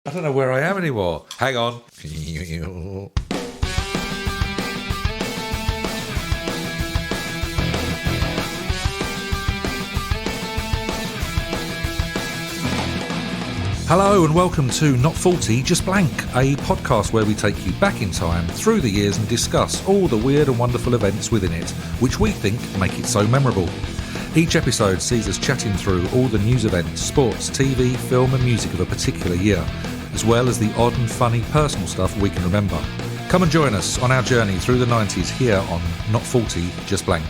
I don't know where I am anymore. Hang on. Hello and welcome to Not 40, Just Blank, a podcast where we take you back in time through the years and discuss all the weird and wonderful events within it, which we think make it so memorable. Each episode sees us chatting through all the news events, sports, TV, film and music of a particular year, as well as the odd and funny personal stuff we can remember. Come and join us on our journey through the 90s here on Not 40, Just Blank.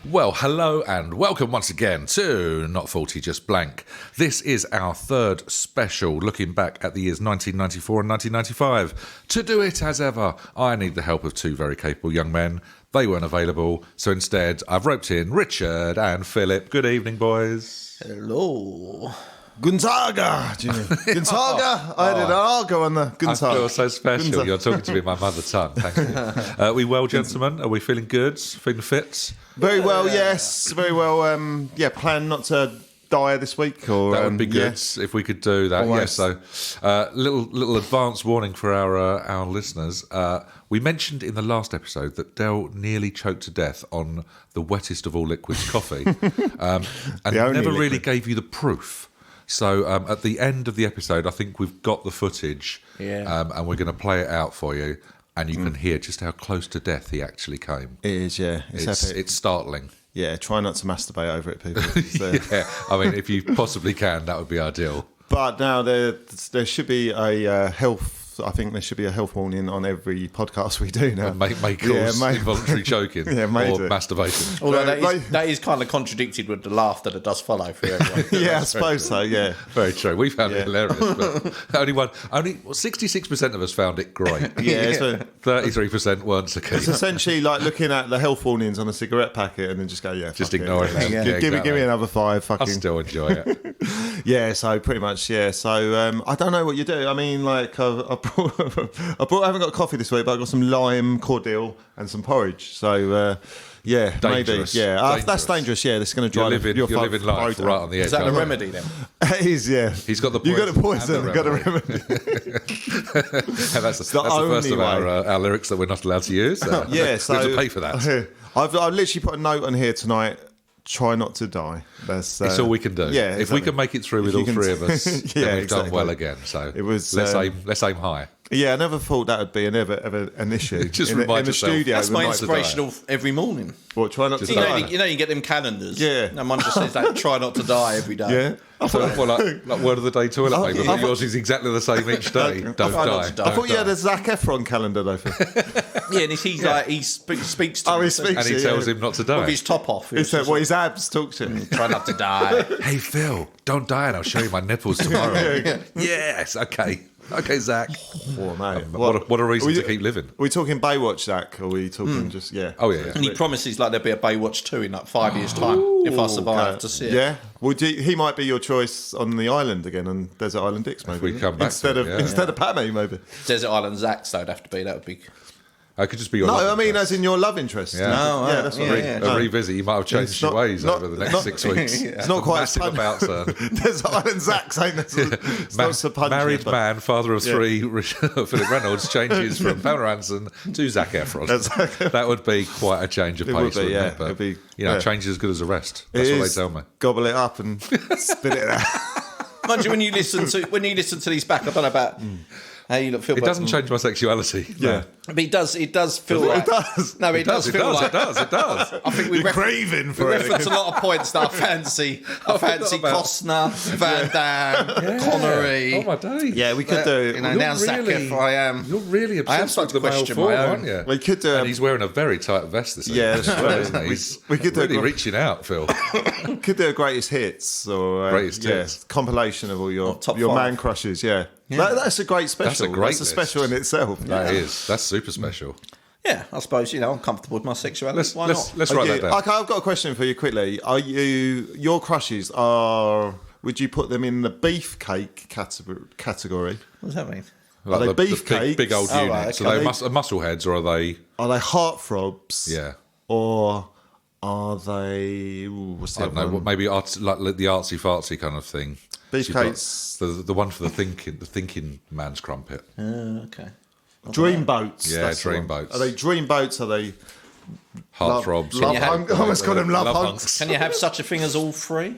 Well, hello and welcome once again to Not 40 Just Blank. This is our third special looking back at the years 1994 and 1995. To do it as ever, I need the help of two very capable young men. They weren't available, so instead I've roped in Richard and Philip. Good evening, boys. Hello. Gunzaga! Gunzaga! I did an argo on the Gunzaga. I feel so special. Gunzaga. You're talking to me in my mother tongue. Thank you. Are we well, gentlemen? Are we feeling good? Feeling fit? Very well, yes. Very well. Plan not to die this week. Or that would be good if we could do that. Almost. Yes. So, little advance warning for our listeners. We mentioned in the last episode that Del nearly choked to death on the wettest of all liquids, coffee, and never really gave you the proof. So at the end of the episode, I think we've got the footage, and we're going to play it out for you, and you can hear just how close to death he actually came. It is, yeah. It's startling. Yeah, try not to masturbate over it, people. So. Yeah, I mean, if you possibly can, that would be ideal. But now there should be a health. I think there should be a health warning on every podcast we do now. May cause involuntary choking or masturbation. Although that is kind of contradicted with the laughter that does follow for everyone. Yeah, I suppose so, yeah. Very true. We found it hilarious, but only 66% of us found it great. Yeah, 33% weren't so keen. It's essentially like looking at the health warnings on a cigarette packet and then just go, just ignoring them. Yeah, give me another 5. I still enjoy it. Yeah, so pretty much, yeah. So I don't know what you do. I mean, like I haven't got coffee this week, but I got some lime cordial and some porridge. So dangerous. maybe, yeah. That's dangerous. Yeah, this is going to drive you're living life right on the edge. Is that the remedy then? It is, yeah. He's got the poison. You got the poison. You got the remedy. That's the first of our lyrics that we're not allowed to use. So we have to pay for that. I've literally put a note on here tonight. Try not to die. That's it's all we can do. Yeah, exactly. If we can make it through with all three of us, then we've done well again. So it was. Let's aim high. Yeah, I never thought that would be ever an issue. Just in the studio. That's my inspirational every morning. What? Try not to die. You get them calendars. Yeah. And mine just says that. Try not to die every day. Yeah. Like word of the day toilet paper. But yours is exactly the same each day. Don't die. I thought you had a Zac Efron calendar though. Yeah, and he's like he speaks to him. He speaks, and he tells him not to die. With his top off. He said, his abs talk to him. Try not to die. Hey Phil, don't die, and I'll show you my nipples tomorrow. Yes, okay. Okay, Zach. Oh, mate. What a reason to keep living. Are we talking Baywatch, Zach? Or are we talking just, yeah? Oh, yeah. And he promises like there'll be a Baywatch 2 in like 5 years' time if I survive to see it. Yeah. Well, he might be your choice on the island again, on Desert Island Dicks, maybe. If we come back instead of Padme, maybe. Desert Island Zach's, though, that would be... I could just be your love interest. As in your love interest. Yeah, that's what a revisit. You might have changed your ways over the next 6 weeks. It's not quite massive about, sir. There's Island Zach saying this. Married man, father of 3, Philip Reynolds changes from Pamela Anderson to Zac Efron. That would be quite a change of pace. Would be, yeah. But, change is as good as the rest. That's what they tell me. Gobble it up and spit it out. Mind you, when you listen to these back, I don't know about. How you look, Phil, it doesn't change my sexuality. Yeah, but it does feel like... It does. No, it does feel like... It does. I think we're craving for it. We reference a lot of points that I fancy. Costner, Van Damme, Connery. Oh, my days. Yeah, we could do... now Zac Efron, You're really obsessed with the male form, aren't you? We could do... And he's wearing a very tight vest this evening. Yeah, that's right. Isn't he? We could really reaching out, Phil. Could do a greatest hits or... greatest hits. Compilation of all your man crushes, yeah. That's a great special. That's a special in itself. That is. That's super special. Yeah, I suppose, I'm comfortable with my sexuality. Why not? Let's write that down. Okay, I've got a question for you quickly. Your crushes would you put them in the beefcake category? What does that mean? Like are they beefcakes? Big old units. Right, okay. So are they muscle heads or are they... Are they heartthrobs? Yeah. Or Are they? What's the I don't other know. one? Maybe like the artsy fartsy kind of thing. Beefcakes. The one for the thinking man's crumpet. Okay. Dream boats. Yeah, that's the dream one. boats. Are they dream boats? Are they Heartthrobs. Love, you have- I almost call them love, Love hunks. hunks. Can you have such a thing as all three?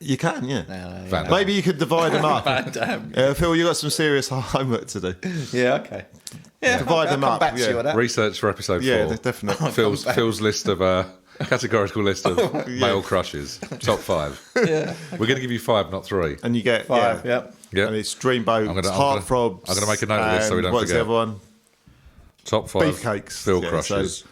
You can, yeah. Van Damme. Maybe you could divide them up. Van Damme. Phil, you got some serious homework to do. Yeah, okay. Yeah, Divide I'll them come up, back to yeah. you with that. Research for episode Yeah, 4. definitely. Phil's list of categorical list of male crushes. Top 5. Yeah. We're going to give you 5, not 3. And you get 5, yeah. yep. Yeah. And it's dream boats, I'm gonna- heartthrobs. I'm gonna make a note of this so we and don't what's forget. the other one? Top 5. Beefcakes. Phil Yeah, crushes.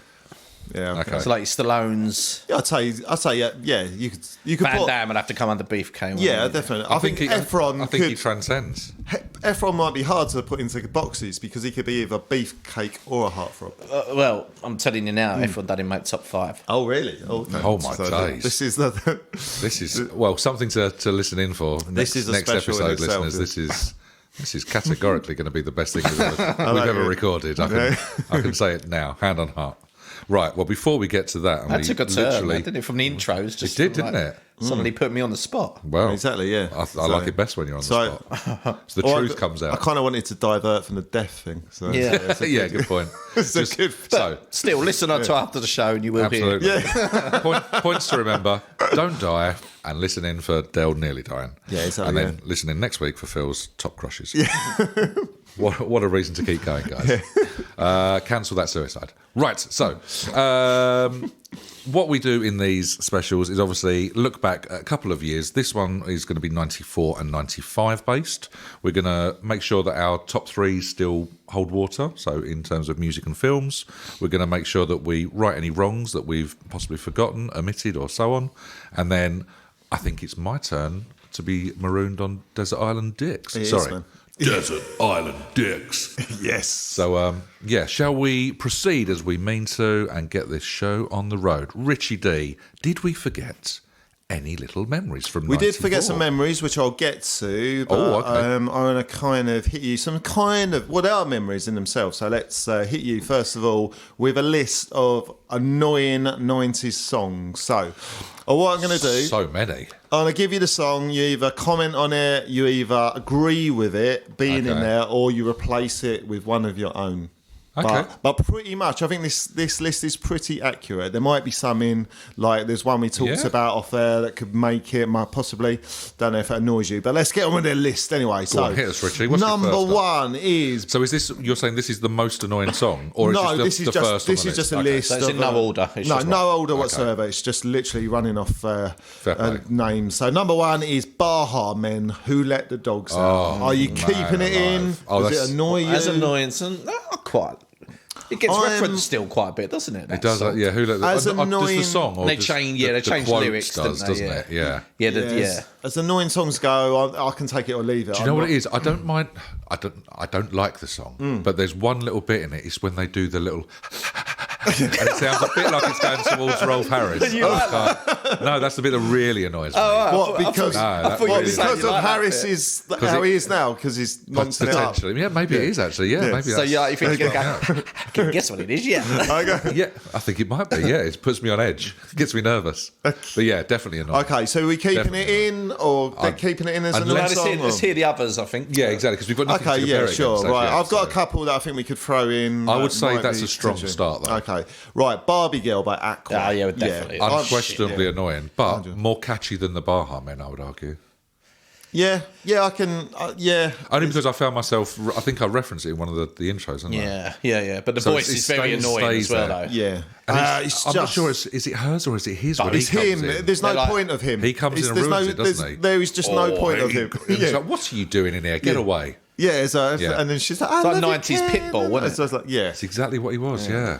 Yeah. Okay. So like Stallone's Yeah, I'd say yeah. You could Van put. Damme would have to come under Beefcake. wouldn't Yeah, he? definitely. I think Efron I think he could. transcends. Efron might be hard to put into boxes because he could be either beefcake or a heartthrob. Well, I'm telling you now, everyone done in my top 5. Oh, really? Okay. Oh, my days. This is the. This is something to listen in for. This is a next special in episode, itself, listeners. This is categorically going to be the best thing we've ever recorded. I can say it now, hand on heart. Right. Well, before we get to that, That took a turn, didn't it? From the intros, just did, didn't it? Suddenly put me on the spot. Well, Exactly, yeah. I like it best when you're on the spot. So the truth comes I out. kind of wanted to divert from the death thing. So Yeah. Yeah, good point. It's a good. So, Still, listen until after the show, and you will hear. absolutely. Points to remember: don't die, and listen in for Del nearly dying. Yeah, exactly, And then yeah. listen in next week for Phil's top crushes. Yeah. What a reason to keep going, guys. Cancel that suicide. Right. So, what we do in these specials is obviously look back a couple of years. This one is going to be 94 and 95 based. We're going to make sure that our top 3 still hold water. So in terms of music and films, we're going to make sure that we right any wrongs that we've possibly forgotten, omitted or so on. And then I think it's my turn to be marooned on Desert Island Dicks. It is, Sorry. man. Desert Island Dicks. Yes. So, shall we proceed as we mean to and get this show on the road? Richie D, did we forget any little memories from We 94? did forget some memories, which I'll get to. But, Oh, okay. I want to kind of hit you they are memories in themselves. So let's hit you, first of all, with a list of annoying 90s songs. So, what I'm going to do, So many. I'm going to give you the song. You either comment on it, you either agree with it being in Okay. there, or you replace it with one of your own. Okay. But pretty much, I think this list is pretty accurate. There might be some in, like there's one we talked Yeah. about off there that could make it, might possibly. Don't know if it annoys you, but let's get on with the list anyway. Go on, hit us, Richie. What's your number first up? one is. So is this, you're saying this is the most annoying song? Or No, is this this is the just first on this the is just a Okay. list. So it's in of, no order. It's no, just no order whatsoever. It's just literally running off Fair play. names. So number one is Baha Men. Who Let the Dogs Out? Oh, Are you man keeping it in? alive. Oh, Does that's- it annoy you? As annoyance, and quite. It gets referenced still quite a bit, doesn't it? It does, yeah. Who let As does annoying- the song? Or They just change- yeah, they the change the quotes lyrics, don't they? doesn't Yeah. it? Yeah. Yeah, Yes. As annoying songs go, I can take it or leave it. Do you know what it is? I don't mind. I don't like the song, but there's one little bit in it. It's when they do the little, and it sounds a bit like it's going towards Rolf Harris. No, that's the bit that really annoys me. What? Because because of Harris is how he is now because he's nonstop up. Potentially, yeah, maybe it is actually. Yeah, maybe. So That's, yeah, you think you're going to go, can you guess what it is? Yeah. yeah, I think it might be. Yeah, it puts me on edge, gets me nervous. But yeah, definitely annoying. Okay, so are we keeping Definitely. it in or they're keeping it in as another Let's song? hear the others, I think. Yeah, exactly. Because we've got nothing Okay, to yeah, compare it sure. against, Right, yeah, I've got so- a couple that I think we could throw in. I would that say might that's be a strong potential. start, though. Okay, right, Barbie Girl by Aqua. Ah, yeah, definitely. Unquestionably annoying, but more catchy than the Baha Men, I would argue. Yeah, I can. Yeah, Only because I found myself, I think I referenced it in one of the intros, didn't I? Yeah. But the So voice it is very stays annoying as well, there. though. yeah. And It's I'm not just- sure, is it hers or is it his? when It's he comes him. in? There's no They're like- point of him. He comes in and there's ruins no, it, doesn't he? There is just no point of him. He's Yeah. like, what are you doing in here? Get away. Yeah, so Yeah. and then she's like, It's like I love 90s you, Pitbull, Ken. wasn't it? So it's like, yeah. It's exactly what he was, yeah.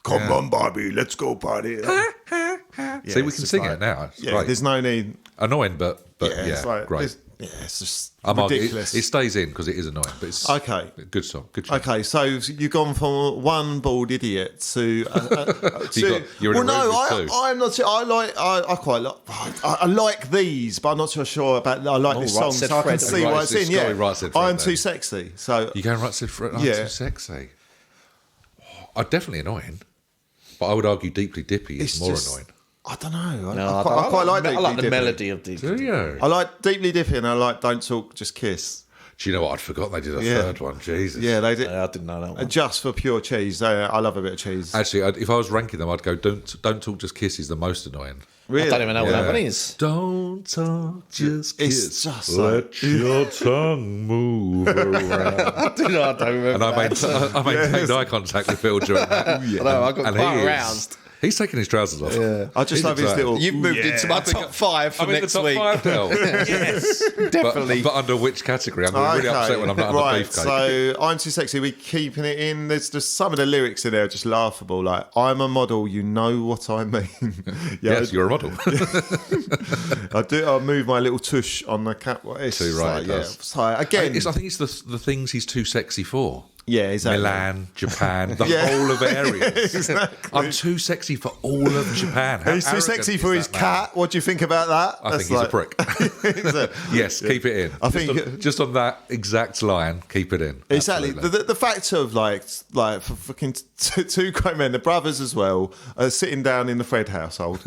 Come on, Barbie, let's go party. See, we can sing it now. It's Yeah, great. there's no need. Annoying, but yeah, it's like, great. it's just I'm arguing- ridiculous. it stays in because it is annoying, but it's Okay. a good song. Good choice. Okay, so you've gone from one bald idiot to. You're in a room with two. I'm not. I quite like. I like these, but I'm not so sure about. I like this right song, said so I can Fred. see Right what it's said in. Scotty, Yeah, right said Fred I'm then. too sexy. So You going right to Fred? I'm Yeah. too sexy. Oh, definitely annoying. But I would argue Deeply Dippy is more annoying. I don't know. No, I quite like Deeply I like the Dippy. melody of Deeply. Do you? I like Deeply Dippy and I like Don't Talk, Just Kiss. Do you know what? I'd forgotten they did a third one. Jesus. Yeah, they did. I didn't know that one. Just for pure cheese. I love a bit of cheese. Actually, if I was ranking them, I'd go Don't Talk, Just Kiss is the most annoying. Really? I don't even know what that one is. Don't talk, just kiss. It's just Let your tongue move around. I don't remember. And I maintained eye contact with Phil during that. I know, I got And quite he is- aroused. He's taking his trousers off. Yeah. I just love his little... You've moved into my top 5 for I'm in the next top week. 5 now. Yes, definitely. But under which category? I'm really upset when I'm not under beefcake. So I'm Too Sexy, we keeping it in. There's just some of the lyrics in there are just laughable. Like, I'm a model, you know what I mean. Yes, you're a model. I move my little tush on the catwalk. It's Too right, like, it yeah. does. So again, I think it's the things he's too sexy for. yeah, exactly. Milan, Japan, the Yeah. whole of areas. Exactly. I'm too sexy for all of Japan. How He's too arrogant sexy is for his that man? cat. What do you think about that? I think he's a prick. Yes, keep it in. I think- just on that exact line, keep it in. Exactly. Absolutely. The fact of like for fucking two great men, the brothers as well, sitting down in the Fred household.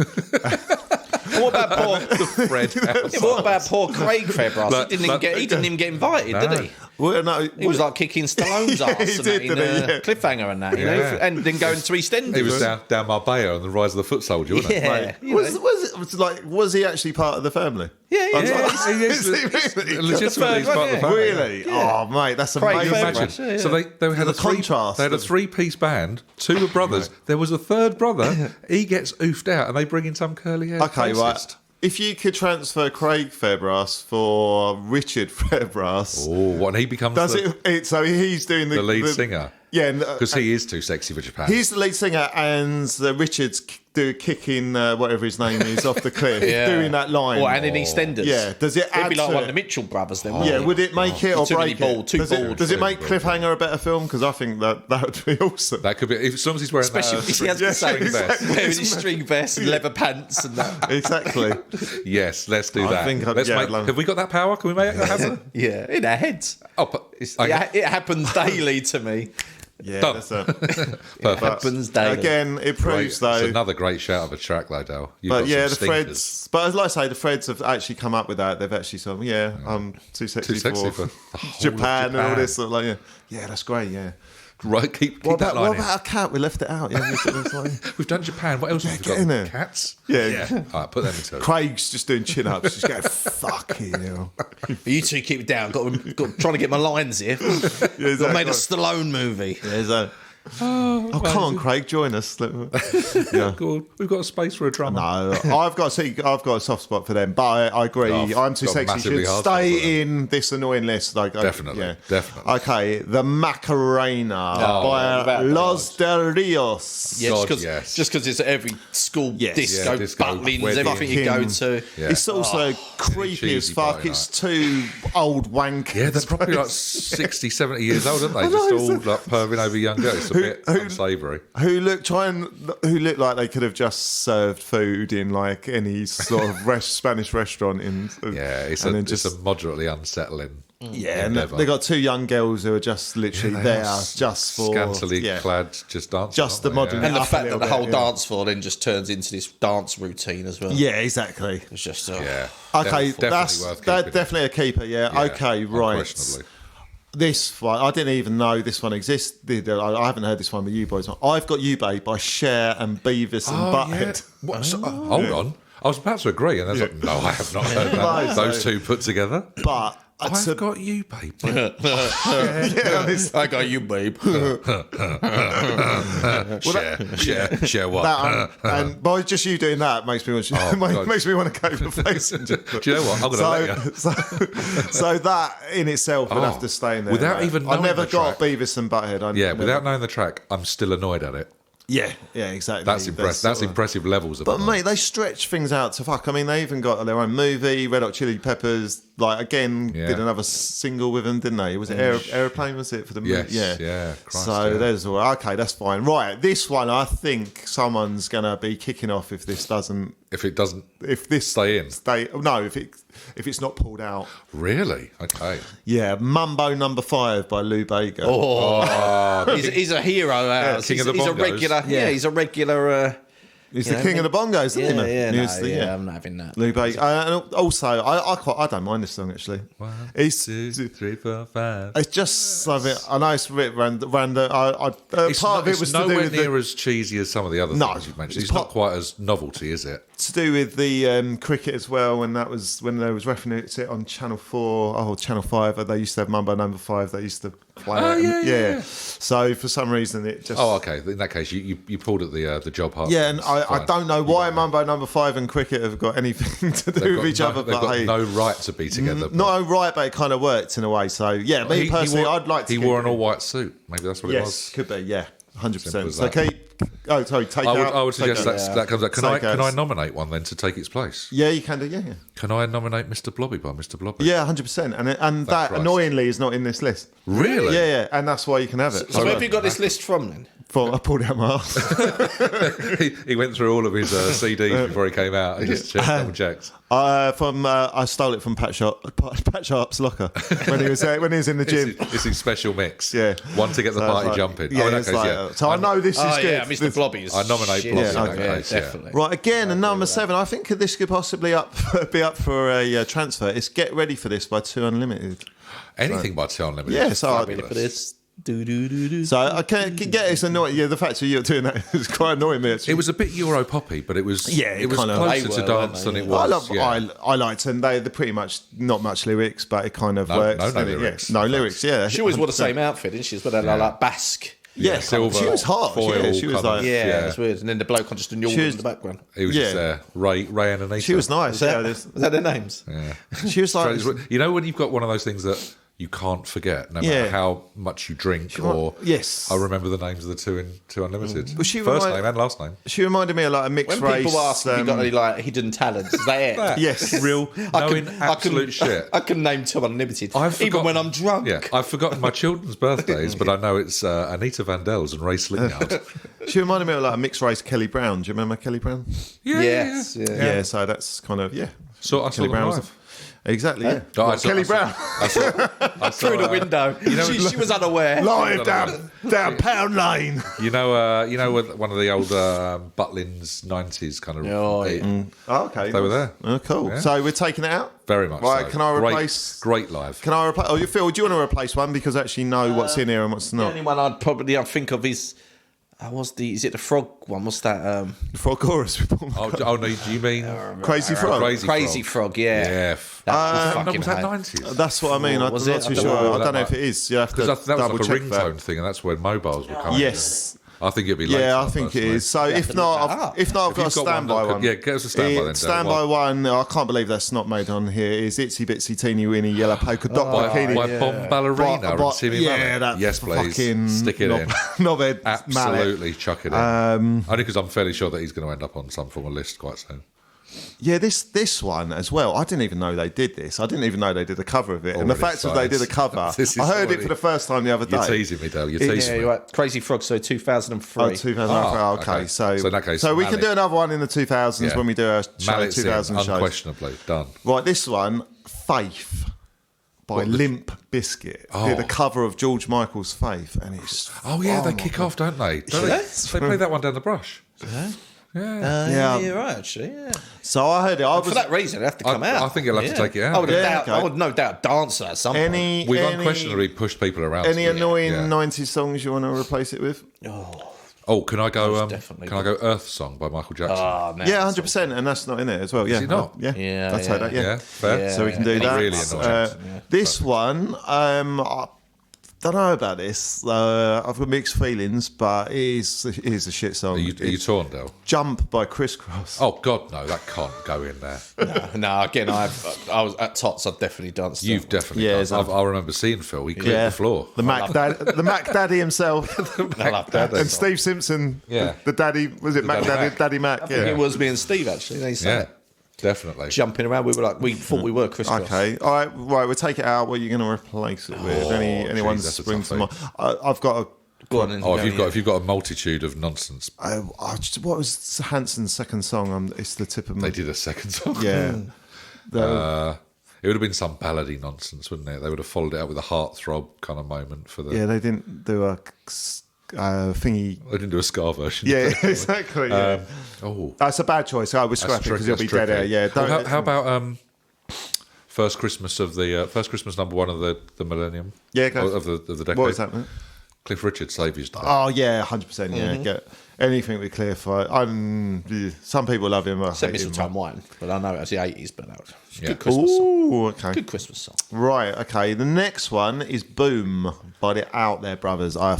What about poor? The Fred house. Yeah, what about poor Craig Febras? Like- He didn't even get invited, did he? Well, no, He was like kicking Stallone's ass He and did, that in didn't he? Yeah. Cliffhanger and that, you know, Yeah. and then going to EastEnders. He was down Marbella on the Rise of the Foot Soldier, wasn't Yeah. it? Like, you was he actually part of the family? Yeah, yeah. He is legitimately he's part of the family. Really? Oh, mate, that's Craig amazing. Febras. Imagine. Yeah. So they had The contrast. They had a 3-piece band. 2 were brothers. There was a third brother. He gets oofed out, and they bring in some curly hair. Okay, right. If you could transfer Craig Febras for Richard Febras, Oh, what? And he becomes does it? So he's doing the lead singer. Yeah, Because he is too sexy for Japan. he's the lead singer, and Richard's kicking whatever his name is off the cliff, doing that line. Or and in EastEnders. Yeah, does it It'd add be like to one it? of the Mitchell brothers then. Yeah, would it make it or Too many break bald- it? too Does bald. it make Too bald. Cliffhanger a better film? Because I think that would be awesome. That could be, as long as he's wearing Especially that. if he has the same string vest. wearing his string vest and leather pants and that. Exactly. Yes, let's do I that. think I'd- Let's yeah, make, I'd love- have we got that power? Can we make it happen? Yeah, in our heads. Oh, but It happens daily to me. Yeah, Done. that's it. perfect. Happens daily. Again, it Great. proves though. It's another great shout of a track, though, Dale. You've But got yeah, the some stinkers. Freds. But as I say, the Freds have actually come up with that. They've actually said, "Yeah, I'm too sexy, Too sexy for, for the whole of Japan and all Japan. this." Sort of like, yeah, that's great. Yeah. Right, keep What that about, line what about a cat? We left it out. Yeah, We've done Japan. What else have we get in got? there. Cats? Yeah. All right, put them into it. Craig's just doing chin ups. Just going, fucking hell. You two keep it down. Got trying to get my lines here. Yeah, exactly. I made a Stallone movie. Yeah, so, oh, come on, Craig, join us. Yeah. Good. We've got a space for a drummer. No, I've got a soft spot for them, but I agree. Oh, I'm Too got Sexy massively should hard spot for them. stay in this annoying list. Like, Definitely, definitely. Okay, the Macarena by without Los Del Rios. Yeah, God, just yes. because it's at every school Yes. disco, Yeah, disco, butlins, wedding. everything you go to. Yeah. It's also creepy as cheesy fuck. party It's two old wankers. Yeah, they're probably like 60, 70 years old, aren't they? I Just know, all so- like perving over young girls. It's a bit unsavoury. who look like they could have just served food in like any sort of Spanish restaurant in. Yeah, it's and then it's a moderately unsettling. Yeah, and endeavour. they got two young girls who are just literally They there are just for scantily yeah. clad, just dancing. Just the aren't they? modern- Yeah. And the Up a fact little that the whole bit, yeah. dance floor then just turns into this dance routine as well. Yeah, exactly. It's just Yeah. Okay, Definitely that's worth keeping. definitely a keeper. Yeah. Yeah, Okay, right. unquestionably. This one, I didn't even know this one existed. I haven't heard this one with you boys. I've Got You, Babe by Cher and Beavis and Butthead. Yeah. What? So, hold on. I was about to agree, and I was like, no, I have not heard that. No, Those so- two put together. But I've got you, babe. I got you, babe. Share what? but just you doing that makes me want to, God. makes me want to go for Passenger. Do you know what? I'm going to let you. So that in itself would have to stay in there. Without mate. even I knowing never the got track. Beavis and Butthead. Yeah, without knowing the track, I'm still annoyed at it. Yeah, exactly. That's impressive. That's sort of- impressive levels of But annoying. mate, they stretch things out to fuck. I mean, they even got their own movie, Red Hot Chili Peppers. like again Yeah. did another single with them, didn't they? Was it Aeroplane? Was it for the Yes, yeah? yeah, Christ, So yeah. there's okay, that's fine. Right, this one I think someone's gonna be kicking off if this doesn't. If it doesn't If this stay in. If it's not pulled out. Really? Okay. Yeah, Mumbo Number 5 by Lou Bega. He's a hero. Ours. King of the He's a bongos. regular. Yeah, he's a regular. He's the king of the bongos, isn't he? I'm not having that. Lou Bega. And also, I don't mind this song actually. 1, It's 2, 3, 4, 5. it's just something. I know it's a bit random. Part of it was to do nowhere with near as cheesy as some of the other No, things you've mentioned. it's It's not quite as novelty, is it? to do with the cricket as well. When they was referencing it on Channel 4 or Channel 5, they used to have Mumbo Number 5. They used to play Oh, it. yeah. So for some reason it just. Oh, okay. In that case, you pulled at the job hard. Yeah, and I don't know why Mumbo Number 5 and cricket have got anything to do with each other, They've but got hey, no right to be together. not right, but it kind of worked in a way. So yeah, me personally, I'd like to. He keep wore an it. all-white suit. Maybe that's what it Yes, was. could be. Yeah, 100%. Simple as So that. keep. Oh, sorry. Take I would take suggest out. that comes out. Can Take I out. nominate one then to take its place? Yeah, you can do. Yeah. Can I nominate Mr. Blobby by Mr. Blobby? Yeah, 100%. And that Christ. annoyingly is not in this list. Really? Yeah, and that's why you can have it. So where have you got this list from then? I pulled out my arse. he went through all of his CDs before he came out. He just double checked. I stole it from Pat Sharp's locker when he was in the gym. It's his special mix. Yeah. One to get the So party it's like- jumping. Yeah, Oh, in that it's case, like, yeah. so I know this is Oh good. yeah, Mr. Blobby is. I nominate shit. Blobby in Yeah, that okay, case, yeah. definitely. Right, again, and number 7. I think this could possibly be up for a transfer. It's Get Ready for This by 2 Unlimited. Anything by Till Unlimited. Yeah, so Ready for this? Do. So I can get it's annoying. Yeah, the fact that you're doing that is quite annoying me. Actually. It was a bit Euro poppy, but it was Yeah, it was kind of- closer They to were, dance weren't than they? it I was. love. I liked them. They're pretty much not much lyrics, but it kind of No works. lyrics. Yeah, no lyrics. Yeah, She always wore the same outfit, didn't she? As well, like Basque. Yeah, silver she was hot. foil Yeah, she was kind of- like. Yeah, Yeah. that's weird. And then the bloke on just a yawn She was- in the background. He was Yeah. just there. Ray and Anita. She was nice. Yeah, Was that their names? she was like. You know when you've got one of those things that you can't forget, no matter Yeah. how much you drink, or yes. I remember the names of the two Unlimited. But she First remind- name and last name. She reminded me of like a mixed When race. people ask if you got any like hidden talents, is that it? Yes. Real knowing absolute shit. I can name 2 Unlimited, I've even forgotten- when I'm drunk. Yeah, I've forgotten my children's birthdays, but I know it's Anita Vandel's and Ray Slinyard. She reminded me of like a mixed race Kelly Brown. Do you remember Kelly Brown? Yes. Yeah. So that's kind of So I saw Kelly them Brown was live. Exactly. Yeah. Oh, I Well, saw- Kelly I saw- Brown. I saw, Through the window. She was unaware. Live down Pound Lane. You know, with one of the old Butlins '90s kind of. Oh, yeah. Oh, okay. They were there. Oh, cool. Yeah. So we're taking it out. Very much. Right. so. Can I Great- replace? Great live. Can I replace? Oh, you Phil? Do you want to replace one because I actually know what's in here and what's The not? only one I'd probably think of is is it the frog one? What's that? Frog chorus. Oh no! Do you mean Crazy Frog. Crazy Frog? Yeah. Yeah. That No, fucking was that hate. '90s? That's what I mean. I'm Was not it? too I don't sure. know. I don't know That if it is. You have to Because that was double like a check ringtone that. thing, and that's when mobiles were coming. Yes. I think it'd be later. Yeah, I think it personally. is. So if to not, look that up. I've got a you've got one standby that could- one. yeah, get us a standby then, Dan. Standby one. I can't believe that's not made on here. Is Itsy Bitsy Teeny Weeny Yellow Polka Dot By Bikini. Bomb Ballerina and Timmy yeah, Mallet. that Yes, please. fucking Stick it in. knobhead Absolutely chuck it in. Only because I'm fairly sure that he's going to end up on some form of list quite soon. Yeah, this one as well. I didn't even know they did this. I didn't even know they did a cover of it. And the Already fact that they did a cover, This is I heard already- it for the first time the other day. You're teasing me, Dale. You're It- teasing Yeah, me. you're right. Crazy Frog. So 2003. Oh, 2004. Ah, okay. okay. So So in that case, we can Mallet. do another one in the 2000s Yeah. when we do our show Mallet's in, 2000 shows. unquestionably. Done. Right, this one, Faith by Limp Bizkit. Oh. Did the cover of George Michael's Faith, and it's Oh, yeah, they my kick God. off, don't they? Don't Yeah. they play that one down the brush. Yeah. Yeah, right. Actually, yeah. So I heard it. I For was that reason, it'd have to come I out. think you'll have to take it out. I would, Yeah, I would no doubt dance at some point. We've unquestionably pushed people around. any to it. annoying Yeah. 90s songs you want to replace it with? Oh, can I go? definitely Can I go? Earth Song by Michael Jackson. Oh, man. Yeah, 100%, and that's not in it as well. Yeah, it not? Yeah, Yeah, I'd say that. Yeah. yeah, fair. Yeah. So we can do that. Really annoying. This one, I don't know about this. I've got mixed feelings, but it is a shit song. Are you It's torn, Dale? Jump by Criss Cross. Oh God, no, that can't go in there. No, again, I was at Tots. I've definitely danced. to You've it. definitely. Yeah, done. I remember seeing Phil. He cleared the floor. The Mac Daddy himself, I love that. and Steve Simpson. Yeah. the daddy was it Mac Daddy Daddy Mac. Daddy Mac? I think Yeah. it was me and Steve actually. They said Yeah. it. Definitely. jumping around. We thought we were Chris Cross. Okay, all right, we'll take it out. What are you going to replace it with? Anyone geez, that's a springs to toughie. mind? I've got a. Go on. If you've got a multitude of nonsense, What was Hanson's second song? It's the tip of my. they did a second song. Yeah. It would have been some ballady nonsense, wouldn't it? They would have followed it up with a heartthrob kind of moment for the. Yeah, they didn't do a thingy. They didn't do a ska version. Yeah, exactly. Yeah. That's a bad choice. I would scrap it because it'll be dead air. Yeah. How about first Christmas number one of the millennium? Yeah, go. Of the decade. What was that, mate? Cliff Richard, Save His Day. Oh yeah, 100%. Yeah, get anything with Cliff. Some people love him. Except Mistletoe Wine, but I know it was the 80s, but that was a good Christmas Christmas song. Ooh, okay. Good Christmas song. Right, okay. The next one is Boom by the Out There Brothers. I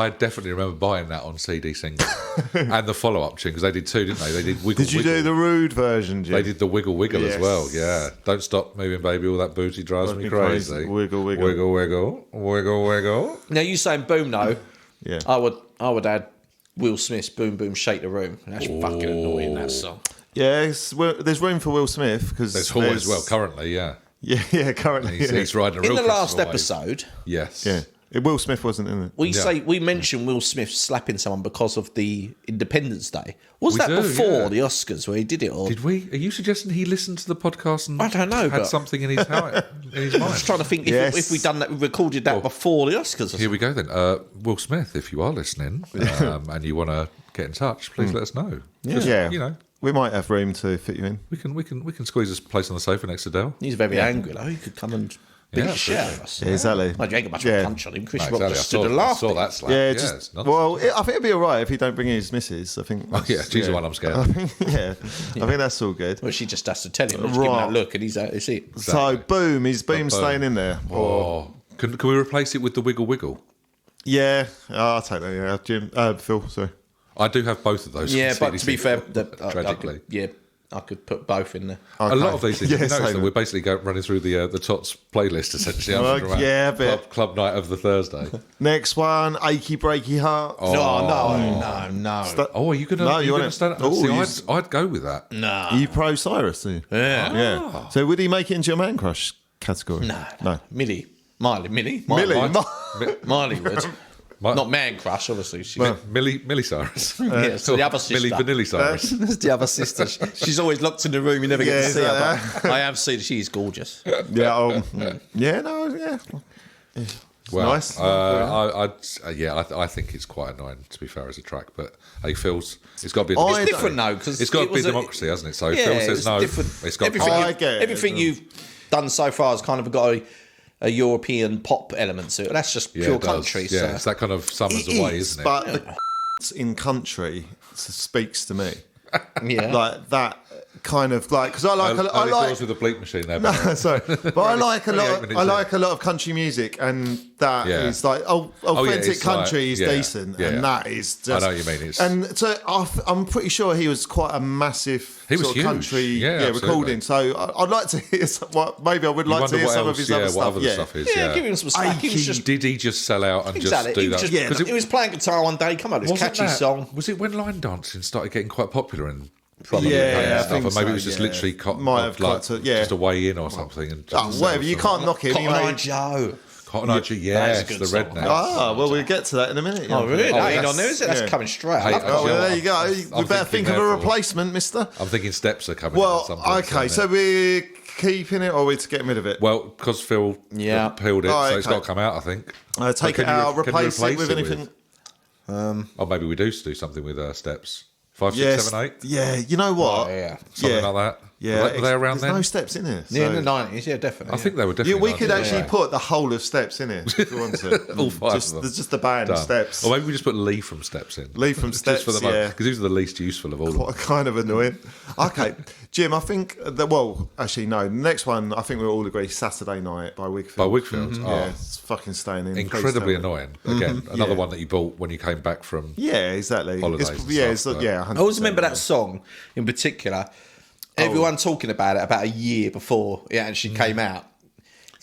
definitely remember buying that on CD single and the follow-up tune because they did two, didn't they? They did Wiggle. Did you Wiggle. do the Rude version, Jim? They did the Wiggle Wiggle Yes. as well. Yeah, Don't Stop Moving, Baby. All that booty drives me crazy. Wiggle, wiggle. Wiggle, wiggle, wiggle, wiggle. Now you saying Boom though? Yeah. I would add Will Smith's Boom Boom Shake the Room. That's fucking annoying, that song. Yeah, there's room for Will Smith because There's Hall as well currently. Yeah, Yeah, currently. he's riding a real In the last Christmas wave. episode, Yes. Yeah. Will Smith wasn't in it. we mentioned Will Smith slapping someone because of the Independence Day. Was We that do, before yeah. the Oscars where he did it? Or Did we? Are you suggesting he listened to the podcast and I don't know, had but- something in his mind? I was trying to think Yes. if we done that, we recorded that before the Oscars. Or Here we go then. Will Smith, if you are listening and you want to get in touch, please let us know. Just, Yeah. you know, We might have room to fit you in. we can squeeze this place on the sofa next to Dell. He's very angry though. He could come and beat the shit out of us. Yeah, exactly. I drank a bunch Yeah. of punch on him. Chris No, Rock exactly. just stood and I laughed. saw that slap. Yeah, it's just nonsense. well, I think it'd be all right if he don't bring his missus. I think. Yeah, she's the one I'm scared. I think that's all good. Well, she just has to tell him. Just give him that look, and he's out. It's it. So, Boom, is Boom staying in there? Oh, can we replace it with the Wiggle Wiggle? Yeah, I'll take that. Yeah, Jim, Phil, sorry. I do have both of those. Yeah, but CD to be fair, singles, tragically. I could put both in there. A lot of these things, Yeah, you notice same. that we're basically running through the Tots playlist essentially. After about yeah, a bit. club night of the Thursday. Next one, Achy Breaky Heart. No. Oh, are you gonna? No, you you wanna- gonna stand? Oh, See, I'd go with that. No. Are you pro Cyrus? Are you? Yeah. Yeah. So would he make it into your man crush category? No. Millie. Millie. Miley would. My- Not man crush, obviously. Millie Cyrus. Yeah, so the other sister. Millie Vanilli Cyrus. That's the other sister. She's always locked in the room. You never get Yeah, to see her. is But I have seen her. She is gorgeous. Yeah. Yeah. No. Yeah. Well, Nice. I think it's quite annoying to be fair as a track, but he feels it's got to be. I It's different now because It's got to be democracy, hasn't it? So if Phil says no, it's got to be. I get it. Everything you've done so far has kind of got a European pop element to it. That's just Yeah, pure it does. country. Yeah, So. it's that kind of summers It away, is, isn't it? But the in country speaks to me. Yeah. Like that kind of like because I like I Early like doors with a bleep machine there. No, but- sorry, but I like a 28 lot. minutes I in. like a lot of country music, and that is Yeah. like authentic it's country like- is yeah, decent, yeah. and that is. Just, I know what you mean, it's- and so I'm pretty sure he was quite a massive He was sort of huge. country Yeah, absolutely. recording. So I'd like to hear. Maybe I would You like to wonder hear what some else, of his other what stuff. other Yeah. stuff is. Yeah, give him some slack. He was just Did he just sell out and exactly. just do He that? was just, 'Cause he was playing guitar one day. Come on, it's a wasn't catchy that- song. Was it when line dancing started getting quite popular and Probably. Yeah, and I stuff, think or maybe so, it was just yeah. literally Might have got to- yeah. just a way in or something. And Oh, just whatever, you can't knock it. Cotton Eye Anyway. Joe. Cotton Eye Joe, That yes, is a good the song. redneck. Ah, well, we'll get to that in a minute. Oh, really? That ain't that's- on there, is it? That's yeah. coming straight. Hey, I love Oh, that. well, Yeah, there you go. I'm We better thinking think of a therefore. replacement, mister. I'm thinking steps are coming. Well, at some point, okay, isn't so it? we're keeping it, or we're to get rid of it? Well, because Phil appealed it, Oh, so it's okay. got to come out, I think. Take Can it you- out, can you replace it with anything. Or maybe we do something with steps. 5, 6, Yes, 7, 8. yeah. You know what? Oh, yeah. Something like that. Yeah, Were they around there's then? no steps in it. Yeah, in the so- 90s, yeah, definitely. I think they were Yeah, definitely. we could 90s, actually yeah. put the whole of steps in it if we wanted. All 5 just, of them. There's just the band Done. steps. Or maybe we just put Lee from Steps in. Lee from Steps, just for the yeah. because these are the least useful of all of them. What kind of annoying. Okay, Jim, I think that. Well, actually, no. The next one, I think we'll all agree, Saturday Night by Wigfield. By Wigfield, Yeah, it's fucking staying in. Please incredibly tell me. annoying. Again, another Yeah. one that you bought when you came back from. Yeah, exactly. Holidays It's, and yeah, stuff, it's, but- yeah. I always 100%. remember that song in particular. Everyone talking about it about a year before it actually came out.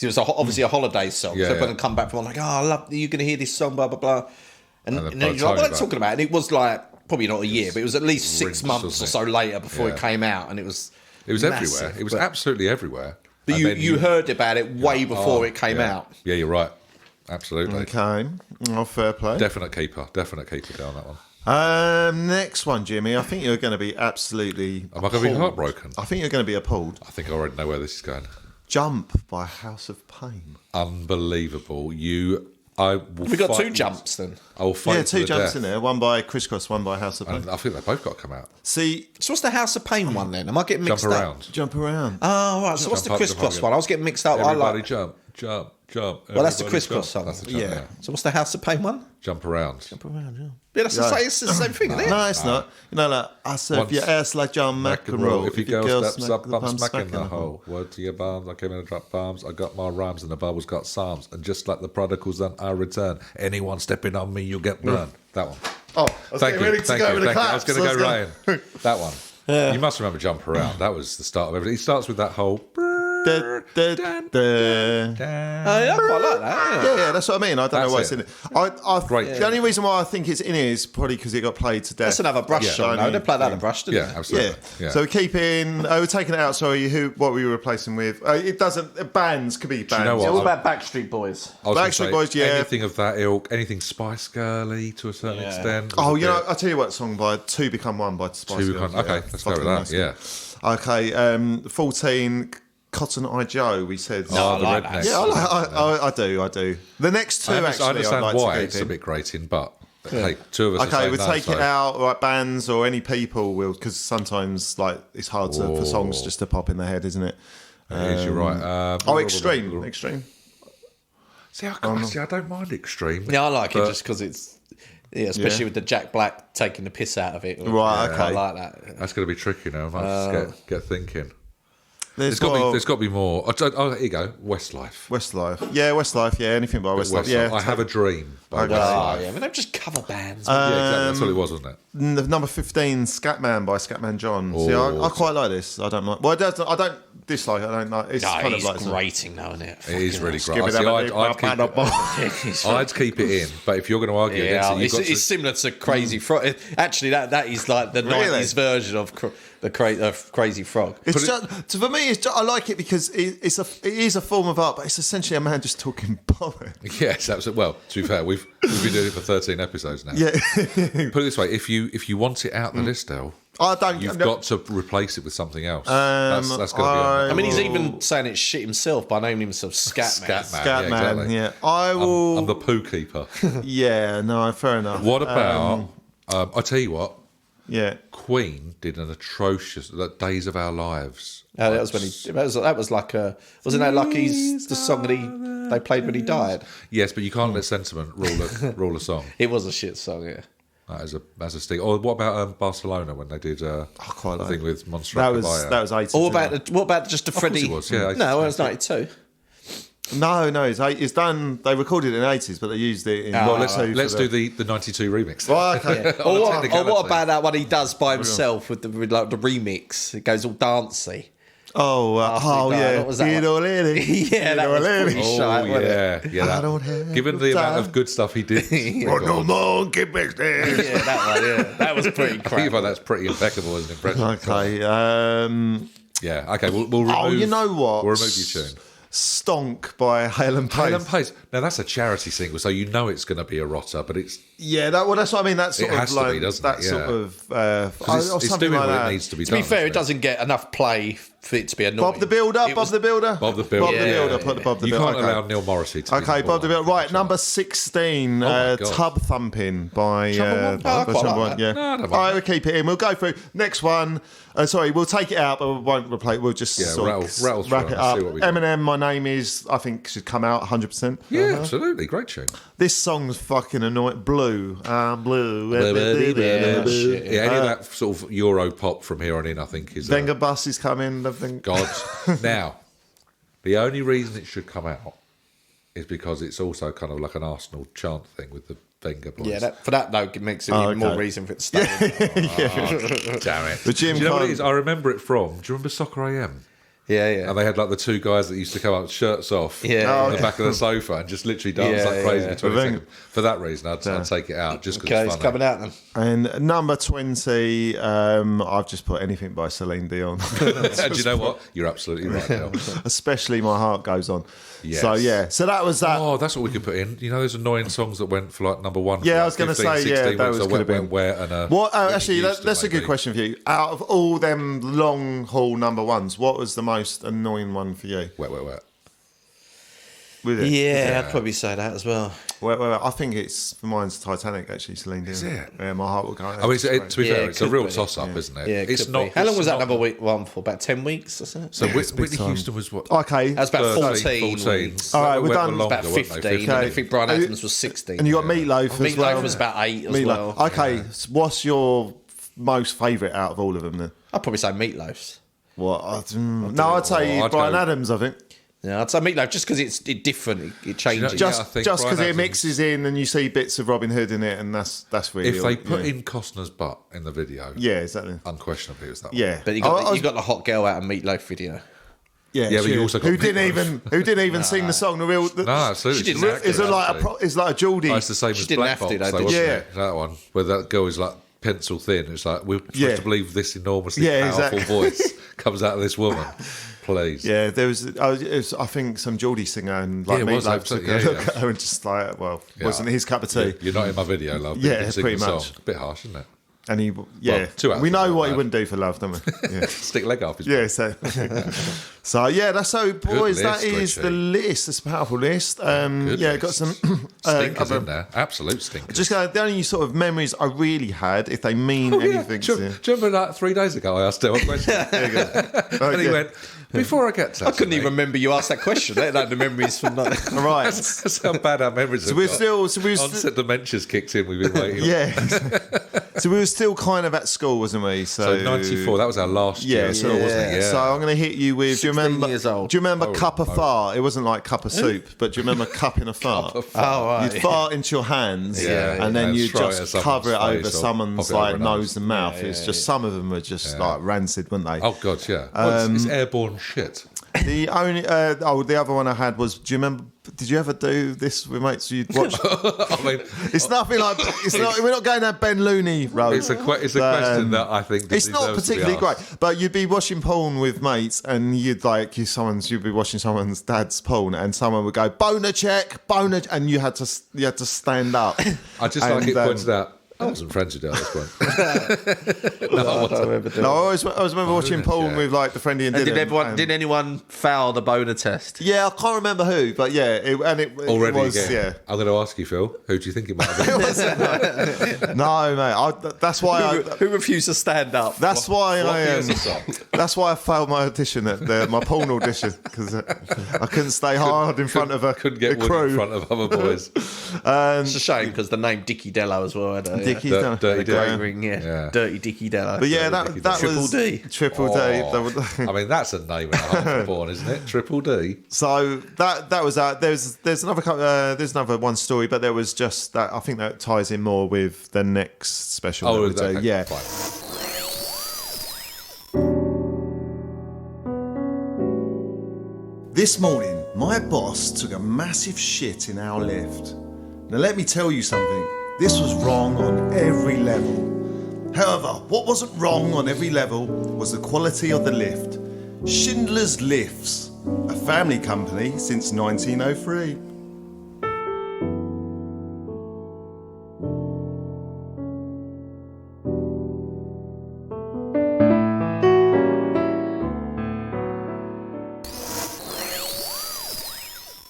It was obviously a holiday song. Yeah, so everyone yeah. come back from like, oh, I love you're going to hear this song, blah blah blah. And And then by you're the like, what time are they talking about? And it was like probably not a year, but it was at least 6 Rinse, months or wasn't so it? later before it Yeah. came out, and it was everywhere. massive. It was But- absolutely everywhere. But And then you heard about it way before it came yeah. out. Yeah, you're right. Absolutely. Okay. Oh, fair play. Definite keeper down that one. Next one, Jimmy. I think you're going to be absolutely. Am I going to be appalled. heartbroken? I think you're going to be appalled. I think I already know where this is going. Jump by House of Pain. Unbelievable. We got 2 jumps then. I will fight Yeah, to 2 the jumps death. in there. One by Crisscross, one by House of Pain. And I think they both got to come out. See, So what's the House of Pain one then? Am I getting mixed Jump up? around. jump around. Oh, right. So what's the Jump up, crisscross jump up. one? I was getting mixed up. Everybody I like. jump. Well, that's the Everybody crisscross jump. song. That's the jump, Yeah. yeah. So what's the House of Pain one? Jump around. Yeah, that's it's the same thing, isn't it? No, it's not. You know, like, I serve Once- your ass like John McEnroe. If your girl steps up, the I'm smacking the hole. Word to your bombs, I came in and dropped bombs. I got my rhymes and the Bible's got psalms. And just like the prodigals, then I return. Anyone stepping on me, you'll get burned. That one. Oh, I was Thank getting you. ready to Thank go you. with the Thank you. I was claps. going to go Ryan. That one. You must remember Jump Around. That was the start of everything. He starts with that whole. Da, da, da. Yeah, I quite like that. Yeah. Yeah, that's what I mean. I don't know why it's in it. Great. The only reason why I think it's in here is probably because it got played to death. That's another brush Yeah. song. No, they played that in brush, didn't Yeah, they? absolutely. Yeah. Yeah. So we keep in. We're taking it out. Sorry, what were you replacing with? It doesn't. Bands could be bands. know what? Yeah, what about Backstreet Boys? I was gonna Backstreet say, Boys, yeah. Anything of that ilk, anything Spice Girly to a certain Yeah. extent. Oh, Was a you know, bit- I'll tell you what song by Two Become One by Spice Two Girls. Become- okay, let's go with that, yeah. Okay, 14, Cotton Eye Joe, we said. Oh, I the like rednecks. that. Yeah, I do. The next two, I actually, understand I'd like why to it's keep a in. bit grating, but hey, 2 of us are Okay, saying we'll no, take so- it out, like bands or any people will, because sometimes like it's hard for songs just to pop in the head, isn't it? It is, you're right. Extreme. See, I don't mind Extreme. Yeah, I like it but just because it's. Yeah, especially with the Jack Black taking the piss out of it. Right, I okay. like that. That's going to be tricky now. I might just get thinking. There's There's got to be more. Oh, here you go. Westlife. Westlife. Yeah, Westlife. Yeah, anything by Westlife. Westlife. Yeah, I Have a Dream by Okay. Oh, Westlife. yeah, I mean, they're just cover bands. Yeah, exactly. That's what it was, wasn't it? Number 15, Scatman by Scatman John. See, I quite like this. I don't like. Well, I don't dislike it. I don't like. It's No, kind he's of like grating though, isn't it? It is really Give great. it See, up, I'd keep it in, but if you're going to argue against Yeah, it, you've got it's similar to Crazy Frog. Actually, that is like the Really? 90s version of Crazy Frog. It's just, for me, I like it because it is a form of art, but it's essentially a man just talking bollocks. to. Yes, absolutely. Well, to be fair, we've been doing it for 13 episodes now. Yeah, Put it this way: if you want it out the list, Del, I don't. you've got to replace it with something else. That's going to be. I mean, he's will- even saying it's shit himself by naming himself Scatman. Scatman. Scatman. exactly. Yeah, I will. I'm the poo keeper. Yeah, no, fair enough. What about? I tell you what. Yeah. Queen did an atrocious Days of Our Lives. That was when that was like wasn't that like the song that they played when he died? Yes, but you can't let sentiment rule a song. It was a shit song, yeah. As a sting. Or what about Barcelona when they did quite the like thing with Monster That was Caballero? 80. Or what about just a course Freddie? it was, yeah, No, it was 92. No, it's done. They recorded it in the 80s, but they used it in. Well, two let's for do the 92 remix. Well, okay. Or what technicality. about that one he does by himself with the remix? It goes all dancey. Oh, he died. yeah. What was that You know, one? lady. Yeah, that was pretty Oh, shite, wasn't it? yeah. I don't have Given the amount time. of good stuff he did. Oh, no monkey business. Yeah, that one. Yeah, that was pretty I think crap. about that's pretty impeccable as an impression. Okay. Yeah, okay, we'll remove... Oh, you know what? We'll remove your tune. Stonk by Halen Pace. Halen Pace. Now, that's a charity single, so you know it's going to be a rotter, but it's... Yeah, that's what I mean. That's sort It has of to like be, doesn't that it? sort Yeah. of It's something doing like what that. it needs to be To done. be fair, it isn't doesn't get enough play for it to be annoying. Bob the Builder, It was- Bob the Builder. Bob the Builder. Bob the Yeah, Builder, yeah, put the Bob the You Builder. can't allow Neil Morrissey to be Okay, Bob the number Builder. one. Right, number 16, my God. Tub Thumping by One? Oh, I quite like that. yeah. No, I don't mind All right, we'll keep it in. We'll go through next one. Sorry, we'll take it out, but we won't replace. We'll just sort of rattle through wrap it it and up. see what we do. Eminem, My Name Is, I think should come out 100%. Yeah, absolutely. Great tune. This song's fucking annoying. Blue, I'm blue. Yeah, shit. Yeah, any of that sort of Euro pop from here on in, I think, is... Venga Bus is coming. I think. God. Now, the only reason it should come out is because it's also kind of like an Arsenal chant thing with the Wenger boys. Yeah, for that though, it makes it even more reason for it to stay. Damn it. The Jim Do you know what Carrey- it is? I remember it from... Do you remember Soccer AM? Yeah, yeah. And they had like the two guys that used to come up, shirts off, on the back of the sofa and just literally dance like crazy for 20 seconds. For that reason, I'd take it out just because it's it's coming out then. And number 20, I've just put anything by Celine Dion. And you know what? You're absolutely right, Neil. Especially My Heart Goes On. Yes. So, so that was that. Oh, that's what we could put in. You know those annoying songs that went for like number one? Yeah, for I was going to 15, say, 16 that weeks, was going to be. Wet and What? Actually, Houston, that's a good maybe. question for you. Out of all them long haul number ones, what was the most annoying one for you? Wet. With it? Yeah, I'd probably say that as well. Well, I think for mine's Titanic, actually, Celine Dion. Is it? Yeah, My Heart Will Go On. I mean, to be fair, it's a could real be. toss-up, isn't it? Yeah, it's could not. be. How long was that not- number one for? About 10 weeks, wasn't it? So Whitney time. Houston was what? Okay. That was about 14 14. weeks. All right, we're Went done. longer, About weren't they? 15. And I think Brian Adams was 16. And you got Meatloaf as well. Meatloaf was about 8 as Meatloaf. well. Okay, so what's your most favourite out of all of them then? I'd probably say Meatloaf's. What? I'd say I'd Brian go- Adams, I think. Yeah, I'd say Meatloaf just because it's different. It changes. Yeah, I Just think because Brian it Adams- mixes in and you see bits of Robin Hood in it, and that's really. If they put yeah. in Costner's butt in the video, Yeah, exactly. unquestionably it was that one. Yeah, But you got the hot girl out of Meatloaf video. Yeah, but you also got who didn't Meatloaf. even sing the song. The real. No, absolutely. She didn't have to, It's like a Geordie. Oh, it's the same She as didn't Black have to, Box, though, though, did wasn't she? it? That one where that girl is like pencil thin. It's like we're supposed to believe this enormously powerful voice comes out of this woman. Please. Yeah, there was, I think, some Geordie singer and like Yeah, it was, Meatloaf absolutely, took a yeah, look at her and just like, Yeah. wasn't his cup of tea. You're not in my video, love. but Yeah, you can sing pretty the song. much. A bit harsh, isn't it? And he, 2 out we of know 10, what he lad. wouldn't do for love, don't we? Yeah. Stick leg off his Yeah, so that's so, boys. That list, is Richie. the list. It's a powerful list. Good Yeah, list. got some stinkers in there. Absolute stinkers. Just the only sort of memories I really had, if they mean anything. Do you remember that 3 days ago I asked him a question? And he went, before I get to I couldn't even remember you asked that question. They had the memories from that. All right. That's how bad our memories have we're got. still Onset dementia's kicked in, we've been waiting. yeah. So we were still kind of at school, wasn't we? So 94, that was our last year Yeah, at school, wasn't it? Yeah. So I'm going to hit you with. Do you 16 remember? years old. Do you remember cup of fart? It wasn't like cup of soup, but do you remember cup in a fart? Oh, right. You'd fart into your hands, Yeah, and then yeah, you throw it just at cover it someone's over face or someone's pop it over like a nose and mouth. It's just some of them were just like rancid, weren't they? Oh, God, yeah. Well, it's airborne shit. The only the other one I had was. Do you remember? Did you ever do this with mates? You'd watch. I mean, It's nothing like. It's not. We're not going down Ben Looney road. it's a question that I think It's not deserves to be particularly asked. great, but you'd be watching porn with mates, and you'd be watching someone's dad's porn, and someone would go boner check, and you had to stand up. I just like it pointed out. I wasn't friends with you at this point. No, I wasn't. No, I always remember watching porn check. with like the friendly and Did anyone foul the boner test? Yeah, I can't remember who, but yeah, it Already was, again. I'm going to ask you, Phil. Who do you think it might have been? No, mate. That's why Who refused to stand up? That's why Floppy I. as a sock. That's why I failed my audition at my porn audition because I couldn't stay hard in front of Couldn't get a wood crew. in front of other boys. It's a shame because the name Dickie Dello as well. Dicky's Dirty done. Dirty Great Yeah. ring, yeah. Yeah. Dirty Dickie Dello. But yeah, Dickie that Triple was D. Triple D. Oh, I mean, that's a name and a half for porn, isn't it? Triple D. So that was there's another one story, but there was just that. I think that ties in more with the next special. Oh, that we do. okay, Yeah. fine. This morning, my boss took a massive shit in our lift. Now, let me tell you something. This was wrong on every level. However, what wasn't wrong on every level was the quality of the lift. Schindler's Lifts, a family company since 1903.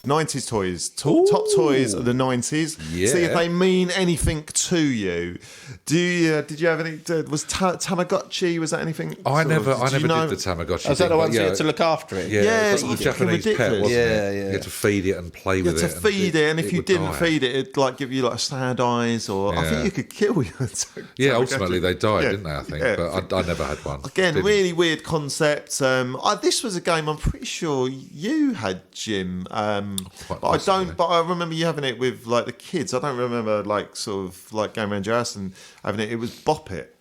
'90s toys, top toys of the '90s. Yeah. See if they mean anything to you. Did you have any? Was Tamagotchi? Was that anything? I sort never of- did you know- the Tamagotchi. Is that the thing, ones but you yeah, had to look after it? Yeah, Yeah, it's it's like a fucking Japanese pet, ridiculous. wasn't Yeah, it? yeah. You had to feed it and play You with had it. to feed it, and if you would didn't die. feed it, it'd like give you like sad eyes, or I Yeah. think you could kill you. Yeah, ultimately they died, Yeah. didn't they? I think, Yeah. but I never had one. Again, Didn't. really weird concept. This was a game I'm pretty sure you had, Jim. But I possibly. don't. But I remember you having it with like the kids. I don't remember like sort of like going around your house and having it. It was Bop It.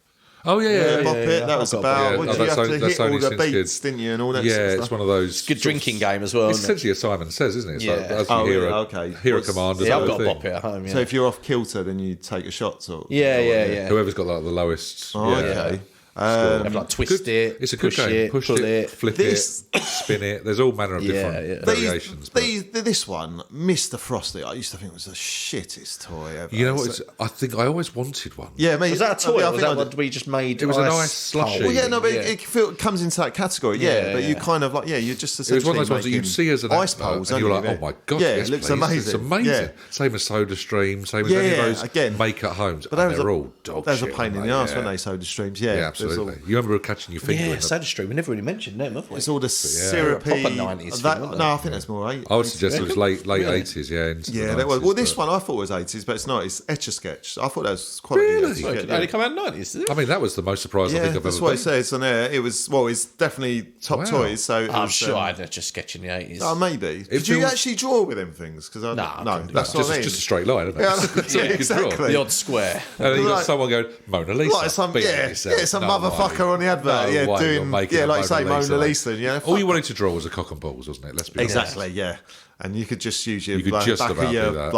Oh yeah. Bop It. That was about. Yeah. What, Oh, you have that's to hit all only the since beats, good. didn't you, and all that. Yeah, sort of it's stuff. one of those Good drinking game as well. It's Isn't it? essentially a Simon Says, isn't it? It's like, Yeah. as you hear a What's- command. Yeah, I've as got a thing. Bop It at home. Yeah. So if you're off kilter, then you take a shot. Sort of. yeah. Whoever's got like the lowest. Oh, yeah. okay. Have like twist it, It's a good push game. it, Push pull it, flip This- it, spin it. There's all manner of different variations. but- This one, Mr. Frosty, I used to think was the shittest toy ever. You know what? I think I always wanted one. Yeah, mate. Was that a toy? I Or was think that I what we just made? It was an ice ice slushy. cold? Well, yeah, no, but Yeah. it comes into that category, but you kind of like, you're just It was essentially one of those ones that making you'd see as an ice advert, poles, and you're aren't like, you? oh my god, yeah, yes, it looks please. amazing. It's amazing. Yeah. Same as Soda Stream, same as any of those again. make at homes. But They're all dog that was a shit, pain in aren't the arse yeah. when they soda streams. Yeah, Yeah, absolutely. You remember catching your finger Yeah, in the Soda Stream. We never really mentioned them, have we? It's all the syrupy. Proper 90s thing, wasn't it? No, I think that's more 80s. I would suggest it was late 80s, yeah. Into Yeah, the that was. 90s, Well, this but- one I thought was 80s, but it's not. It's Etch-a-Sketch. I thought that was quality. Really? Etch-a-Sketch, Well, it yeah. only come out in the 90s, did it? I mean, that was the most surprised I Yeah, think I've that's ever what it been. says on there. It was it's definitely top Wow. toys. So it I'm was, sure I had just sketch in the 80s. Oh, maybe. Did you feels- actually draw with them things? Because No, I no, couldn't do that's that. what I mean. Just a straight line, isn't it? Yeah, That's all you could draw. exactly. The odd square. And then you got Like- someone going, Mona Lisa. Like some, beat yeah, yourself. some No motherfucker way. on the advert, No yeah, way you're doing, making yeah, a like you say, Mona Lisa, yeah. All you wanted to draw was a cock and balls, wasn't it? Let's be honest. Exactly, yeah. And you could just use your You could like, just back about of your do that.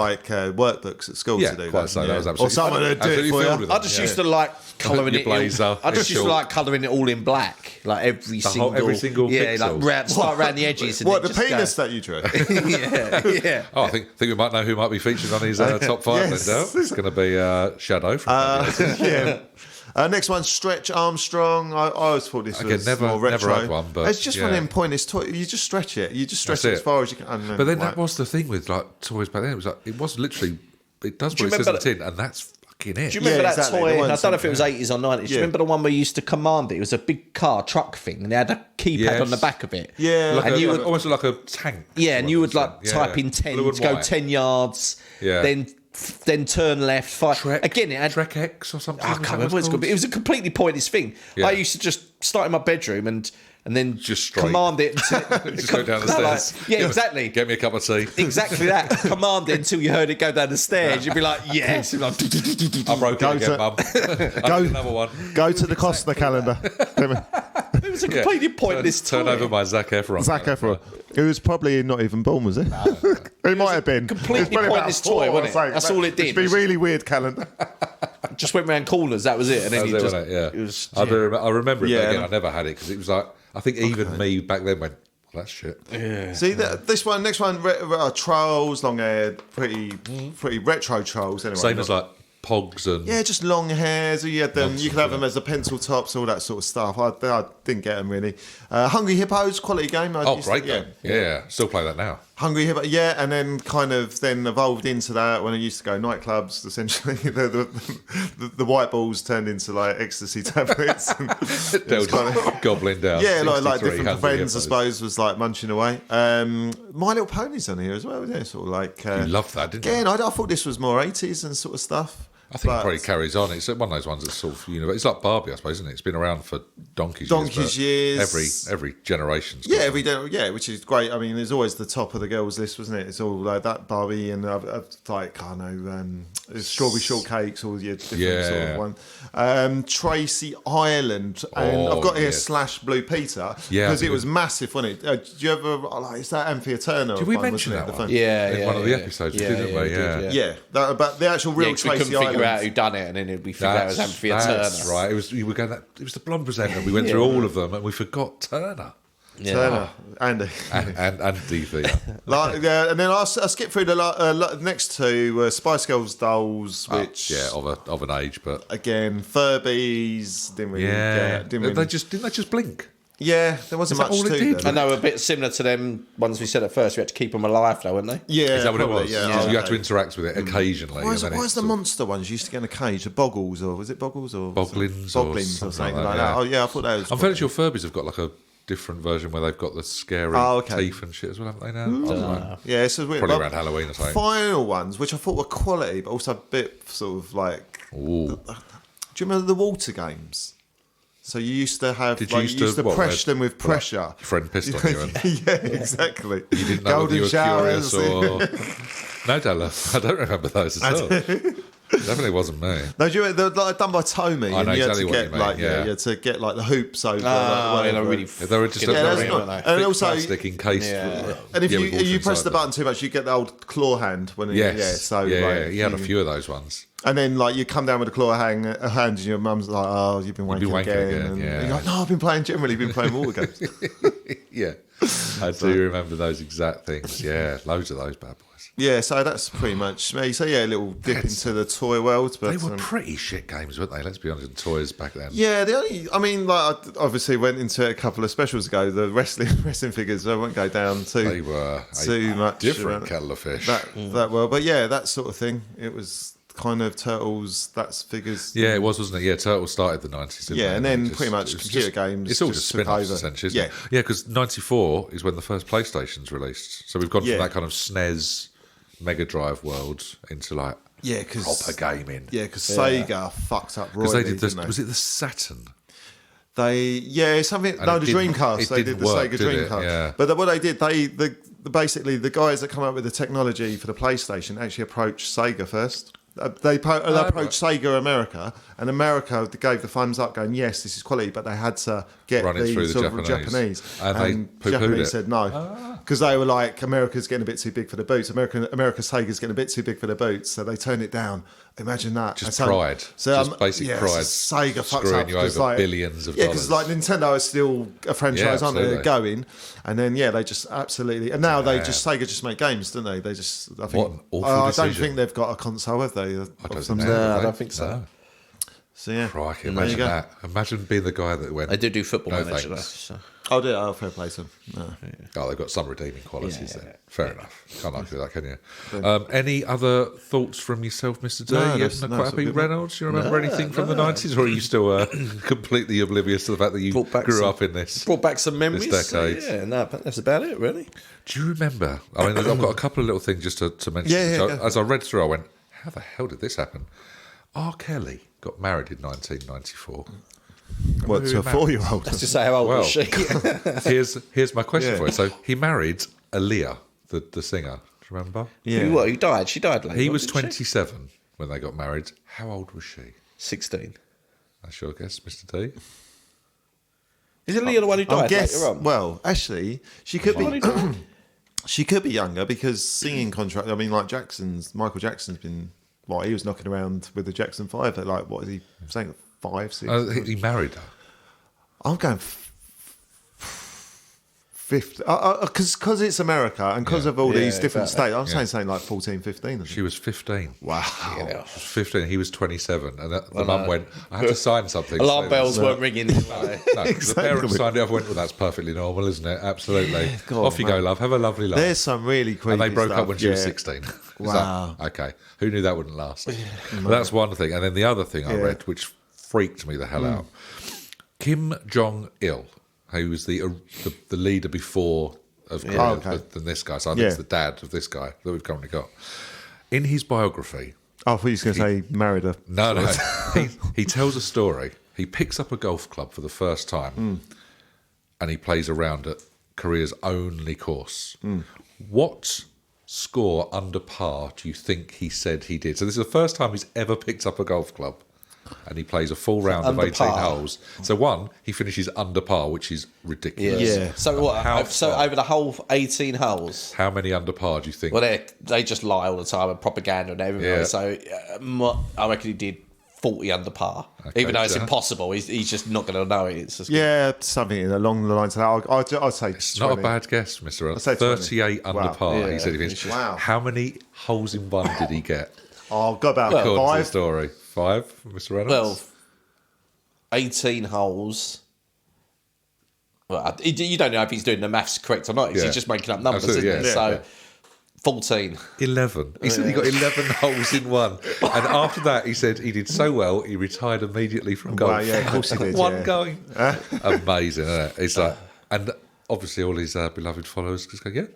workbooks at school Yeah, to do quite that. so. yeah. That was Or absolutely someone would do it absolutely for filled you. with I them, just yeah. used to like colouring Your it. blazer, I just your used to short. like colouring it all in black, like every single pixel? start around the edges. And What, then the just penis go. that you drew? yeah. Oh, I think we might know who might be featured on his top five. Yes. Then, Dale. It's going to be Shadow from Yeah. Next one, Stretch Armstrong. I always thought this Again, was never- more retro. never had one, but, it's just one of yeah. them pointless toys. You just stretch it. You just stretch That's it as it. far as you can. But then that was the thing with like toys back then. It was like it was literally it does what you it says on the remember tin, and that's fucking it. Do you remember Yeah, that exactly. toy? The I ones don't know if it was from- 80s or 90s. Do you Yeah. remember the one where you used to command it? It was a big car truck thing, and they had a keypad Yes. on the back of it. Yeah. Like and you would almost like a tank. Yeah, and you would like Yeah. type in 10, Blue and go white. 10 yards, Yeah. then turn left, five. Trek, Again, it had. Trek X or something. I can't remember what it's called, but it was a completely pointless thing. Yeah. I used to just start in my bedroom and then Just straight. command it. Just go down the stairs. Yeah, exactly. Get me a cup of tea. Exactly that. Command it until you heard it go down the stairs. You'd be like, yes. You'd be like, I broke Go it again, to- Mum. I need another one. Go to the Costa calendar. it was a completely pointless Turn toy. over my Zac Efron. Zac Efron. He was probably not even born, was he? He might have been. completely It was probably about pointless 4 toy, or wasn't it? something. That's all it did. It'd be really weird calendar. Just went round corners. That was it. And then That was you it, just. wasn't it? Yeah. It was, I remember it, Yeah. but again, I never had it because it was like, I think even me back then went, well, that's shit. See, this one, next one, trolls, long haired, pretty retro trolls. Anyway, Same as like Pogs and yeah, just long hairs. You had them. Nonsense, You could have them yeah. as the pencil tops, all that sort of stuff. I didn't get them really. Hungry Hippos, quality game. I oh, used to- great game. Yeah, still play that now. Hungry Hippo, yeah, and then kind of then evolved into that when I used to go nightclubs. Essentially, the white balls turned into like ecstasy tablets. And it was kind of- Gobbling down. yeah, like 63 different Hungry friends, I Hippos. suppose, was like munching away. My Little Ponies on here as well. Yeah, sort of like. You loved that, didn't you? Again, I thought this was more 80s and sort of stuff. I think but- it probably carries on. It's one of those ones that's sort of, it's like Barbie, I suppose, isn't it? It's been around for donkey's years. Every generation's got Yeah, one. every day, yeah, which is great. I mean, there's always the top of the girls' list, wasn't it? It's all like that Barbie and like I know, strawberry shortcakes, all your different sort of one. Tracy Ireland, and Oh, I've got here yes. slash Blue Peter Yeah, because it was massive, wasn't it? Do you ever like? Is that Anthea Turner? Did we one, mention wasn't it, that the one? phone? Yeah, In yeah. one of the yeah. episodes, yeah, didn't we? we did, Yeah, but the actual real Yeah, 'cause we Tracy couldn't figure out Ireland. who done it, and then we figured out it was Anthea Turner. That's right. It was the blonde presenter. We went through all of them and we forgot Turner Yeah. Turner, Andy. and DV. And then I skipped through the next two Spice Girls dolls, which of an age, but again Furbies didn't really get, didn't really, didn't they just blink? yeah, there wasn't Is that much all it to did? them. And they were a bit similar to them ones we said at first. We had to keep them alive, though, weren't they? Yeah, Is that what probably, it was? Yeah, You had to okay. interact with it occasionally. Why is and then the it's sort monster ones you used to get in a cage? The Boggles, or was it Boggles or Boglins or Boglins or something something like like that, that? Oh yeah, I thought that was. I'm fairly sure Furbies have got like a different version where they've got the scary teeth and shit as well, haven't they now? I don't know. Yeah, it's weird. Probably But around Halloween or something. Final ones, which I thought were quality, but also a bit sort of like. Ooh. Do you remember the water games? So you used to have, Did you like, used you used to, to what, press them with pressure. Your friend pissed on you and Yeah, exactly. you didn't know whether Golden you were showers. curious or... No, Della, I don't remember those at all. Definitely wasn't me. No, they're like done by Tommy. I know and you exactly had to what you mean, yeah. you had to get like the hoops over. really. They were just that's thick not- and also- plastic encased. And if with you water press the inside button too much, you get the old claw hand. When Yes. so yeah, like, he had a few of those ones. And then like you come down with a claw hand, and your mum's like, "Oh, you've been wanking again." And yeah. you're like, "No, I've been playing. Generally, been playing all the games." Yeah, I do remember those exact things. Yeah, loads of those bad boys. Yeah, so that's pretty much me. So yeah, a little dip into the toy world, but They were pretty shit games, weren't they? Let's be honest, toys back then. yeah, I obviously went into it a couple of specials ago. The wrestling figures, I won't go down They were too much different around kettle of fish. that world, but yeah, that sort of thing. It was kind of Turtles. That's figures. Yeah, it was, wasn't it? Yeah, Turtles started the 90s. Yeah, they? and then Just- pretty much it was computer games. It's all just took spin-offs, over. essentially, isn't Yeah, it? Yeah, because 94 is when the first PlayStation's released. So we've gone Yeah. from that kind of SNES Mega Drive world into like yeah, because proper gaming. Yeah, because Sega fucked up Because royally. they did this. didn't they? Was it the Saturn? Something. And No, it the didn't- Dreamcast. it They did didn't the work, Sega did it? Dreamcast. Yeah. But what they did, basically the guys that come up with the technology for the PlayStation actually approached Sega first. They approached Sega America, and America gave the thumbs up, going, "Yes, this is quality," but they had to get Run it through the sort of Japanese. Japanese, And they poo-pooed Japanese it. said no because they were like, "America's getting a bit too big for the boots. America Sega's getting a bit too big for the boots," so they turned it down. Imagine that. Just And pride. Just basic pride. Sega fucks Screwing up you because, over like, billions of yeah, because dollars. like Nintendo is still a franchise, Yeah, aren't they? They're absolutely. going, and then they just absolutely, and now Sega just make games, don't they? They just, I think, What an awful I don't decision. think they've got a console, have they? I don't Some think sort? I they don't think so. No. So yeah, Crikey, There you imagine go. that. Imagine being the guy that went. They do football No, manager, though. thanks. So. Oh, fair play to them. No. Oh, they've got some redeeming qualities Yeah, there. Fair enough. Can't argue that, can you? Any other thoughts from yourself, Mr. D? No, You that's- not no, quite it's all happy, good, mate. Reynolds? Do you remember anything from the 90s, or are you still completely oblivious to the fact that you Brought back grew some- up in this? Brought back some memories. This decade. Yeah, no, but that's about it, really. Do you remember? I mean, I've got a couple of little things just to mention. Yeah, So, go. as I read through, I went, how the hell did this happen? R. Kelly got married in 1994. What, to a 4-year-old? Let's just say how old Well, was she? here's my question Yeah. for you. So he married Aaliyah, the singer. Do you remember? Yeah. Who died? She died later. He was didn't she? 27 when they got married. How old was she? 16. That's your guess, Mr. D. Is it Leah the one who I died guess. later on? Well, actually, she could be. She could be younger because singing contract. I mean, like Michael Jackson's been. Well, he was knocking around with the Jackson 5 at like, what is he saying? 5, 6. He married her. I'm going 50 because it's America and because of all these different states. I'm saying like 14, 15. She was 15. Wow. She was 15. He was 27. And the mum went, I had to sign something. Alarm so bells that- weren't ringing. No, the parents signed it off and went, well, that's perfectly normal, isn't it? Absolutely. God, Off you go, mate. love. Have a lovely life. There's some really creepy And they broke stuff. up when she was Yeah. 16. Is Wow. that- okay. Who knew that wouldn't last? But that's one thing. And then the other thing I read, which freaked me the hell out, Kim Jong-il, who was the leader before of Korea than this guy. So I think it's the dad of this guy that we've currently got. In his biography... I thought you were going to say married her. No. he tells a story. He picks up a golf club for the first time and he plays around at Korea's only course. What score under par do you think he said he did? So this is the first time he's ever picked up a golf club and he plays a full round of Under 18 par. holes. So he finishes under par, which is ridiculous. Yeah. So what? How So far? over the whole 18 holes. How many under par do you think? Well, they just lie all the time and propaganda and everything. Yeah. So I reckon he did 40 under par. Okay, Even though it's so- impossible, he's just not going to know it. It's just Yeah, something along the lines of that. I'd say It's 20. not a bad guess, Mr. Reynolds. say 20. 38 under Wow. par, Yeah. he said he finished. Wow. How many holes in one did he get? I've got about According to the 5. story. 5, Mr. Reynolds? well, 18 holes. Well, you don't know if he's doing the maths correct or not. Yeah. He's just making up numbers, Absolutely, isn't he? yeah. So Yeah. 14. 11. He said he got 11 holes in one. And after that, he said he did so well, he retired immediately from golf. Wow, yeah, of course he did, One yeah. going. Amazing, isn't it? It's like, and obviously all his beloved followers just go,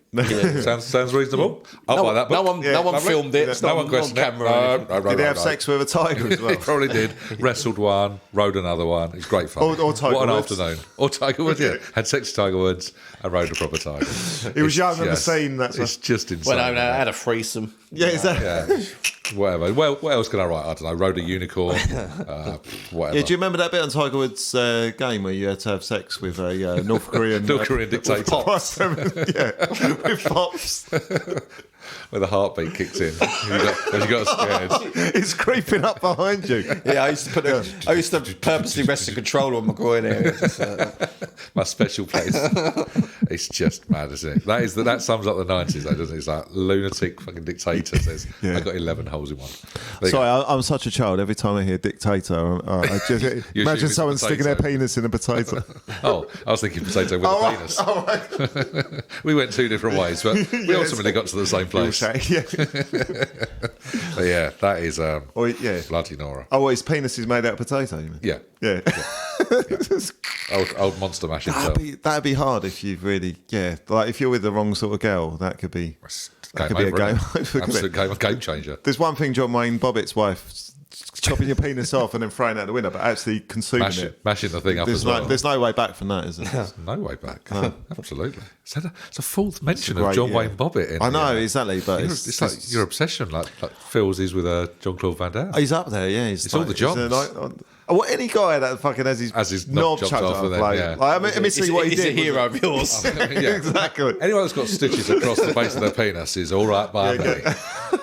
sounds reasonable. I'll buy that book. No one filmed it. No one questioned it. camera. Did he have sex with a tiger as well? He probably did. Wrestled one, rode another one. It's great fun. Or Tiger what an Woods. afternoon. Or Tiger Woods, yeah. Had sex with Tiger Woods and rode a proper tiger. He was young on the scene. It's just insane. Well, no, I had a threesome. Yeah, is that? Yeah, whatever. Well, what else can I write? I don't know. Rode a unicorn. Whatever. Yeah, do you remember that bit on Tiger Woods' game where you had to have sex with a North Korean dictator? With pops. With pops. Where the heartbeat kicks in. You got scared. It's creeping up behind you. Yeah, I used to purposely rest the controller on my groin area. Just, my special place. It's just mad, isn't it? That sums up the 90s, though, doesn't it? It's like lunatic fucking dictator says, I got 11 holes in one. Sorry, I'm such a child. Every time I hear dictator, I just imagine someone sticking their penis in a potato. Oh, I was thinking potato with a penis. Right. We went two different ways, but we ultimately got to the same place. But yeah, that is bloody Nora. Oh, well, his penis is made out of potato, you mean? Yeah. Old monster mash himself. That'd be hard if you've really, like if you're with the wrong sort of girl, that could be a game over. Game changer. There's one thing John Wayne Bobbitt's wife chopping your penis off and then throwing it out the window, but actually consuming it. Mashing the thing up as well. There's no way back from that, is there? There's no way back. No. Absolutely. It's a fourth mention great, of John Wayne Bobbitt. I know, exactly, but it's like your obsession, like Phil's is with Jean-Claude Van Damme. He's up there, yeah. It's all the jobs. Any guy that fucking has his knob chopped off. Let me see what he did. He's a hero of yours. Exactly. Anyone that's got stitches across the base of their penis is all right by me.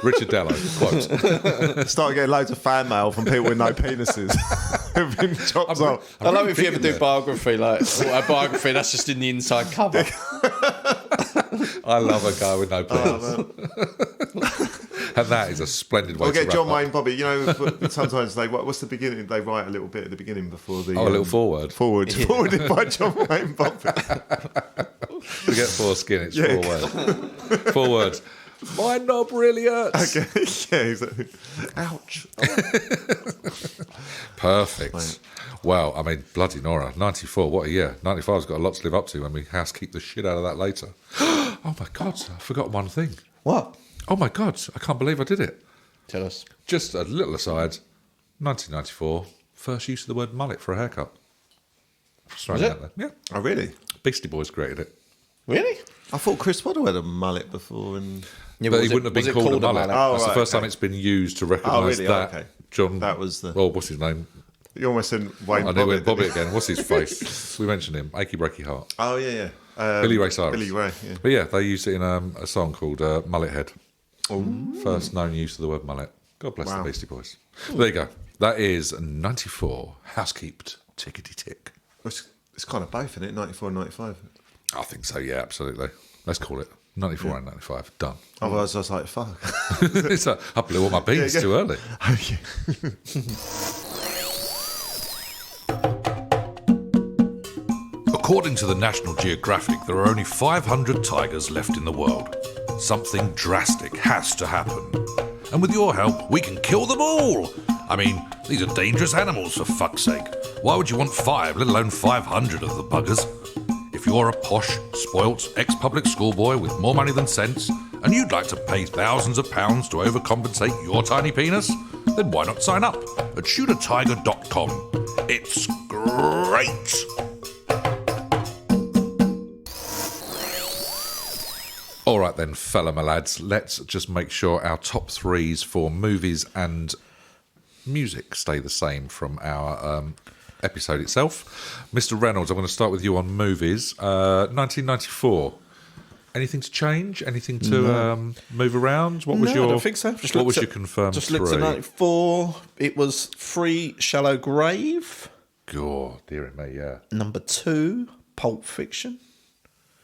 Richard Dello, quote. Start getting loads of fan mail from people with no penises. Who've been chopped off. I love if you ever do biography, like autobiography, that's just in the inside cover. I love a guy with no penis. And that is a splendid way to get wrap John up. Wayne Bobbitt. You know, sometimes what's the beginning? They write a little bit at the beginning before the... a little forward. Forwarded by John Wayne Bobbitt. To get foreskin, it's 4 words. 4 words. My knob really hurts. Okay, yeah, exactly. Ouch. Perfect. Right. Well, I mean, bloody Nora. 94, what a year. 95's got a lot to live up to when we housekeep the shit out of that later. Oh my God, I forgot one thing. What? Oh my God, I can't believe I did it. Tell us. Just a little aside, 1994, first use of the word mullet for a haircut. Was it? Yeah. Oh, really? Beastie Boys created it. Really? I thought Chris Waddle had a mullet before. And Yeah, but he wouldn't have been called a mullet. Oh, That's the right, first time okay. it's been used to recognise really? that. Okay. John. That was the... Well, what's his name? You almost said Wayne I Bobbitt. knew Wayne Bobbitt again. What's his face? We mentioned him. Achy Breaky Heart. Oh, yeah. Billy Ray Cyrus. Billy Ray, yeah. But yeah, they used it in a song called Mullet Head. First known use of the word mullet. God bless the Beastie Boys. There you go. That is 94. Housekeeped. Tickety tick. It's kind of both, isn't it? 94 and 95. I think so, yeah, absolutely. Let's call it 94 and 95. Done. Otherwise, I was like, fuck. I blew all my beans too early. Okay. According to the National Geographic, there are only 500 tigers left in the world. Something drastic has to happen. And with your help, we can kill them all. I mean, these are dangerous animals, for fuck's sake. Why would you want 5, let alone 500 of the buggers? If you're a posh, spoilt, ex-public schoolboy with more money than sense, and you'd like to pay thousands of pounds to overcompensate your tiny penis, then why not sign up at shootertiger.com. It's great! All right then, fella my lads, let's just make sure our top 3s for movies and music stay the same from our episode itself. Mr. Reynolds, I'm going to start with you on movies. 1994. Anything to change? Anything to move around? What was I don't think so. What was your confirmed Just 3? looked at 94. It was 3, Shallow Grave. God, dear me, yeah. Number 2, Pulp Fiction.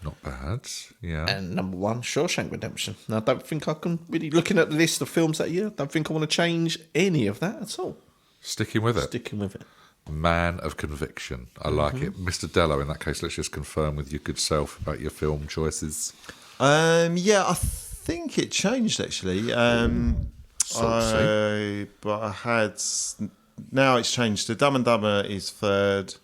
Not bad, yeah. And number 1, Shawshank Redemption. Now, I don't think I can really, looking at the list of films that year, I don't think I want to change any of that at all. Sticking with it. Sticking with it. Man of conviction. I like it. Mr. Dello, in that case, let's just confirm with your good self about your film choices. Yeah, I think it changed actually. But I had... Now it's changed to Dumb and Dumber is 3rd,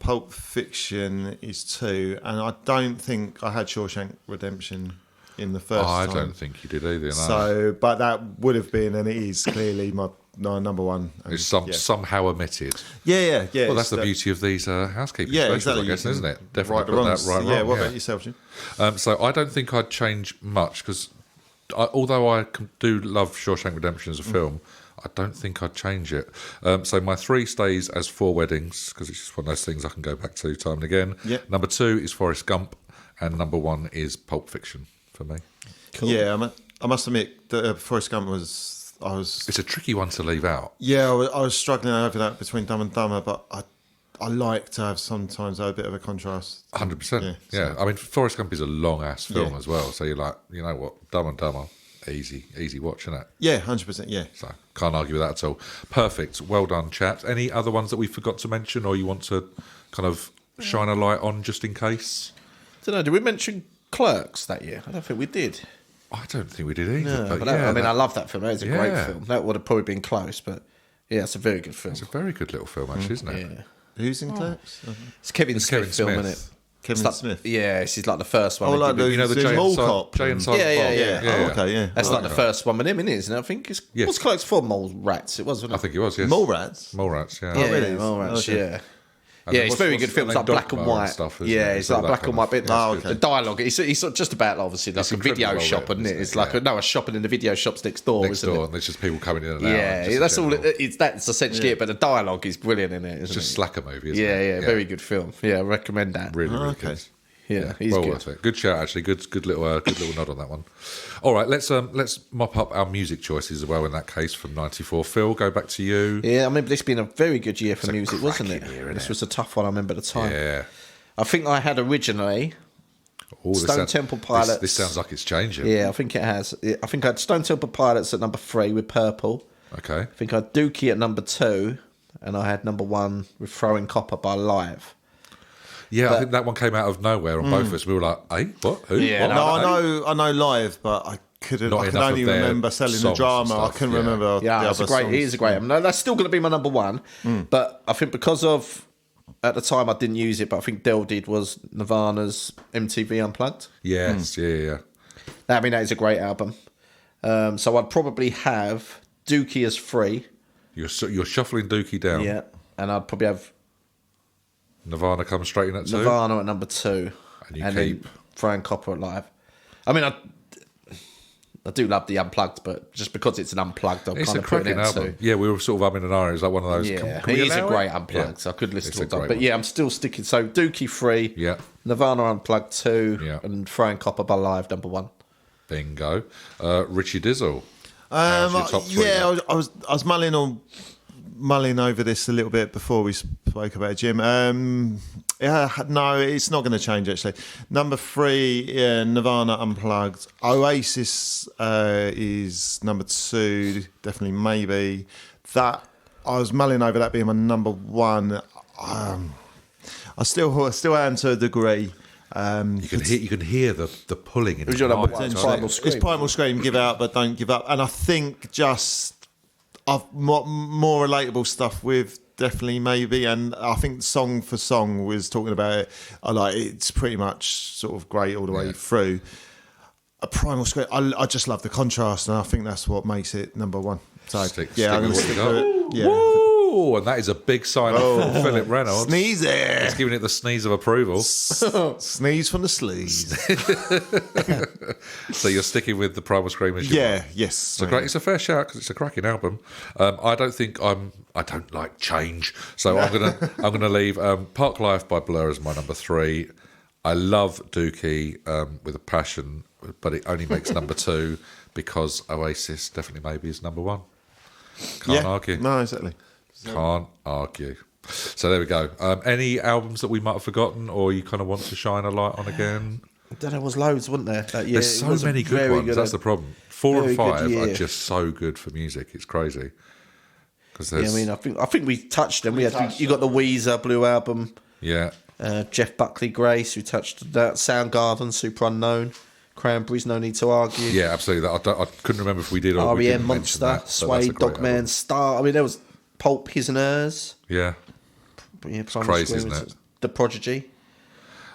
Pulp Fiction is 2, and I don't think I had Shawshank Redemption in the first I time. don't think you did either. No. So, but that would have been, and it is clearly my number one. And, It's somehow omitted. Yeah. Well, that's the beauty of these housekeeping Yeah, specials, exactly. I guess, isn't it? Definitely Right, put that right. Yeah. Wrong, What about yourself, Jim? So I don't think I'd change much because although I do love Shawshank Redemption as a film, I don't think I'd change it. So my 3 stays as 4 Weddings because it's just one of those things I can go back to time and again. Yep. Number 2 is Forrest Gump, and number 1 is Pulp Fiction for me. Cool. Yeah, I must admit that Forrest Gump was. It's a tricky one to leave out. Yeah, I was struggling over that between Dumb and Dumber, but I like to have sometimes a bit of a contrast. 100%. Yeah. I mean, Forrest Gump is a long ass film Yeah. as well. So you're like, you know what, Dumb and Dumber, easy watch, isn't it? Yeah, 100%. Yeah. So can't argue with that at all. Perfect. Well done, chaps. Any other ones that we forgot to mention, or you want to kind of shine a light on just in case? I don't know. Did we mention Clerks that year? I don't think we did. I don't think we did either. No, but I love that film. It's a great Yeah. film. That would have probably been close, but yeah, it's a very good film. It's a very good little film, actually, isn't it? Yeah. Who's in Clerks? It's Kevin Smith Kevin film, Smith. isn't it? Kevin Like- Smith. Yeah, it's like the first one. Oh, like You know the Jay Mall and, Cop. Jay and Silent Yeah, Bob? yeah. Oh, okay, yeah. That's I like like the first one with him, isn't it? I think it's Yes. what's Clerks for? Mole Rats. It was, wasn't it? I think it was, yes. Mallrats. Mallrats, yeah. Yeah, really? Mole Rats. Okay. Yeah. And Yeah, then it's very what's- good film. It's like and then black and Dogma white. stuff, isn't Yeah, it? it's So like that black kind and white of- bit. Oh, okay. The dialogue. It's not just about obviously like It's a video incredibly shop, well isn't it? written, It's isn't like it? a shopping in the video shops next door, Next isn't door, it? and there's just people coming in and out. Yeah, just that's in all. general. That's essentially it. But the dialogue is brilliant in it, isn't Just it? slacker movie, isn't Yeah, it? yeah, very good film. Yeah, I recommend that. Really, really okay. good. Yeah, he's well good. worth it. Good shout, actually. Good little nod on that one. All right, let's mop up our music choices as well. In that case, from '94, Phil, go back to you. Yeah, I remember this being a very good year for music, wasn't it? cracking year, This innit? was a tough one. I remember the time. Yeah. I think I had originally. Oh, this Stone sounds- Temple Pilots. This sounds like it's changing. Yeah, I think it has. I think I had Stone Temple Pilots at number 3 with Purple. Okay. I think I had Dookie at number 2, and I had number 1 with Throwing Copper by Live. Yeah, I think that one came out of nowhere on both of us. We were like, "Hey, what? Who? Yeah, what? No, I know live, but I couldn't. Not I could enough only of their remember Selling the songs and Drama. I stuff, couldn't yeah. remember. Yeah, the it's a other great. songs. It is a great album. No, that's still going to be my number 1. But I think because of at the time I didn't use it, but I think Del did was Nirvana's MTV Unplugged. Yes, yeah. I mean, that is a great album. So I'd probably have Dookie as 3. You're shuffling Dookie down. Yeah, and I'd probably have Nirvana comes straight in at 2. Nirvana at number 2, And you then keep- Throwing Copper at Live. I mean, I do love the Unplugged, but just because it's an Unplugged, I'm It's kind a of putting cracking it album. to. Yeah, we were sort of umming and ahhing. It was like one of those. Yeah, can we it is a allow great it? Unplugged. Yeah. So I could listen It's to a it all. great But one. yeah, I'm still sticking. So Dookie 3, Yeah. Nirvana Unplugged 2, Yeah. and Throwing Copper by Live number 1. Bingo. Richie Dizzle. How's your top 3 yeah, now? I was mulling over this a little bit before we spoke about it, Jim. Yeah, no, it's not going to change actually. Number 3, Nirvana Unplugged. Oasis is number 2, definitely maybe. That I was mulling over that being my number 1. I still am to a degree. You can hear the pulling in Who's the your number night, 1? can't Primal you? Scream. It's Primal Scream, Give Out But Don't Give Up. And I think just more relatable stuff with definitely maybe. And I think Song for Song was talking about it. It's pretty much sort of great all the way through. A Primal Scream, I just love the contrast, and I think that's what makes it number 1. So Stick I'm going to with what stick you with got. it. Yeah. Woo! And that is a big sign up from Philip Reynolds. Sneeze He's there. giving it the sneeze of approval. Sneeze from the sleeves. So you're sticking with the Primal Scream as your Yeah, yes. It's a fair shout because it's a cracking album. I don't like change, so I'm gonna leave Park Life by Blur as my number 3. I love Dookie with a passion, but it only makes number 2 because Oasis definitely maybe is number 1. Can't argue. No, exactly. Can't argue. So there we go. Any albums that we might have forgotten, or you kind of want to shine a light on again? I don't know, there was loads, wasn't there? That year? There's It so was a many good very ones. That's the problem. 4 and very good 5 are year. just so good for music. It's crazy. Because Yeah, I mean, I think we touched them. You got the Weezer Blue Album, yeah. Jeff Buckley Grace, who touched that, Soundgarden, Super Unknown, Cranberries, No Need to Argue, Yeah, absolutely. I couldn't remember if we did or we REM, didn't mention Monster, that, but that's a Suede, great Dogman, album. Star. I mean, there was Pulp, His and Hers. Yeah, Yeah, it's crazy, isn't it? The Prodigy.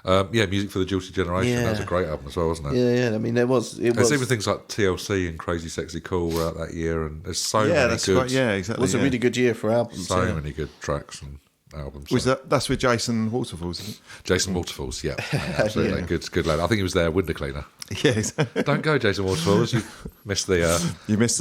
Music for the Guilty Generation. That was a great album as well, wasn't it? Yeah. I mean, there's even things like TLC and Crazy Sexy Cool were out that year, and there's so many good. Right. Yeah, exactly. It was a really good year for albums. So many good tracks and albums. That's with Jason Waterfalls, isn't it? Jason Waterfalls, yeah, absolutely. Good lad. I think he was there, window cleaner. Yeah, exactly. Don't go, Jason Waterfalls. You missed the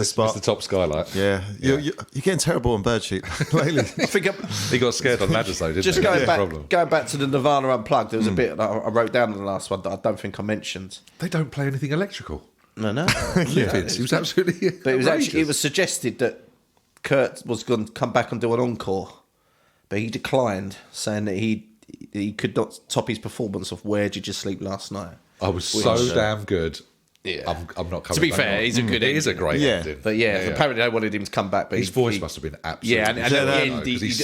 spot. Missed the top skylight. Yeah. You're getting terrible on Birdsheet lately. I think He got scared on ladders though, didn't just he? going back to the Nirvana Unplugged, there was a bit that I wrote down in the last one that I don't think I mentioned. They don't play anything electrical. No. Lipids. He was absolutely. But it was suggested that Kurt was going to come back and do an encore, but he declined, saying that he could not top his performance of "Where Did You Sleep Last Night." I was so damn good. Yeah, I'm not coming. To be back fair, on. he's a good. It is a great ending. But apparently they wanted him to come back. But his voice must have been absolutely. Yeah, and at the end,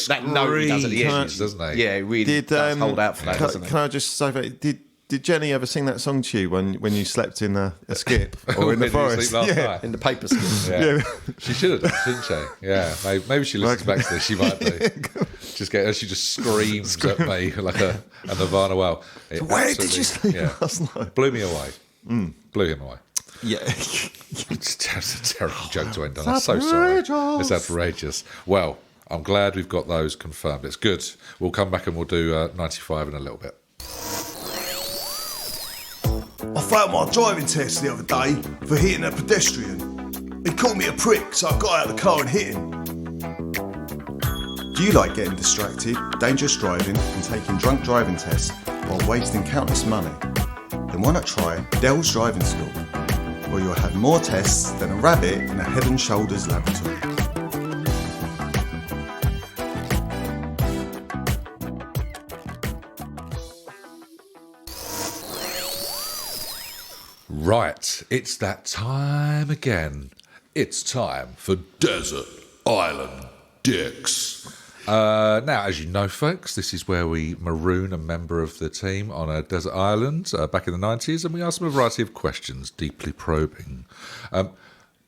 that note he does at the end, doesn't he? Yeah, he really does hold out for that, doesn't he? Can I just say that? Did Jenny ever sing that song to you when you slept in a skip or in the forest? Night? In the paper skip. Yeah. She should have done, shouldn't she? Yeah, maybe she listens back to this. She might do. She just screams at me like a Nirvana well. Where did you sleep last night? Blew me away. Blew him away. Yeah. It's a terrible joke to end on. I'm so sorry. It's outrageous. Well, I'm glad we've got those confirmed. It's good. We'll come back and we'll do 95 in a little bit. I failed my driving test the other day for hitting a pedestrian. He called me a prick, so I got out of the car and hit him. Do you like getting distracted, dangerous driving and taking drunk driving tests while wasting countless money? Then why not try Dell's Driving School, where you'll have more tests than a rabbit in a Head and Shoulders laboratory. Right, it's that time again. It's time for Desert Island Dicks. Now, as you know, folks, this is where we maroon a member of the team on a desert island back in the 90s, and we ask them a variety of questions, deeply probing.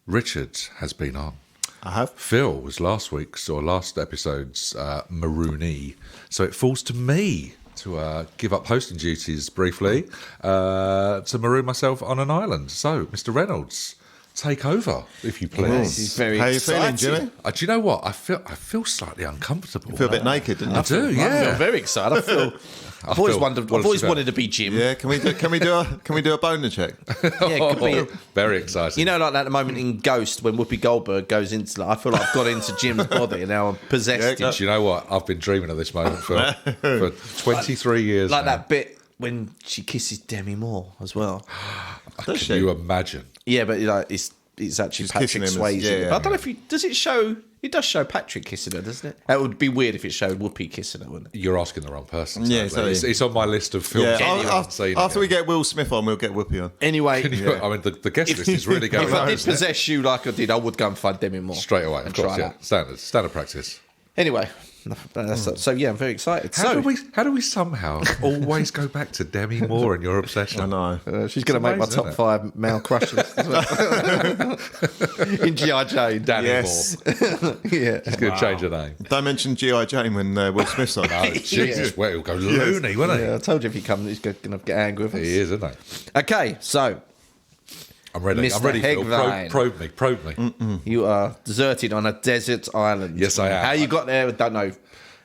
Richard has been on. I have. Phil was last episode's maroonee, so it falls to me to give up hosting duties briefly to maroon myself on an island. So, Mr. Reynolds, take over, if you please. He's very How are you excited. feeling, Jimmy? Do you know what? I feel slightly uncomfortable. You feel a bit naked, didn't you? I do, I yeah. feel very excited. I've always wanted to be Jim. Yeah, can we do a boner check? Yeah, it could be. Very exciting. You know, like at the moment in Ghost, when Whoopi Goldberg goes into, I feel like I've got into Jim's body and now I'm possessed. Do you know what? I've been dreaming of this moment for 23 years Like now. that bit when she kisses Demi Moore as well. Can you imagine? Yeah, but like it's actually She's Patrick kissing him as- Swayze. yeah, yeah. But I don't know if does it show. It does show Patrick kissing her, doesn't it? That would be weird if it showed Whoopi kissing her, wouldn't it? You're asking the wrong person. Yeah, sadly. exactly. It's on my list of films. Yeah, after we get Will Smith on, we'll get Whoopi on. Anyway, I mean, the guest list is really going if I on, did isn't it? possess you like I did, I would go and find Demi Moore Straight away, of and course, try yeah. that. Standard practice. Anyway, so yeah, I'm very excited. How do we somehow always go back to Demi Moore and your obsession? I know. She's going to make my amazing, top isn't it? 5 male crushes in G.I. Jane. Danny Yes. Moore. Yeah, He's going to change her name. Don't mention G.I. Jane when Will Smith's on. Oh, Jesus, well, he'll go loony, won't he? yeah. I told you if he comes, he's going to get angry with us. He is, isn't he? Okay, so I'm ready. Mr. I'm ready, Phil. Hegvine. Probe me. you are deserted on a desert island. Yes, I am. How you got there? I don't know.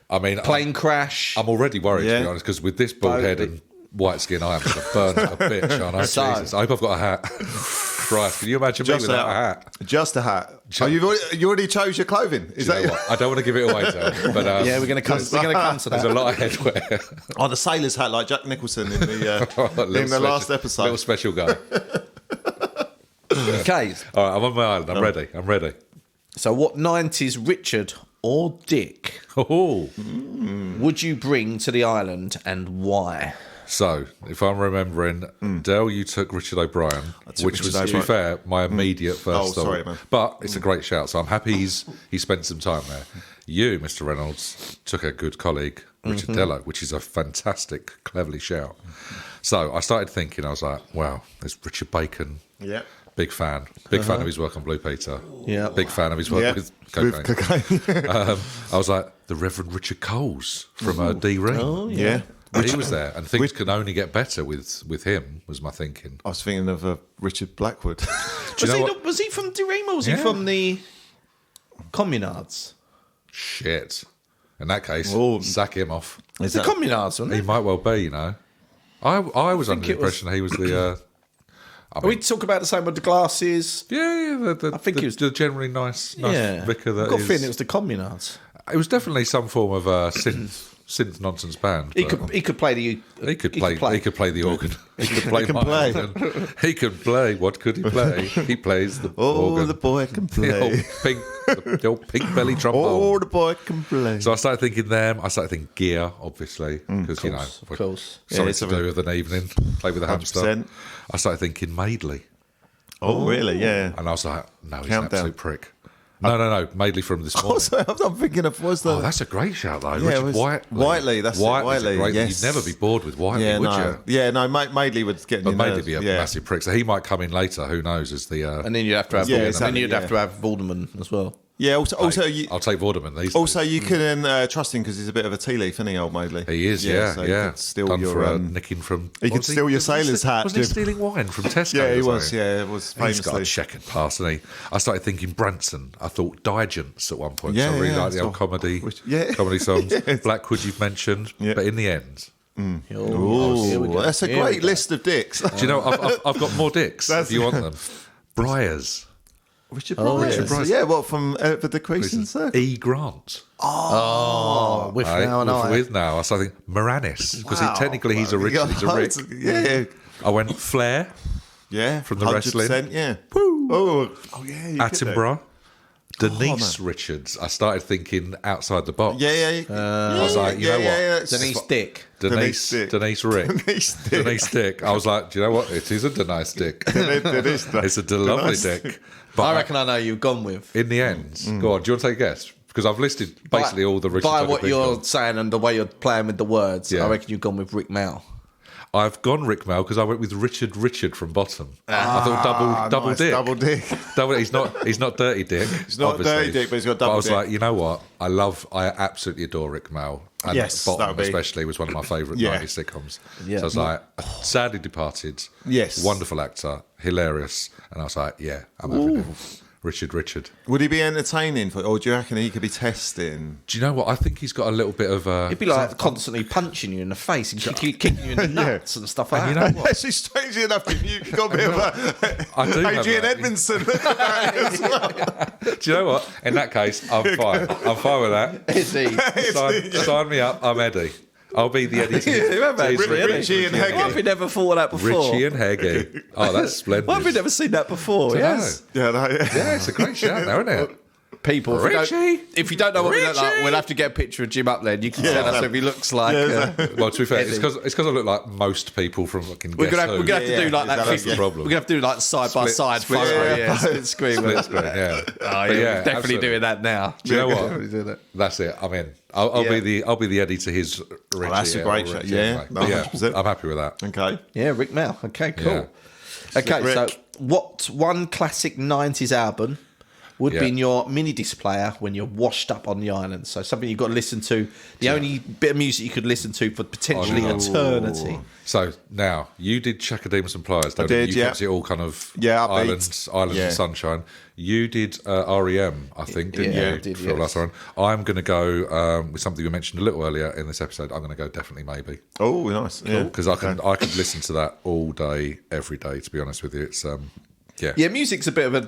I mean, Plane crash. I'm already worried, to Yeah. be honest, because with this bald head and white skin, I am going to burn like a bitch, aren't I? So- Jesus. I hope I've got a hat. Christ, can you imagine me without a hat? Just a hat. Oh, you already chose your clothing. Is Do that you know what? I don't want to give it away, Tom, but yeah, we're going to come to there's that. a lot of headwear. Oh, the sailor's hat like Jack Nicholson in the last episode. Little special guy. Okay, All right, I'm on my island. I'm ready. so what 90s Richard or Dick Oh. would you bring to the island and why? So, if I'm remembering, Dell, you took Richard O'Brien, which was, to be fair, my immediate first thought. sorry, man. But it's a great shout, so I'm happy he spent some time there. You, Mr. Reynolds, took a good colleague, Richard Dello, which is a fantastic, cleverly shout. So I started thinking, I was like, wow, there's Richard Bacon. Yeah. Big fan. Big fan of his work on Blue Peter. Yeah. Big fan of his work with cocaine. With cocaine. I was like, the Reverend Richard Coles from D Ring. Oh, yeah. he was there, and things can only get better with him. Was my thinking. I was thinking of Richard Blackwood. Was he from Dream or was he from the Communards? Shit. In that case, sack him off. It's the Communards, wasn't He it? might well be, you know. I was under the impression he was the. We talk about the same with the glasses. Yeah. I think it was the generally nice vicar. That I've got a is. feeling it was the Communards. It was definitely some form of synth nonsense band. He could play the. He could play the organ. He could play. He could play. What could he play? He plays the organ. The boy can play. The old pink belly trombone. The boy can play. So I started thinking them. I started thinking gear, obviously, because of course. Something to do with an evening, play with a hamster. 100%. I started thinking Madeley, Oh, really? Yeah. and I was like, no, he's Countdown. an absolute prick. No, Madeley from this morning. Also, I'm thinking of Oh, that's a great shout, though. Yeah, it Richard was Whiteley. Whiteley, that's it, Whiteley, yes. You'd never be bored with Whiteley, yeah, would no, you? yeah, no. Madeley would get in But your Madeley nerves. be a yeah. massive prick. So he might come in later. Who knows? As the And then you'd have to have. Yeah, Vorderman. exactly, Then you'd yeah. have to have Vorderman as well. Yeah. Also, you, I'll take Vorderman these also days. you couldn't trust him because he's a bit of a tea leaf, isn't he, old Madeley? He is, so he could steal Done your. for nicking from. he could steal your sailor's hat, Wasn't he Jim. stealing wine from Tesco? Yeah, he or was. something? Yeah, it was He's got a famously. checkered past, and I started thinking Branson. I thought Digence at one point. Yeah, so I really yeah, like the old so- comedy, yeah. comedy songs. Yes. Blackwood you've mentioned, Yeah. but in the end, Ooh, that's a great list of dicks. do you know I've got more dicks if you want them. Briars, Richard Richard Bryce. Bryce. Yeah, what from the Decreasing Circle? E. Grant. Oh, with now and I. With now, I started thinking Moranis because technically he's a Rick. He's a Rick. Yeah, I went Flair, yeah. From the 100%, wrestling. yeah. Oh, yeah. you could do. Attenborough, Denise Richards. I started thinking outside the box. Yeah. I was like, you know what? Denise Dick. Denise Rick. Denise Dick. Denise Dick. I was like, do you know what? It is a Denise Dick. Denise It's a lovely Denise dick. But I reckon I know you've gone with. in the end, go on. Do you want to take a guess? Because I've listed basically all the Richards. By I could what think you're of. saying and the way you're playing with the words, Yeah. I reckon you've gone with Rick Mel. I've gone Rick Mel because I went with Richard from Bottom. I thought double nice, dick. double dick. He's not dirty dick. He's not dirty dick, but he's got double I was dick. like, you know what? I absolutely adore Rick Mel. And Yes, that Bottom would be- especially was one of my favourite Yeah. 90s sitcoms. Yeah. So I was like, sadly departed. Yes. Wonderful actor, hilarious. And I was like, yeah, I'm happy with him. Richard. Would he be entertaining or do you reckon he could be testing? Do you know what? I think he's got a little bit of It'd be like constantly punching you in the face and kicking you in the nuts and stuff like And you that. know what? Actually, strangely enough, you got a bit of I do have Adrian that. Edmondson as well. Do you know what? In that case, I'm fine. I'm fine with that. Eddie. Sign me up. I'm Eddie. I'll be the Eddie. Richie and Why have Heggie. we never thought of that before? Richie and Heggie. Oh, that's splendid. Why have we never seen that before? I Yes. know. Yeah, Yeah, it's a great shout now, isn't it? People, Richie! if you don't know what we look like, Richie! we'll have to get a picture of Jim up there and you can tell us if he looks like. Well, to be fair, it's because I look like most people from fucking We're Guess gonna have Who. to do like that. That's the 50, problem. We're gonna have to do like side by side split photo. screen. Yeah, split screen. Split screen, yeah. Oh, But yeah, we're definitely absolutely. doing that now. Do you know Definitely what? doing it. That's it. I'm in. I'll Yeah. be the Eddie to his Richie. that's a great or shout. Richie Yeah, anyway. But 100%. I'm happy with that. Okay. Yeah, Rick Mel. Okay, cool. Yeah. Okay, Rick. so what one classic 90s album would Yeah. be in your mini disc player when you're washed up on the island? So something you've got to listen to, the only bit of music you could listen to for potentially Oh, no. eternity. So now you did Chakademus and Pliers. Don't did, you? You yeah. kept it all kind of Yeah, upbeat. island Yeah. and sunshine. You did REM, I think, didn't Yeah, you? I did, for yes. last one. I'm going to go with something we mentioned a little earlier in this episode. I'm going to go definitely maybe Oh, nice. Yeah. because I could listen to that all day, every day. To be honest with you, it's yeah. Yeah, music's a bit of a.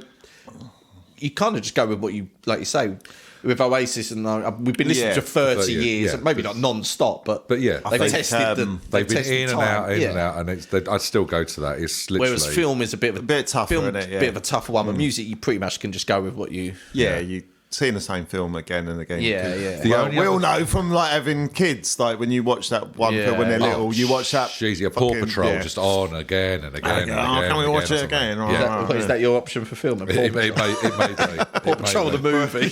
You kind of just go with what you like. You say with Oasis, and we've been listening Yeah. to 30 Yeah, years, yeah. maybe not non-stop, but yeah, they've think, tested They've been tested in and time. out, Yeah. and out, and I'd still go to that. It's literally Whereas film is a bit of a bit tougher, film, isn't it? Yeah. bit of a tougher one. But music, you pretty much can just go with what you. Yeah, you seeing the same film again and again. Yeah, yeah. The Well, only we all other- know from like having kids, like when you watch that one Yeah. film when they're Oh, little, you watch that. Jeez, yeah, Paw fucking- Patrol yeah. just on again and again. And Oh, again can we and watch or it again? something. Oh, Yeah. Is that your option for film? It may be. Paw Patrol the movie.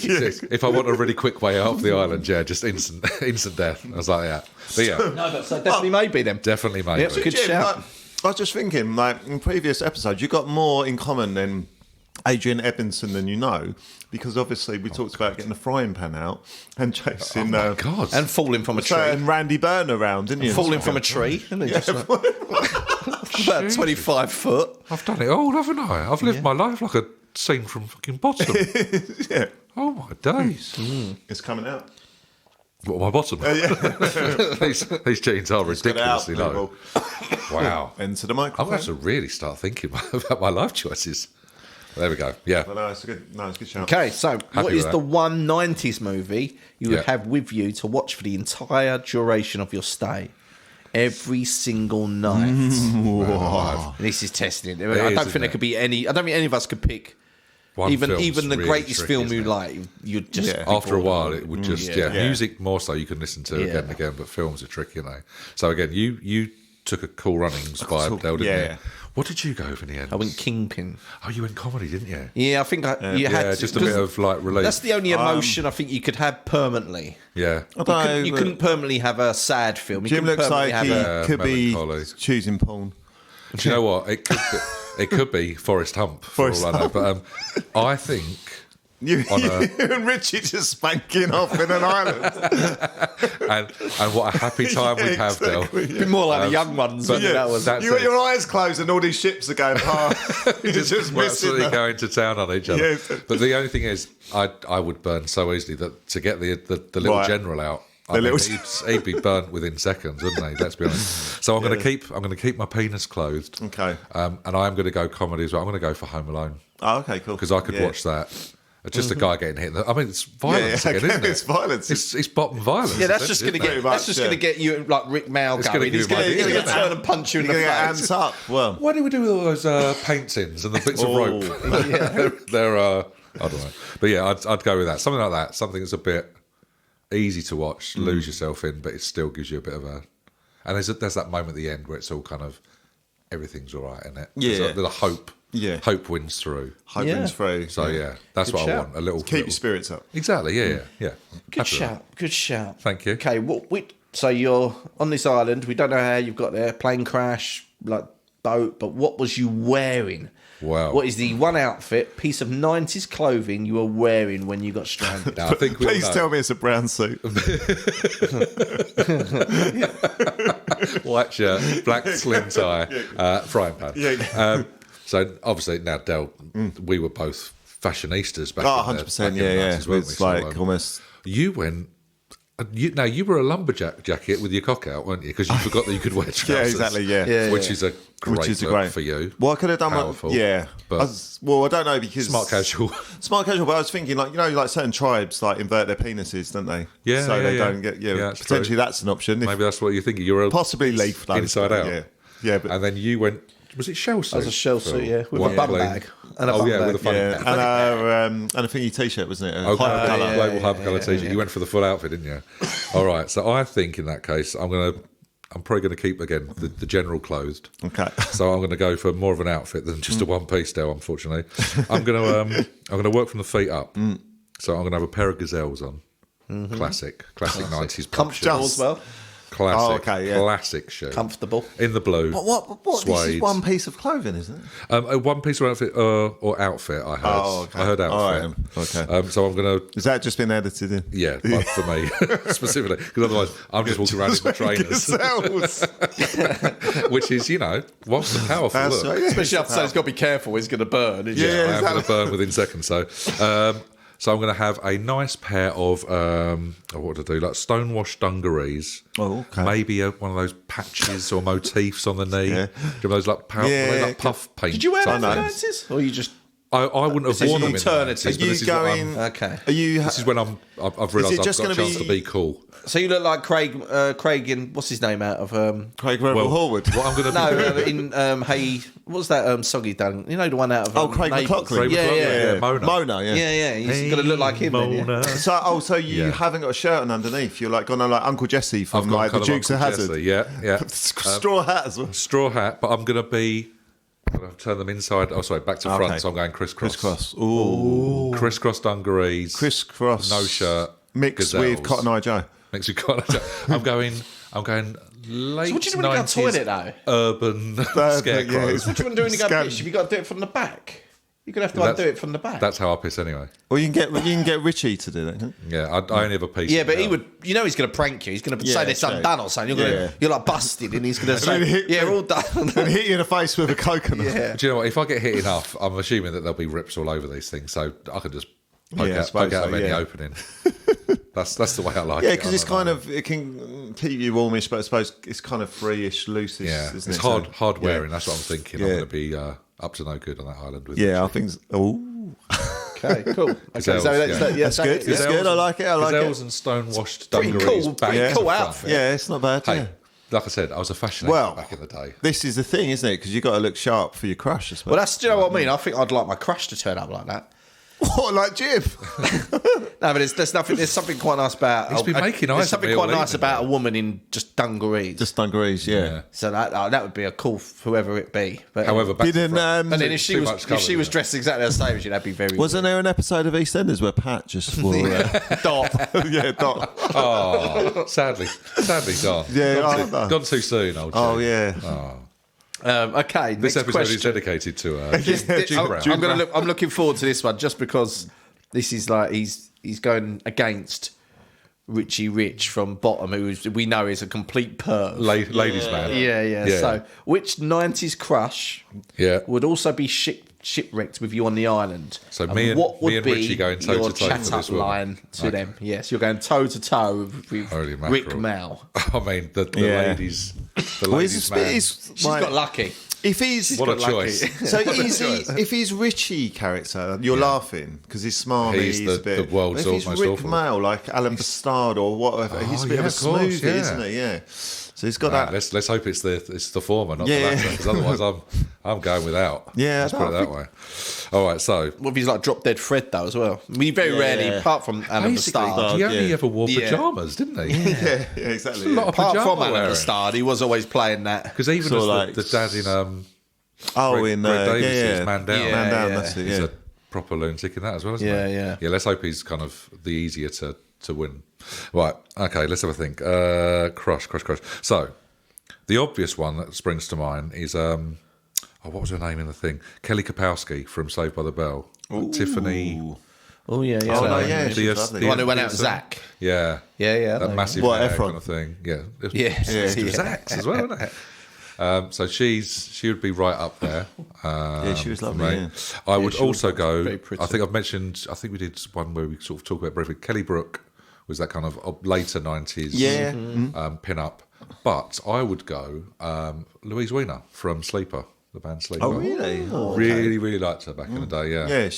If I want a really quick way off the island, yeah, just instant death. I was like, yeah. But yeah, No, but so definitely maybe then. definitely maybe. Yep. Good Jim, shout. like, I was just thinking, like in previous episodes, you got more in common than Adrian Edmondson than you know, because obviously we talked about getting the frying pan out and chasing. Oh my God. And falling from a tree. And Randy Byrne around, didn't you? Falling from a tree. Isn't it? Just about 25 foot. I've done it all, haven't I? I've lived my life like a scene from fucking Bottom. Yeah. Oh my days. It's coming out. What, my bottom? These jeans are ridiculously low. Wow. Into the I'm microphone. going to have to really start thinking about my life choices. There we go. Yeah. But no, it's a good shout. Okay, so what with is that. the one 90s movie you would have with you to watch for the entire duration of your stay? Every single night. Wow. This is testing it. I don't think there could be any. I don't think any of us could pick. One Even film's the really greatest tricky, film isn't you it? like, you'd just Yeah. be After a bored. while, it would just Yeah. music more so you can listen to again and again, but films are tricky, aren't they? So again, you took a Cool Runnings by Dell, didn't yeah. you? What did you go with in the end? I went Kingpin. Oh, you went comedy, didn't you? Yeah, I think you had to, Just a bit of like relief. That's the only emotion I think you could have permanently. Yeah. You couldn't permanently have a sad film. You Jim couldn't looks like permanently have he could be melancholy. choosing porn. Do you know what? It could be Forrest Hump for Forrest all I know. But I think You and Richie just spanking off in an island. and what a happy time we'd have, Del. It'd be more like the young ones. but But that was that's You got it. your eyes closed and all these ships are going past. You're just We're missing absolutely that. going to town on each other. Yeah. But the only thing is, I would burn so easily that to get the little Right. general out, The little- he'd be burnt within seconds, wouldn't he? Let's be honest. So I'm going to keep my penis clothed. Okay. And I am going to go comedy as well. I'm going to go for Home Alone Oh, okay, cool. because I could watch that. Just a guy getting hit. I mean, it's violence Yeah, again, isn't it? it's violence. It's bottom violence. Yeah, that's just going to isn't it? get. That's just going to get you like Rick Mail It's going. gonna give He's you going an idea, to isn't turn and punch you in the You're going to get face. hands up. Well, Why do we do all those paintings and the bits of rope? They're I don't know. But yeah, I'd go with that. Something like that. Something that's a bit easy to watch, lose yourself in, but it still gives you a bit of a. And there's that moment at the end where it's all kind of everything's all right, isn't it? Yeah. There's a hope. Yeah. Hope wins through. hope Yeah. wins through. So yeah, that's Good what shout. I want. A little Keep your spirits up. Exactly. Yeah. Good Happy with shout. Good shout. Thank you. Okay, so you're on this island. We don't know how you've got there. Plane crash, like boat. But what was you wearing? Wow. What is the one outfit, piece of 90s clothing you were wearing when you got stranded? Now, I think we all Please know. tell me it's a brown suit. White shirt, black slim tie, frying pan. So obviously now, Del, we were both fashionistas back Oh, in the 100%. back in the Yeah, yeah. 90s, weren't we? It's So, like almost. you went. You were a lumberjack jacket with your cock out, weren't you? Because you forgot that you could wear trousers. Yeah, exactly. Yeah. Which is a great look for you. Well, I could have done Powerful, but I don't know because Smart casual. Smart casual, but I was thinking, like, you know, like certain tribes like invert their penises, don't they? Yeah, so yeah, they yeah. don't get. Yeah, Yeah, that's potentially true. that's an option. If Maybe that's what you're thinking. You're a possibly leaf though. inside out. Yeah, but And then you went. Was it shell suit? That was a shell suit, yeah, with a One bum plane. bag. And a Oh bum yeah, bag. with a funny. yeah, and a thingy t-shirt, wasn't it? Okay, Hypercolour. global hypercolour t-shirt. You went for the full outfit, didn't you? All right. So I think in that case, I'm probably going to keep again the general clothed. Okay. So I'm going to go for more of an outfit than just a one piece. Still, unfortunately, I'm going to work from the feet up. So I'm going to have a pair of gazelles on. Classic 90s pub shirt. Comfortable as well. Classic. Oh, okay, yeah. Classic shirt. Comfortable. In the blue. But what? This Suede. is one piece of clothing, isn't it? A one piece of outfit or outfit. I heard. Oh, okay. I heard outfit. All right, okay. So I'm going to. Is that just been edited in? Yeah, but for me specifically, because otherwise I'm just walking around in my trainers, Gazelles. which is, whilst a powerful That's look, right, yeah. Especially after saying he's got to be careful. He's going to burn. Isn't Yeah, he? I am exactly. going to burn within seconds. So I'm going to have a nice pair of what to do, like stonewashed dungarees. Oh, okay. Maybe one of those patches or motifs on the knee. Yeah. Do you have those like, like puff paint? Did you wear type that things? for 90s? Or you just... I wouldn't have This is worn them in the eternity. 90s, but Are you this is what I'm- going? Okay. Are you? This is when I've Is realised it I've just got a gonna chance be- to be cool. So you look like Craig in... What's his name out of... Craig Revel Horwood. What I'm going to No, in Hey... What's that song he done? You know the one out of... Craig Neighbours? McLaughlin. Yeah. Mona. Yeah. Yeah, he's got to look like him then, yeah. Mona. So you Yeah. haven't got a shirt on underneath. You're like gone on like Uncle Jesse I've from got like the kind of Dukes of Uncle Hazzard. Jesse, yeah. Straw hat as well. Straw hat, but I'm going to turn them inside. Oh, sorry, back to front. Okay. So I'm going crisscross. Crisscross. Ooh. Crisscross dungarees. Crisscross. No shirt. Mixed gazelles. with Cotton Eye Joe. Mixed with Cotton Eye Joe. I'm going late So what do you do when you go to the 90s toilet, though? urban Yeah, scarecrows. What do you want to do when you go Scan- piss? Have you got to do it from the back? You're gonna have to undo it from the back. That's how I piss anyway. Well, you can get Richie to do that. Can't you? Yeah, I only have a piece. Yeah, but he would. You know, he's going to prank you. He's going to say this undone or something. You're like busted, and he's going to say, "Yeah, all done." And hit you in the face with a coconut. Yeah. Do you know what? If I get hit enough, I'm assuming that there'll be rips all over these things, so I could just poke out of any opening. That's the way I like it. Yeah, because it's kind of, it can keep you warmish, but I suppose it's kind of free-ish, loose-ish, isn't it's it? hard wearing. That's what I'm thinking. I'm going to be up to no good on that island with I think. Okay, cool. Okay, Gazelles, so That's good. That's good. I like it. Gazelles and stone-washed Pretty dungarees. cool. back Pretty to cool front. outfit. Yeah, it's not bad. Hey, like I said, I was a fashionista back in the day. This is the thing, isn't it? Because you got to look sharp for your crush, I suppose. Well, do you know what I mean? I think I'd like my crush to turn up like that. What, like Jim? No, but there's nothing. There's something quite nice about. He's been making eyes There's something at me quite all nice evening, about a woman in just dungarees. Just dungarees, yeah. So that would be a cool whoever it be. But However, back to Didn't, front. and then if she Too was much colour, if she was isn't it? dressed exactly the same as you, that'd be very. Wasn't there an episode of EastEnders where Pat just wore... Dot. yeah, dot. Oh, sadly gone. Yeah, gone too soon, old Oh, Jim. yeah. Okay. This next episode question. is dedicated to Jim Brown. I'm looking forward to this one just because this is like he's going against Richie Rich from Bottom, who we know is a complete perv. Ladies man. Yeah. So, which 90s crush would also be shipwrecked with you on the island? So And me and- what would me and be Richie going toe your to toe for chat-up this woman? line to Okay. them? Yes, you're going toe to toe with Holy mackerel. Rick Mal. I mean, the Yeah. ladies. The Well, ladies man. She's got lucky. If he's... What a got lucky. choice. So What a is he, choice. if he's Richie character, you're laughing because he's smarmy. He's He's the- a bit, the world's but if he's almost Rick awful. Mail, like Alan Bastard or whatever, he's a bit of a yeah, of course, smoothie, yeah. isn't he? Yeah. So he's got Man, that. let's hope it's the former, not Yeah. the latter, because otherwise I'm going without. Yeah, let's I put it that way. All right, so What if he's like Drop Dead Fred though as well? We very rarely, apart from Alan basically, Bastard. he only yeah. ever wore Yeah. pajamas, didn't he? Yeah, exactly. A lot of Apart pajama from Alan wearing. Bastard, he was always playing that. Because even Sort as of like- the dad in Greg Davis' Man Down. Yeah, Man Down, yeah. that's it, He's yeah. a proper lunatic in that as well, isn't Yeah, he? yeah. Yeah, let's hope he's kind of the easier to win. Right, okay, let's have a think. Crush. So, the obvious one that springs to mind is, what was her name in the thing? Kelly Kapowski from Saved by the Bell. Tiffany... Oh yeah, Oh, no, yeah, she's The lovely. The one who went out with Theatre? Zach. Yeah. Yeah. That massive What, hair Efron? kind of thing. Yeah. Yeah. Zach's as well, isn't it? So she would be right up there. Yeah, she was for lovely, me. yeah. I would she was also go. very pretty. I think I've mentioned. I think we did one where we sort of talk about briefly. Kelly Brook was that kind of later 90s Yeah. pin up, but I would go Louise Weiner from Sleeper, the band Sleeper. Oh, really? Really liked her back in the day. Yeah. Yeah,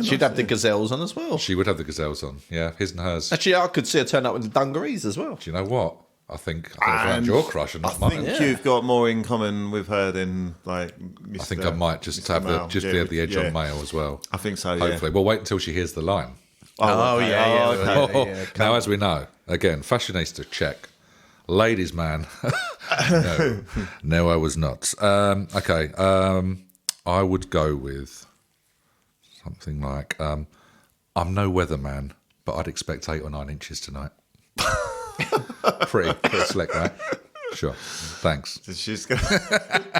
She'd have the gazelles on as well. She would have the gazelles on. Yeah, his and hers. Actually, I could see her turn up with the dungarees as well. Do you know what? I think I found your crush and I not mine. think you've got more in common with her than like. I think I might just have Male. be at the edge on male as well. I think so. Yeah. Hopefully, we'll wait until she hears the line. Okay. yeah. Now, as we know, again, fashionista check, ladies man. no, I was not. Okay, I would go with something like, "I'm no weatherman, but I'd expect 8 or 9 inches tonight." pretty slick, right? Sure. Thanks. She's gonna.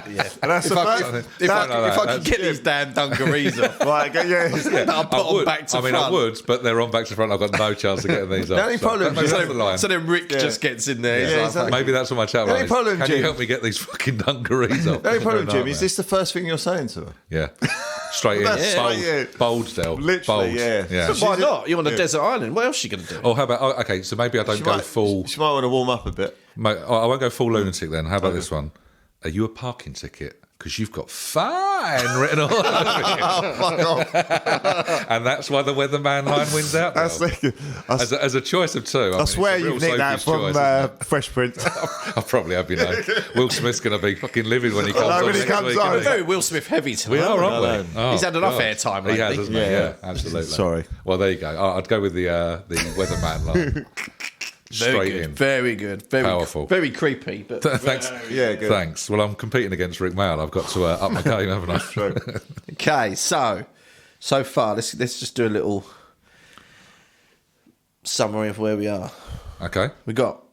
Yeah. And that's If the I first- could, if I could get these damn dungarees off, Right, yeah. I'll put I them would. back to I mean, front. I would, but they're on back to front. I've got no chance of getting these off. The only problem maybe is- that's the line. So then Rick just gets in there. Yeah, He's like, exactly. Maybe that's what my chat The line only is. problem, Can you Jim- help me get these fucking dungarees off? The only problem, No, Jim, man. is this the first thing you're saying to her? Yeah. Straight in. That's Bold, right, yeah. bold, Del. Literally, Bold. yeah. yeah. But why She's a- not? You're on a desert island. What else are you going to do? Oh, how about... okay, so maybe I don't go full... She might want to warm up a bit. I won't go full lunatic then. How about this one? Are you a parking ticket? Because you've got fine written all over it. And that's why the weatherman line wins out. That's Del. like, As a choice of two. I swear you've nicked that from Fresh Prince. I probably have, Will Smith's going to be fucking livid when he comes on when he next comes week, on. isn't he? Very Will Smith heavy tonight. We are, aren't we? Oh, He's had enough God. airtime He has, lately. hasn't he? Yeah, absolutely. Sorry. Well, there you go. I'd go with the weatherman line. Very Straight good. in. Very good. Very Powerful. Very creepy. But Thanks. Yeah, good. Thanks. Well, I'm competing against Rick Mail. I've got to up my game, haven't I? okay, so far, let's just do a little summary of where we are. Okay. We got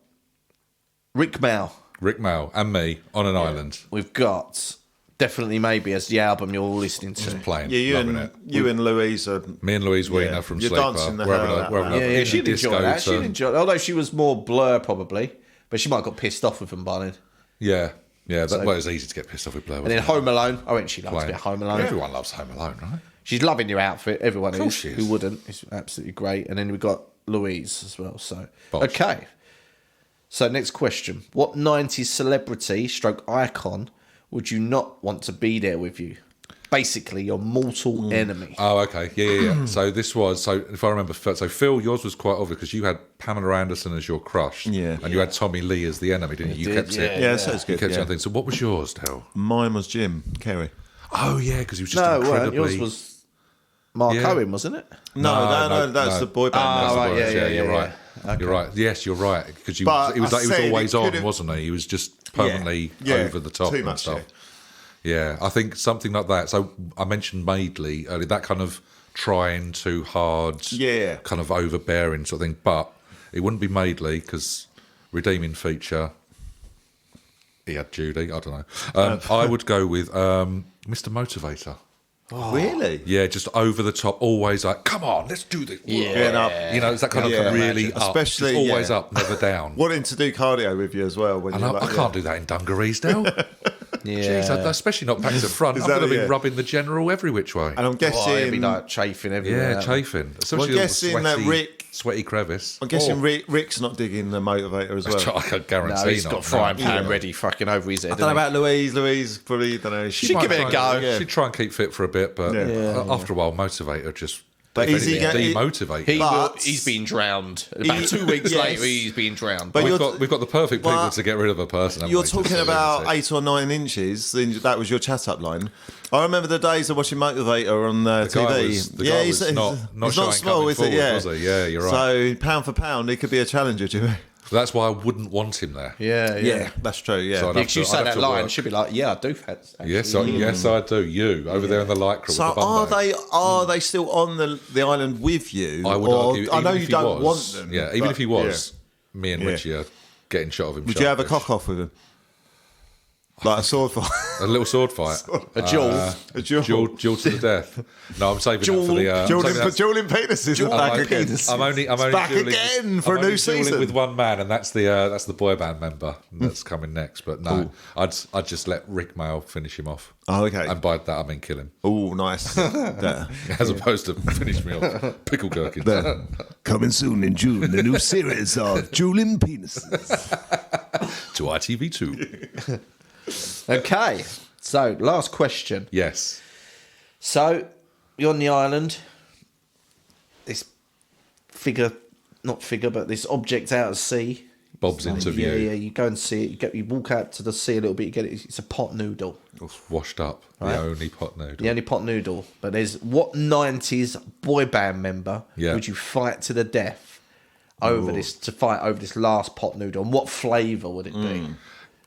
Rick Mal. Rick Mail and me on an island. We've got Definitely Maybe as the album you're all listening to. Just playing. Yeah, loving it. you and Louise are... Me and Louise Weiner from You're Sleeper. dancing the hell out of that. Yeah, she'd enjoy that. She'd enjoy it. Although she was more Blur probably, but she might have got pissed off with them by then. Yeah. That was easy to get pissed off with Blur. And then Home Alone. I think she loves a bit of Home Alone. Everyone loves Home Alone, right? She's loving your outfit. Everyone Of course is. she is. Who wouldn't? It's absolutely great. And then we've got Louise as well. So Bosh. okay. So next question: what '90s celebrity / icon would you not want to be there with you? Basically, your mortal enemy. Oh, okay. Yeah. So this was, if I remember, so Phil, yours was quite obvious because you had Pamela Anderson as your crush. Yeah. And you had Tommy Lee as the enemy, didn't you? You kept it. Yeah, so it's You good. kept Yeah. something. So what was yours, Del? Mine was Jim Carrey. Oh, yeah, because he was just No, incredibly... yours was Mark Yeah. Owen, wasn't it? No, that's the boy band. Oh, That's the right, boy- yeah, You're right. Okay. You're right. Yes, you're right. Because But he was I said always it on, could've- wasn't he? He was just permanently Yeah, over the top too and much, stuff. Yeah, I think something like that. So I mentioned Madeley earlier, that kind of trying too hard, kind of overbearing sort of thing. But it wouldn't be Madeley because redeeming feature, he had Judy. I don't know. I would go with Mr. Motivator. Oh, really? Yeah, just over the top, always like, come on, let's do this. Yeah. You know, it's that kind Yeah. of really Imagine. up. Especially, Just always yeah. up, never down. Wanting to do cardio with you as well. When And you're I can't do that in dungarees, Del. Yeah. Jeez, especially not back to front. Is I'm that going to it? be Yeah. rubbing the general every which way. And I'm guessing... It'd be like chafing everywhere. Yeah, chafing. Especially Well, all the guessing that sweaty crevice. I'm guessing Rick's not digging the motivator as well. I can guarantee No, he's not. got frying No. pan ready fucking over his head. I don't know about Louise. Louise probably, don't know. She'd give it a go. Yeah. She'd try and keep fit for a bit, but Yeah. after a while, Motivator just But is he demotivate. He's been drowned. About 2 weeks later, he's been drowned. But we've got the perfect people But to get rid of a person. haven't You're we? talking Just a about lunatic. 8 or 9 inches. That was your chat-up line. I remember the days of watching Motivator on TV. The guy was not he's shy not and small, coming is it? forward, Yeah. was he? Yeah, you're right. So pound for pound, he could be a challenger, Jimmy. That's why I wouldn't want him there. Yeah. That's true. Yeah. So I'd Yeah, have 'cause you to- say I'd have that to line, work. she'd be like, "Yeah, I do fancy." Yes, I do. You over there in the lycra. So with the bum bag. are they still on the island with you? I would Or- argue. I know even you if he don't was, want them. Yeah, even but- if he was, me and Yeah. Richie are getting shot of him. Would you have a sharpish. cock off with him? Like a sword fight? A little sword fight. A duel. A duel. Duel to the death. No, I'm saving that for the. I'm saving that- Dueling penises are back again. I'm only back dueling, again for I'm a new only dueling season. with one man, and that's the boy band member that's coming next. But no, I'd just let Rick Mail finish him off. Oh, okay. And by that I mean kill him, Oh, nice. Yeah. as opposed to finish me off. Pickle gherkins. Coming soon in June, the new series of Dueling Penises. To ITV2. Okay, so last question. Yes. So you're on the island. This but this object out at sea. Bob's interview. Yeah. You go and see it. You walk out to the sea a little bit. You get it. It's a pot noodle. Washed up. Right. The only pot noodle. The only pot noodle. But there's what '90s boy band member Yeah. would you fight to the death over this last pot noodle? And what flavour would it be?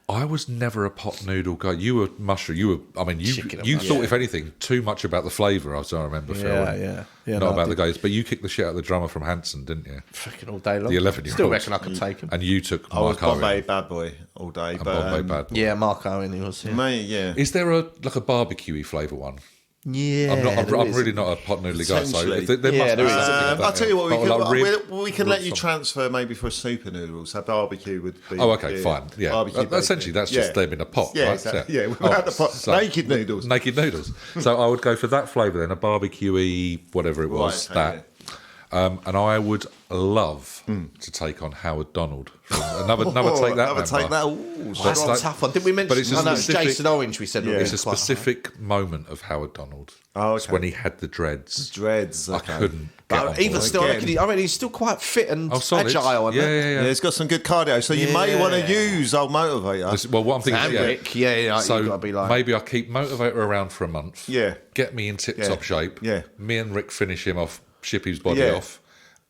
I was never a pot noodle guy. You were mushroom. You Chicken and thought, mushroom. if anything, too much about the flavour. As I remember, Phil. Yeah, Not no, I about the did. guys. But you kicked the shit out of the drummer from Hanson, didn't you? Fucking all day long. The 11-year-old. Still reckon I could take him. And you took I was Mark Owen. Bombay bad boy all day. And But, Bombay Bad Boy. Yeah, Mark Owen, he was. Yeah, Mate, yeah. Is there a barbecue-y flavour one? yeah I'm really not a pot noodly guy, so Potentially. there Yeah, must there be is. something like that. I'll tell you what, we can let you some- transfer maybe for super noodles. Our barbecue would be. Oh, okay, fine. Yeah, Barbecue essentially that's just them in a pot, Yeah, right? exactly. Yeah, without the pot. Naked noodles. Naked noodles. So I would go for that flavour then, a barbecue-y, whatever it was, Right, okay, and I would love to take on Howard Donald. Another take that. Another take member. that. Ooh, That's like- a tough one. Did we mention? but it's a I know it's specific- Jason Orange. We said It's a quite specific moment of Howard Donald. Oh, It's okay. when he had the dreads. dreads. I Okay. couldn't get on But even board. still, Again. I mean, he's still quite fit and solid. agile. And Yeah, it's got some good cardio, so you may want to Yeah. use old motivator. Well, what I'm thinking, And Rick, you've so got to be like. maybe I keep Motivator around for a month. Yeah. Get me in tip-top Yeah. shape. Yeah. Me and Rick finish him off, ship his body Yeah. off.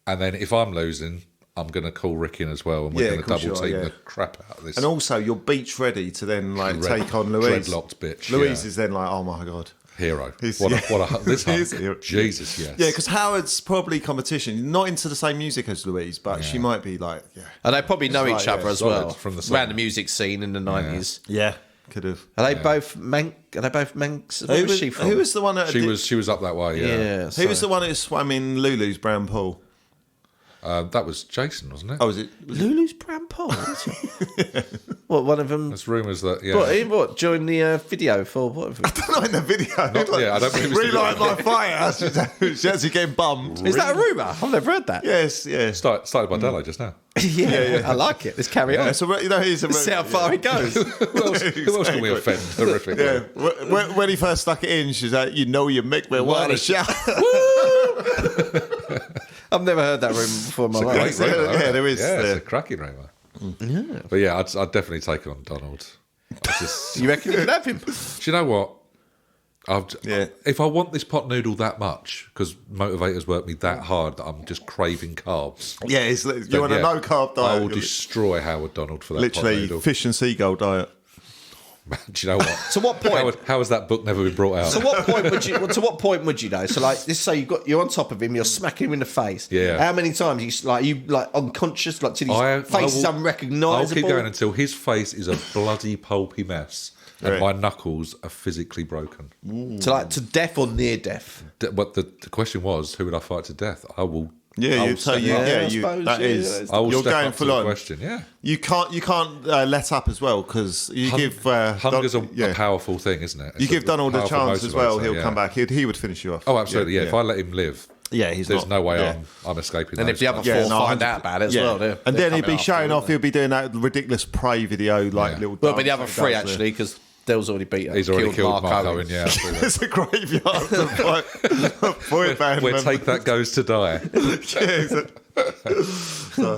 And then if I'm losing, I'm going to call Rick in as well. And we're Yeah, going of to course double you are, team yeah. the crap out of this. And also, you're beach ready to then take on Louise. Dreadlocked bitch. Louise yeah. is then like, oh my god. Hero. He's- What yeah. a this He is a hunk. hero. Jesus, yes. Yeah, because Howard's probably competition, not into the same music as Louise, but she might be like, yeah. And they probably know Right, each yeah, other as solid well from the around the music scene in the 90s. Yeah. could have. Are they both Manx? Are they both Manx? Where was she from? Who was the one that She was up that way. Yeah. Who was the one that swam in Lulu's brown pool? That was Jason, wasn't it? Oh, was it? Lulu's brown pool. What, one of them? There's rumours that What during the video for what? Not in the video. I don't believe it's Relight my fire. She's actually getting bummed. Is that a rumour? I've never heard that. Yes, yeah. started by Dello just now. yeah, I like it. Let's carry on. So, he's Let's see how far it goes. Who else can we offend horrifically? Yeah. When he first stuck it in, she's like, "You know, you make me want to shout." I've never heard that rumour before in my life. Great rumour, Yeah, there is. Yeah, it's a cracking rumour. Yeah. But yeah, I'd definitely take it on Donald. You reckon you could have him? Do you know what? If I want this pot noodle that much, because motivators work me that hard that I'm just craving carbs. Yeah, you want a no carb diet? I will destroy Howard Donald for that. Literally, pot noodle. fish and seagull diet. Do you know what? So what point? How has that book never been brought out? So what point would you? To what point would you know? So like, this say you're on top of him, you're smacking him in the face. Yeah. How many times you unconscious, like till his face is unrecognisable? I'll keep going until his face is a bloody pulpy mess, and my knuckles are physically broken. To death or near death. But the question was, who would I fight to death? I will. Yeah, I suppose, I will you're step going up full to the on. question. Yeah. You can't let up as well because you give hunger's a powerful thing, isn't it? You give Donald a chance as well. He'll yeah. come back. He would finish you off. Oh, absolutely. Yeah. If I let him live, there's no way I'm escaping. And if the other four find out about it as well, and then he'd be showing off. He'll be doing that ridiculous prey video, like little. Well, but the other three actually, because Dell's already beat her. He's already killed Mark Owen. Yeah, it's a graveyard of boy band. Where Take That goes to die. So,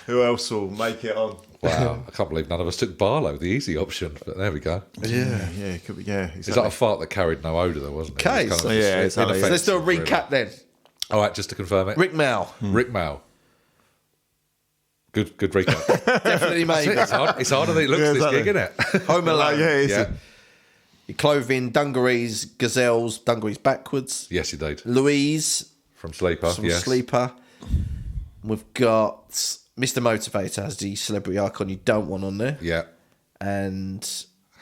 who else will make it on? Wow, I can't believe none of us took Barlow, the easy option. But there we go. Yeah, it could be. Yeah, exactly. Is that a fart that carried no odour, though, wasn't it? Okay, So let's do a recap then. All right, just to confirm it. Rick Mao. Rick Mao. Good recap. Definitely made it. It's harder than it looks, this gig, isn't it? Home Alone. Yeah. Your clothing, dungarees, gazelles, dungarees backwards. Yes, you did. Louise. From Sleeper, Sleeper. We've got Mr. Motivator as the celebrity icon you don't want on there. Yeah. And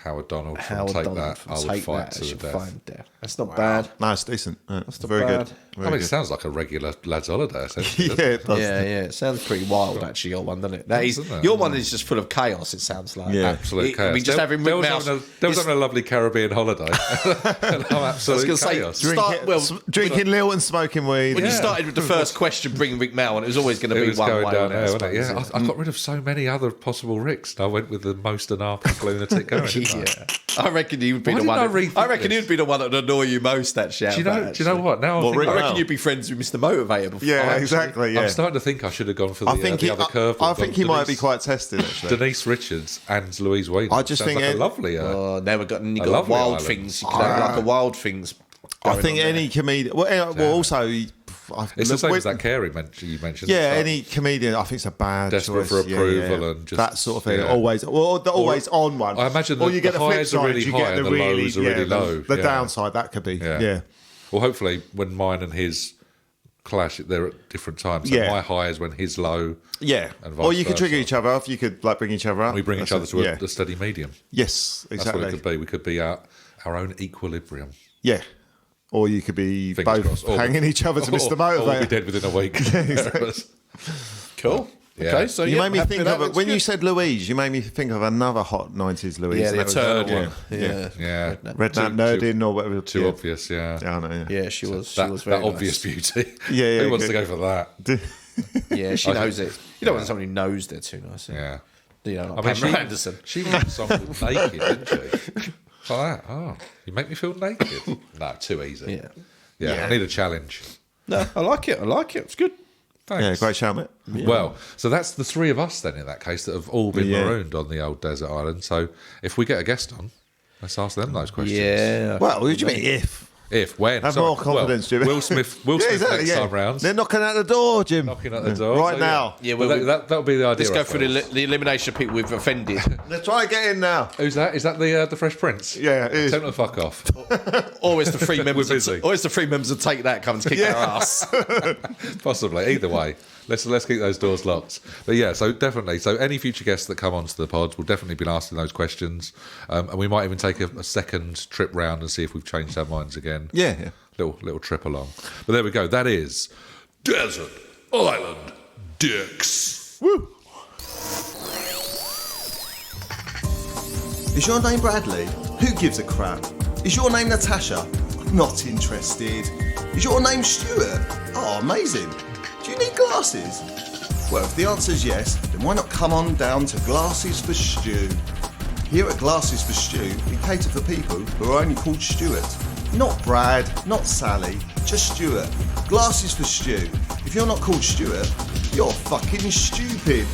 Howard Donald from Take That. I would fight to the death. That's not bad. No, it's decent. That's very good. bad. It sounds like a regular lad's holiday. Yeah, it does. Yeah. It sounds pretty wild, actually, your one, doesn't it? Your one is just full of chaos, it sounds like. Yeah. Absolute chaos. I mean, just having Rick Mouse. There was having a lovely Caribbean holiday. And I'm absolute chaos. Drinking Lil and smoking weed. When you started with the first question, bringing Rick Mao, and it was always going to be one way down there, wasn't it? Yeah, I got rid of so many other possible Ricks. And I went with the most anarchic lunatic going. I reckon he would be the one. I reckon he would be the one that would annoy you most. Actually, do you know what? Now I reckon you'd be friends with Mr. Motivator before. Yeah, exactly. Yeah. I'm starting to think I should have gone for the other curveball. I think he might be quite tested. Actually, Denise Richards and Louise Whedon. I just think like a lovely. Now we've got wild island. things. You could have like the wild things. I think any comedian. Well, also. It's the same as that Carey you mentioned. Yeah, any comedian, I think it's a bad desperate choice. for approval and just that sort of thing. Yeah. Always on one. I imagine or you get the the flip highs are side, really you high get and the lows are really low. The downside that could be. Yeah. Well, hopefully, when mine and his clash, they're at different times. So my high is when his low. Yeah. And vice or you could versa. trigger each other off. You could bring each other up. We bring each other to a steady medium. Yes, exactly. That's what it could be. We could be our own equilibrium. Yeah. Or you could be Fingers both crossed. hanging each other to Mr. Motivator. Or we'll be dead within a week. Cool. Yeah. Okay, so you made me think of it when you said Louise. You made me think of another hot 90s Louise. Yeah, the third one. Yeah. Redknapp Nerdin or whatever. Too obvious. Yeah. I know. Yeah, she was. That, she was very that obvious nice. beauty. Yeah. Who wants to go for that? Yeah, she knows it. You don't want someone who knows they're too nice. Yeah. You know, like Pamela Anderson. She made someone naked, didn't she? Like that. Oh, you make me feel naked. No, too easy. Yeah. I need a challenge. No, I like it. It's good. Thanks. Yeah, great shout, mate. Yeah. Well, so that's the three of us then in that case that have all been marooned on the old desert island. So if we get a guest on, let's ask them those questions. Yeah. Well, what do you mean if? When? Have more confidence, Jim. Will Smith next time round. They're knocking at the door, Jim. Knocking at the door. Right now. Yeah, well, that'll be the idea. Let's go through the elimination of people we've offended. Let's try and get in now. Who's that? Is that the Fresh Prince? Yeah, it is. Tell them to fuck off. Or it's the three members. We're busy. Or it's the three members of Take That come to kick our ass. Possibly. Either way. Let's keep those doors locked. But yeah, so definitely. So any future guests that come onto the pods will definitely be asking those questions, and we might even take a second trip round and see if we've changed our minds again. Yeah. Little trip along. But there we go. That is Desert Island Dicks. Woo! Is your name Bradley? Who gives a crap? Is your name Natasha? Not interested. Is your name Stuart? Oh, amazing. Do you need glasses? Well, if the answer is yes, then why not come on down to Glasses for Stew? Here at Glasses for Stew, we cater for people who are only called Stuart. Not Brad, not Sally, just Stuart. Glasses for Stew. If you're not called Stuart, you're fucking stupid.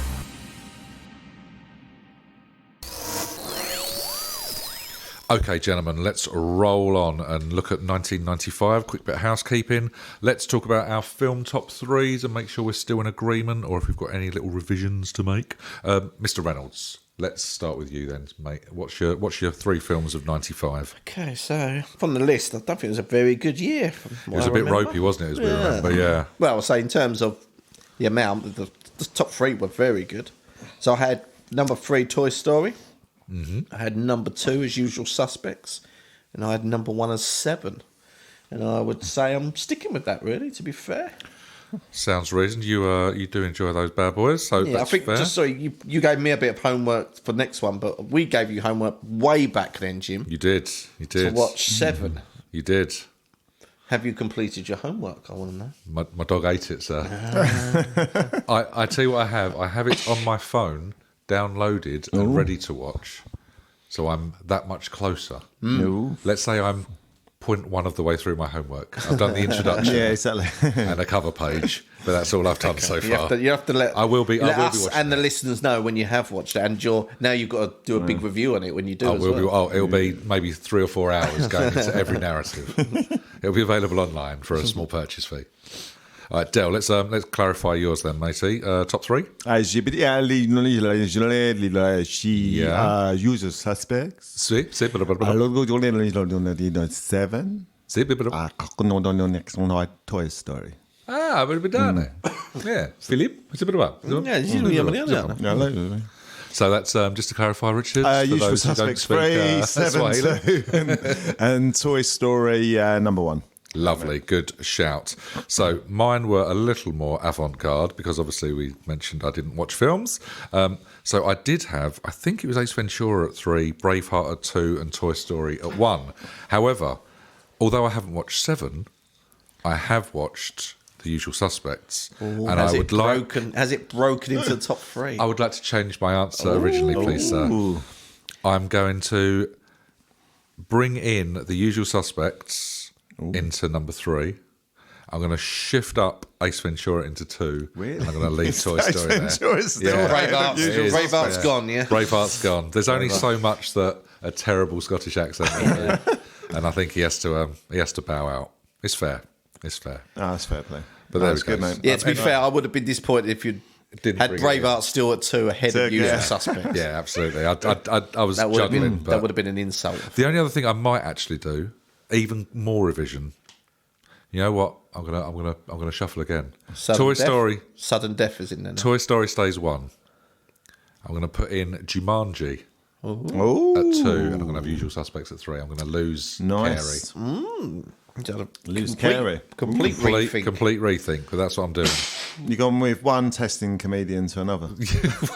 Okay, gentlemen, let's roll on and look at 1995. Quick bit of housekeeping. Let's talk about our film top threes and make sure we're still in agreement, or if we've got any little revisions to make. Mr. Reynolds, let's start with you then, mate. What's your three films of 95? Okay, so from the list, I don't think it was a very good year. It was a bit ropey, wasn't it, as we remember? Yeah. Well, I say in terms of the amount, the top three were very good. So I had number 3, Toy Story. Mm-hmm. I had number 2 as Usual Suspects, and I had number 1 as 7. And I would say I'm sticking with that, really, to be fair. Sounds reasoned. You do enjoy those bad boys, so Yeah, that's I think fair. just so you gave me a bit of homework for next one, but we gave you homework way back then, Jim. You did. To watch 7. You did. Have you completed your homework? I want to know. My dog ate it, sir. I tell you what I have. I have it on my phone, downloaded and ready to watch. So I'm that much closer. Let's say I'm 0.1 of the way through my homework. I've done the introduction exactly. and a cover page, but that's all I've done so far. You have to let us watching and the listeners know when you have watched it, and now you've got to do a big review on it when you do. It'll be maybe 3 or 4 hours going into every narrative. It'll be available online for a small purchase fee. All right, Del, let's clarify yours then, matey. Top 3? Usual Suspects. Sì, 7. Toy Story. Ah, bene. Yeah, Philip, So that's just to clarify, Richard. Usual Suspects 3, 7, 2, and Toy Story number 1. Lovely, good shout. So mine were a little more avant-garde because obviously we mentioned I didn't watch films. So I did have, I think it was Ace Ventura at 3, Braveheart at 2 and Toy Story at 1. However, although I haven't watched 7, I have watched The Usual Suspects. Ooh, and has it broken into the top 3? I would like to change my answer originally, please, sir. I'm going to bring in The Usual Suspects into number 3. I'm going to shift up Ace Ventura into 2. Really? And I'm going to leave Toy Story there. Braveheart's gone, yeah? Braveheart's gone. There's only so much that a terrible Scottish accent can do. And I think he has to bow out. It's fair. It's fair. Oh, that's fair play. But that's good, mate. Yeah, to be fair, I would have been disappointed if you had Braveheart still at 2 ahead of Usual Suspects. Yeah, absolutely. I was juggling. That would have been an insult. The only other thing I might actually do, even more revision. You know what? I'm gonna shuffle again. Story. Sudden Death is in there now. Toy Story stays 1. I'm going to put in Jumanji at 2, and I'm going to have Usual Suspects at 3. I'm going to lose Carey. Lose Carey. Complete rethink, but that's what I'm doing. You're going with one testing comedian to another.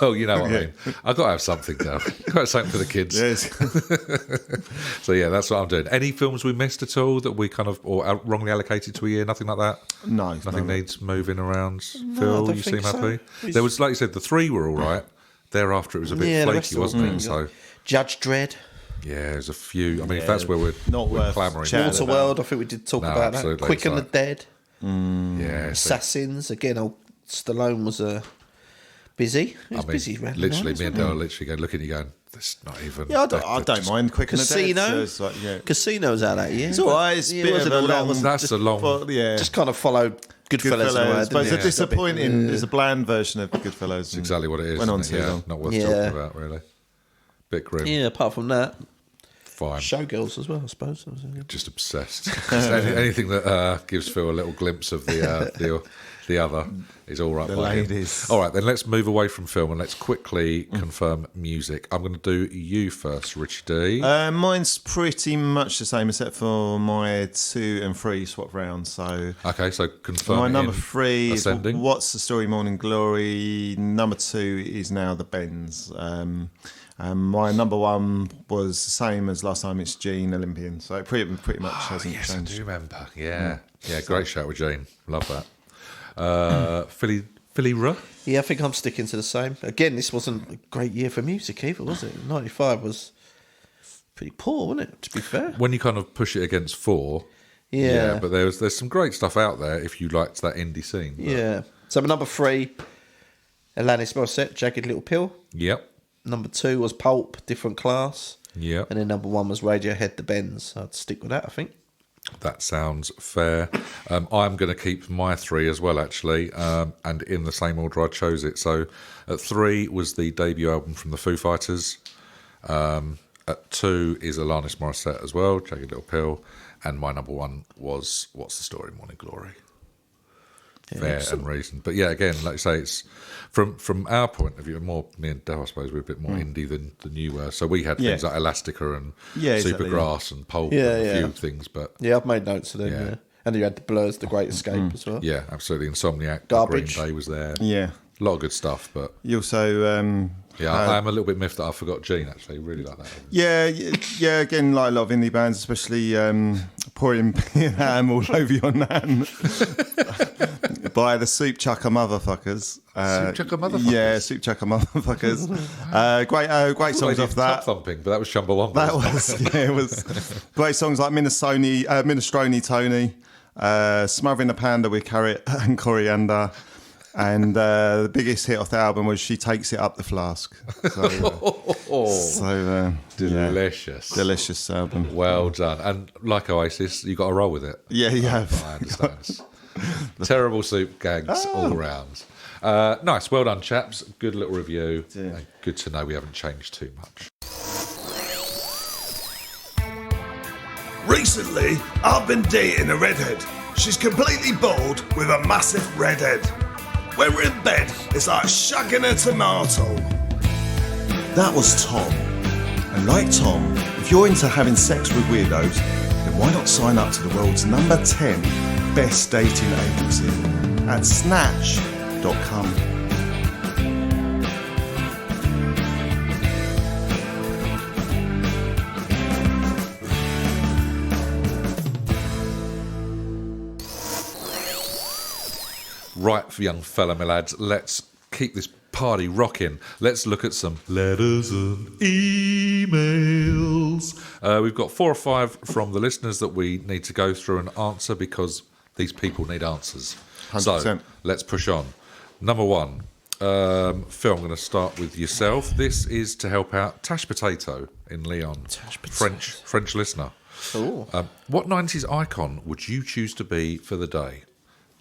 Well, you know what I mean. I've got to have something, though. I've got to have something for the kids. Yes. So, yeah, that's what I'm doing. Any films we missed at all that we kind of, or wrongly allocated to a year? Nothing like that? No. Nothing needs moving around? Phil, you seem happy? So. There was, like you said, the 3 were all right. Thereafter, it was a bit flaky, wasn't it? So, Judge Dredd. Yeah, there's a few. I mean, if that's where we're clamouring. Waterworld, I think we did talk about that. Quick and the Dead. Yeah. Assassins. Again, Stallone was busy. He was busy. Literally, me and Dale literally go looking at you going, that's not even... Yeah, I don't mind Quick and the Dead. So Casino's out that year. It's all right. It's a bit of a long... That's a long... Just kind of followed Goodfellas. But it's a disappointing... It's a bland version of Goodfellas. It's exactly what it is. Went on too long. Not worth talking about, really. Bit grim. Yeah, apart from that. Fine. Showgirls as well, I suppose. Just obsessed. Anything that gives Phil a little glimpse of the other is all right. The by him. ladies. All right, then let's move away from film and let's quickly confirm music. I'm going to do you first, Richie D. Mine's pretty much the same, except for my 2 and 3 swap round. So Okay, so confirm. my number 3 is ascending. What's the Story, Morning Glory. Number 2 is now the Bends. My number 1 was the same as last time. It's Gene Olympian. So it pretty much hasn't Yes, I changed. do remember. Yeah, great shout with Gene. Love that. Philly Ruh? Yeah, I think I'm sticking to the same. Again, this wasn't a great year for music either, was it? 95 was pretty poor, wasn't it, to be fair? When you kind of push it against 4, Yeah. but there's some great stuff out there if you liked that indie scene. But, Yeah. So my number 3, Alanis Morissette, Jagged Little Pill. Yep. Number 2 was Pulp, Different Class. Yep. And then number 1 was Radiohead, The Bends. I'd stick with that, I think. That sounds fair. I'm going to keep my 3 as well, actually, and in the same order I chose it. So at 3 was the debut album from the Foo Fighters. At 2 is Alanis Morissette as well, Jagged Little Pill. And my number 1 was What's the Story, Morning Glory. Fair and reasoned. But yeah, again, like I say, it's from our point of view, more me and Dale, I suppose, we're a bit more indie than you were. So we had things like Elastica and Supergrass and Pulp and a few things. But yeah, I've made notes of them. Yeah. And you had the Blurs, The Great Escape as well. yeah, absolutely. Insomniac, Garbage. Green Day was there. Yeah. A lot of good stuff. But You also... I am a little bit miffed that I forgot Gene, actually. Really like that album. Yeah. Again, like a lot of indie bands, especially pouring ham all over your nan by the Soup Chucker Motherfuckers. Soup Chucker Motherfuckers? Yeah, Soup Chucker Motherfuckers. great songs off that. Thumping, but that was Chumbawamba. That was it was great songs like Minestrone Tony, Smothering the Panda with Carrot and Coriander. And the biggest hit off the album was She Takes It Up the Flask. Delicious. Delicious album. Well done. And like Oasis, you got to roll with it. Yeah, you have. I understand. Terrible soup gags all round. Nice. Well done, chaps. Good little review. Yeah. Good to know we haven't changed too much. Recently, I've been dating a redhead. She's completely bald with a massive redhead. When we're in bed, it's like shucking a tomato. That was Tom. And like Tom, if you're into having sex with weirdos, then why not sign up to the world's number 10 best dating agency at snatch.com. Right, young fella, my lads, let's keep this party rocking. Let's look at some letters and emails. We've got 4 or 5 from the listeners that we need to go through and answer because these people need answers. 100%. So let's push on. Number 1, Phil, I'm going to start with yourself. This is to help out Tash Potato in Lyon, French listener. Ooh. What 90s icon would you choose to be for the day?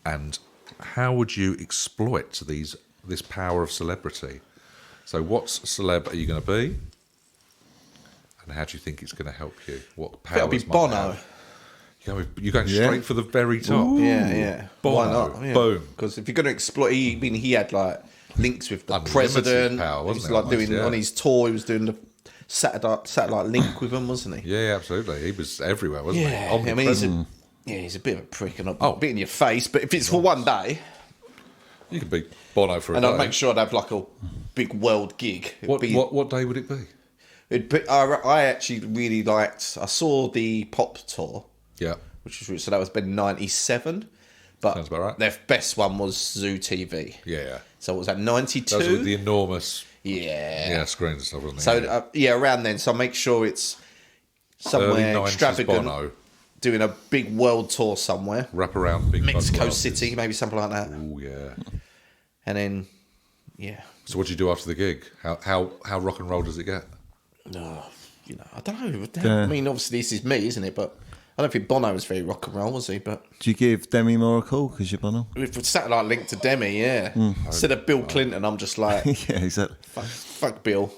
And how would you exploit this power of celebrity? So what celeb are you going to be? And how do you think it's going to help you? What powers That'll be might Bono. have? You're going straight for the very top. Yeah. Bono. Why not? Yeah. Boom. Because if you're going to exploit, he had like links with the Unlimited president. power, He wasn't was it, like almost, doing yeah. on his tour. He was doing the satellite link with him, wasn't he? Yeah, absolutely. He was everywhere, wasn't he? Yeah. I mean, he's a bit of a prick and a bit in your face. But if it's for one day, You could be Bono for a and day. I'd make sure I'd have like a big world gig. What day would it be? I actually really liked. I saw the pop tour. Yeah. So that was been 97. But Sounds about right. their best one was Zoo TV. Yeah. So what was that, 92? That was with the enormous Yeah. screens and stuff, wasn't it? So, around then. So make sure it's Early somewhere 90s extravagant. Bono. Doing a big world tour somewhere. Wrap around big Mexico bug City, maybe something like that. Oh, yeah. And then, yeah. So what do you do after the gig? How rock and roll does it get? No, I don't know. I mean, obviously this is me, isn't it? But I don't think Bono was very rock and roll, was he? But Do you give Demi Moore a call because you're Bono? with satellite link to Demi, yeah. Instead of Bill Clinton, I'm just like, Yeah, exactly. fuck Bill.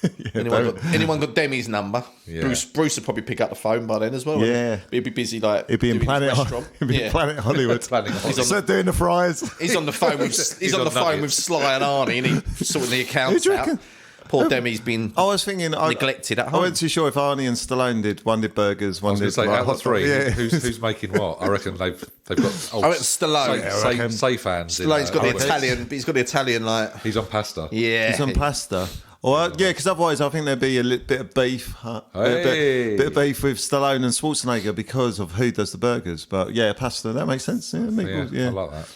Anyone got Demi's number? Yeah. Bruce would probably pick up the phone by then as well. Yeah. He'd be busy like. It'd be in doing Planet, his restaurant. Planet Hollywood. So doing the fries. He's on the phone with He's on on the phone with nuggets. Sly and Arnie, and he's sorting the accounts Who do you out. reckon? Poor Demi's been I was thinking neglected at I home. wasn't too sure if Arnie and Stallone did. One did burgers, I one was going did to say, out of the hot three, Yeah. who's making what? I reckon they've got. I reckon Stallone. Safe hands. Stallone's got the Hollywood. Italian. He's got the Italian like. He's on pasta. Yeah. He's on pasta. Or yeah, because otherwise I think there'd be a little bit of beef, Hey. bit of beef with Stallone and Schwarzenegger because of who does the burgers. But yeah, pasta that makes sense. Yeah, meatballs, I like that.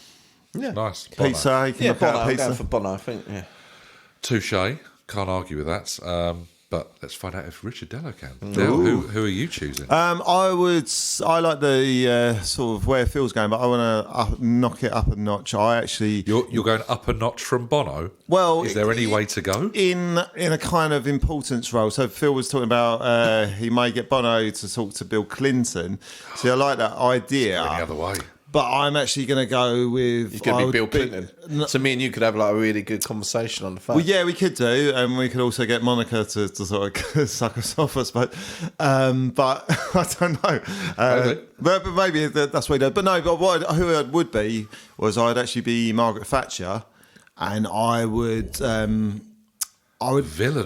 Yeah. Nice. Pizza, you can Yeah, knock out Bono. I'm pizza. going for Bono. I think. Yeah. Touche. Can't argue with that. But let's find out if Richard Dello can. Del, who are you choosing? I like the sort of where it feels going, but I want to knock it up a notch. You're going up a notch from Bono. Well, is there any way to go? in a kind of importance role? So Phil was talking about he may get Bono to talk to Bill Clinton. See, I like that idea. Any other way? But I'm actually going to go with. He's going to be Bill Clinton. So me and you could have like a really good conversation on the phone. Well, yeah, we could do, and we could also get Monica to sort of suck us off, I suppose. But I don't know. But maybe that's what he does. But no, but who I would be was I'd actually be Margaret Thatcher, and I would. Villain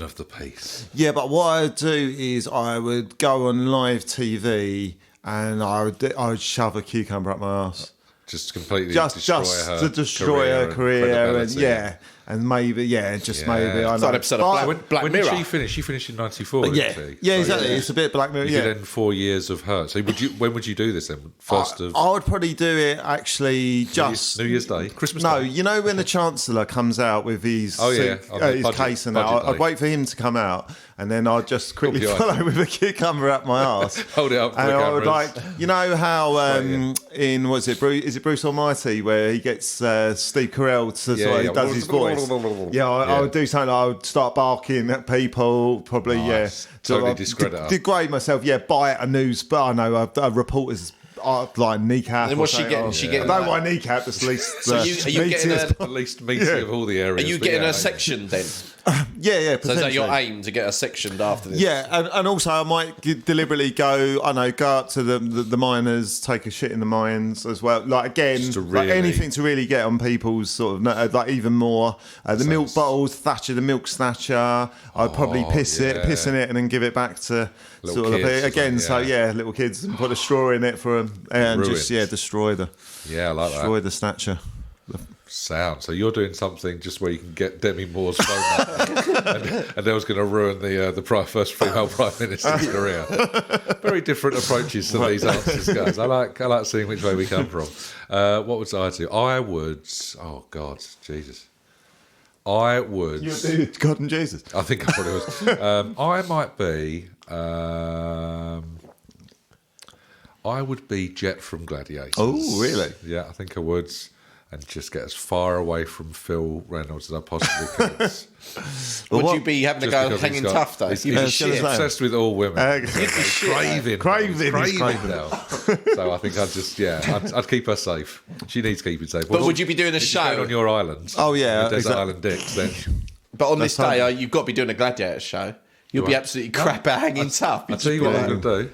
of the piece. Yeah, but what I'd do is I would go on live TV and I would shove a cucumber up my ass. Just completely Just destroy to destroy her career and maybe, maybe, I It's know. like an episode of Black when Mirror. did she finish? She finished in 94, Yeah, didn't she? yeah, So, exactly. It's a bit Black Mirror. You Yeah, could end 4 years of her. So when would you do this then? First of I would probably do it actually just New Year's Day, Christmas No, Day. you know when the Chancellor comes out with his Oh, yeah, on the his budget- case and that, budget I'd day. wait for him to come out and then I'd just quickly behind follow with a cucumber up my arse. Hold it up for And the I would cameras. like, you know how Right, in is it Bruce Almighty where he gets Steve Carell to Yeah, he yeah. does his voice. Yeah, I would do something. Like I would start barking at people. Probably, Nice. yeah. Totally I'd discredit her. degrade myself. Yeah, bite a news. But I know a reporter's like kneecap. Then or what's she something. getting? She getting I don't like- want kneecap. It's least. So are you getting meatiest. a, At least meaty of all the areas. are you but getting yeah, a section then? Yeah. So is that your potentially. aim to get her sectioned after this? Yeah, and also I might deliberately go. I know, go up to the miners, take a shit in the mines as well. Like again, Just to like really- anything to really get on people's sort of like even more. The milk bottles, Thatcher, the milk snatcher. I'd probably piss in it, and then give it back to Little sort of kids, again. yeah. So yeah, little kids, and put a straw in it for them, and Ruined. just destroy the Yeah, I like destroy that. the snatcher. Sound. So you're doing something just where you can get Demi Moore's phone up, and that was going to ruin the first female prime minister's career. Very different approaches to these answers, guys. I like seeing which way we come from. What would I do? I would. Oh God, Jesus. I would. You do God and Jesus. I think I probably was. I might be. I would be Jet from Gladiators. Oh, really? Yeah, I think I would. And just get as far away from Phil Reynolds as I possibly could. Would you be having to Just go because hanging he's tough though? He's, You'd be he's shit. obsessed with all women. Craving Craving. now. So I think I'd keep her safe. She needs keeping safe. But would you be doing a if you're going show? on your island? Oh, yeah, Desert exactly. Island Dicks. Then But on this That's day, fine. you've got to be doing a gladiator show. You'll be Right. absolutely crap at hanging tough. I'll tell you what I'm going to do.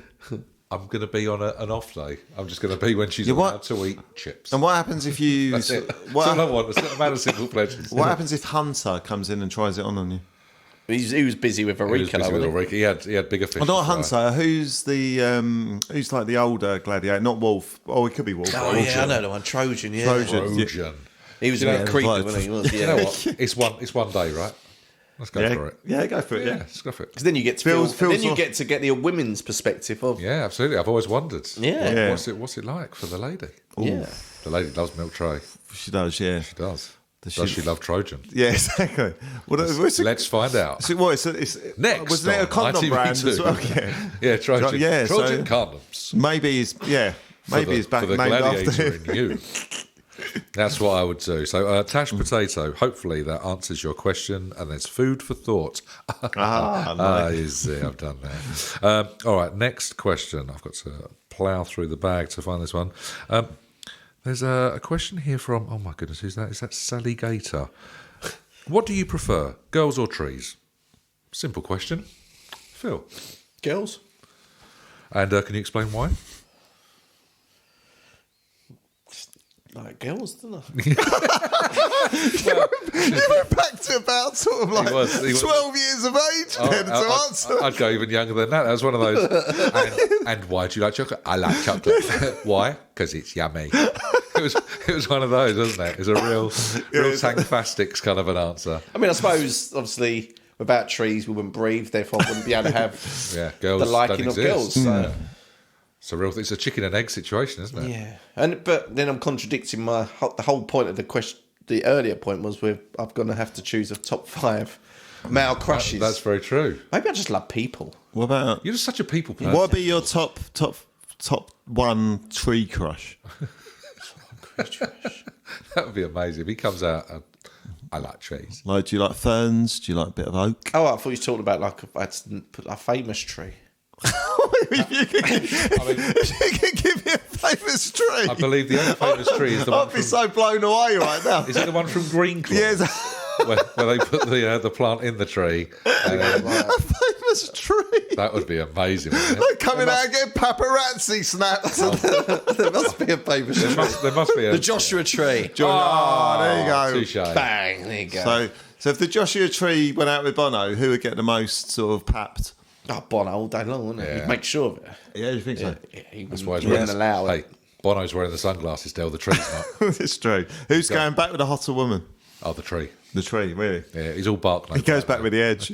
I'm going to be on an off day. I'm just going to be when she's what? allowed to eat chips. And what happens if you? That's it. That's What, all I want. It's not a matter of simple pleasures. what happens if Hunter comes in and tries it on you? He was busy with He was Eureka. busy though, with wasn't he? Ulrika. He had bigger fish. Well, not to fry. Hunter. Who's the who's like the older gladiator? Not Wolf. Oh, it could be Wolf. Oh yeah, I know the one. Trojan. Yeah. Trojan. Trojan. He was a Yeah, bit creepy, right. wasn't he? Was, You know what? It's one day, right? Let's go for it. Yeah, go for it. Yeah, Yeah. let's go for it. Because then you get to Feels then you off. get to get the women's perspective of Yeah, absolutely. I've always wondered. Yeah. Yeah. What's it like for the lady? yeah. The lady loves milk tray. She does. Yeah. She does. Does Does she- she love Trojan? Yeah, exactly. What's it? Let's find out. So what? It's Next wasn't it a on condom brand ITV2. as well? Yeah. Yeah, Trojan. Yeah, so- Trojan condoms. Maybe he's maybe he's back for the named gladiator after. in you. That's what I would do. So, tash potato. Hopefully, that answers your question. And there's food for thought. Nice. I've done that. All right. Next question. I've got to plough through the bag to find this one. There's a question here from. Oh my goodness, who's that? Is that Sally Gator? What do you prefer, girls or trees? Simple question. Phil. Girls. And can you explain why? Like girls, didn't I? You went back to about sort of like He was. 12 years of age then to answer. I'd go even younger than that. That was one of those. And why do you like chocolate? I like chocolate. Why? Because it's yummy. It was one of those, wasn't it? It was a real Tangfastics kind of an answer. I mean, I suppose, obviously, without trees, we wouldn't breathe, therefore I wouldn't be able to have girls the liking don't of exist. girls. So. It's a chicken and egg situation, isn't it? Yeah, but then I'm contradicting the whole point of the question. The earlier point was I'm going to have to choose a top 5 male crushes. That's very true. Maybe I just love people. What about... You're just such a people person. What would be your top one tree crush? That would be amazing. If he comes out and I like trees. Like, do you like ferns? Do you like a bit of oak? Oh, I thought you were talking about like a famous tree. You can give me a famous tree. I believe the only famous tree is the one I'd be so blown away right now. Is it the one from Green Claw? Yes. where they put the plant in the tree. A famous tree. That would be amazing. Wouldn't They're it? coming out and getting paparazzi snaps. There must be a famous tree. There must be a The Joshua tree. Oh, there you go. Touche. Bang, there you go. So if the Joshua Tree went out with Bono, who would get the most sort of papped? Oh, Bono all day long, wouldn't it? Yeah. He'd make sure of it. Yeah, you think so? Yeah, he That's wouldn't, why he's he wearing wouldn't allow Hey, it. Bono's wearing the sunglasses. Still, the tree's not. It's true. Who's going back with a hotter woman? Oh, the tree. The tree, really? Yeah, he's all bark. He goes back with the edge.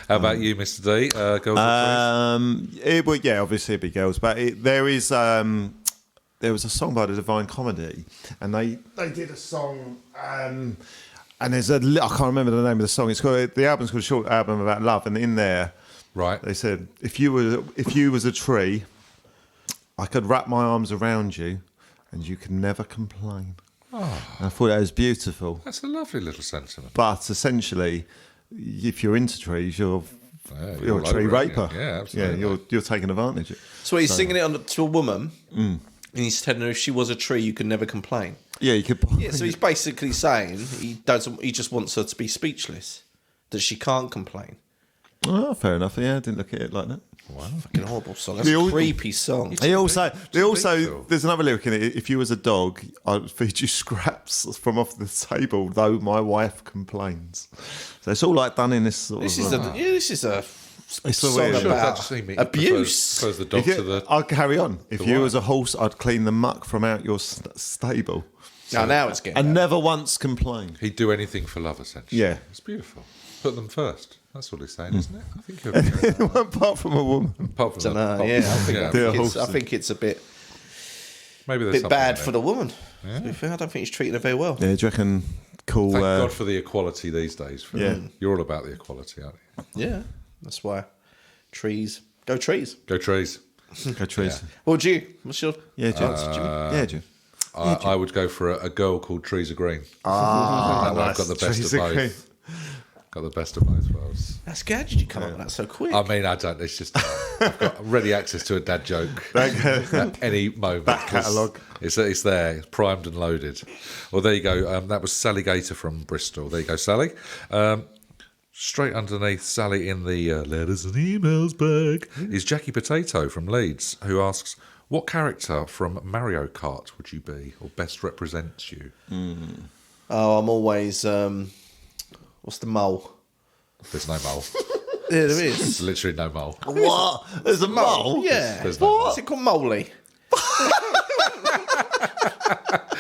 How about you, Mr. D? Girls or trees? Yeah, obviously it'd be girls, but there was a song by the Divine Comedy, and they did a song, and there's I can't remember the name of the song. The album's called Short Album About Love, and in there, Right. they said, if you was a tree, I could wrap my arms around you, and you can never complain. Oh. I thought that was beautiful. That's a lovely little sentiment. But essentially, if you're into trees, you're you're a tree all over it, raper. yeah, absolutely. Yeah, you're taking advantage. So he's singing it to a woman, and he's telling her if she was a tree, you could never complain. Yeah, you could. Yeah, so he's basically saying he just wants her to be speechless, that she can't complain. Oh, fair enough. Yeah, I didn't look at it like that. Wow, fucking horrible song. That's a creepy song. There's another lyric in it. If you was a dog, I'd feed you scraps from off the table, though my wife complains. So it's all like done in this sort This of. is a It's song weird. about abuse. Prefers the dog to the. I'll carry on. If you wife. was a horse, I'd clean the muck from out your stable. Now it's getting And better. never once complain. He'd do anything for love, essentially. Yeah. It's beautiful. Put them first. That's what he's saying, isn't it? I think he'll be Apart from a woman. apart from Dunno, the, yeah, Yeah. I think it's a bit maybe there's something bad in for it. the woman. To be fair, I don't think he's treating her very well. Yeah, do you reckon cool? Thank God for the equality these days. Phil. Yeah. You're all about the equality, aren't you? Yeah, that's why trees go trees. Go trees. Go trees. Well, do you? What's your Yeah, Jim. Yeah, Jim. I would go for a girl called Trees Are Green. Ah, I've got the best Trees of are green. both. Got the best of both worlds. That's good. How did you come up with that so quick? I mean, I don't. It's just I've got ready access to a dad joke at any moment. Back catalogue. It's there. It's primed and loaded. Well, there you go. That was Sally Gator from Bristol. There you go, Sally. Straight underneath Sally in the letters and emails bag is Jackie Potato from Leeds, who asks, what character from Mario Kart would you be or best represents you? Oh, I'm always what's the mole? There's no mole. Yeah, there There's is. literally no mole. What? There's a mole? Yeah. There's no mole. What's it called? Moley.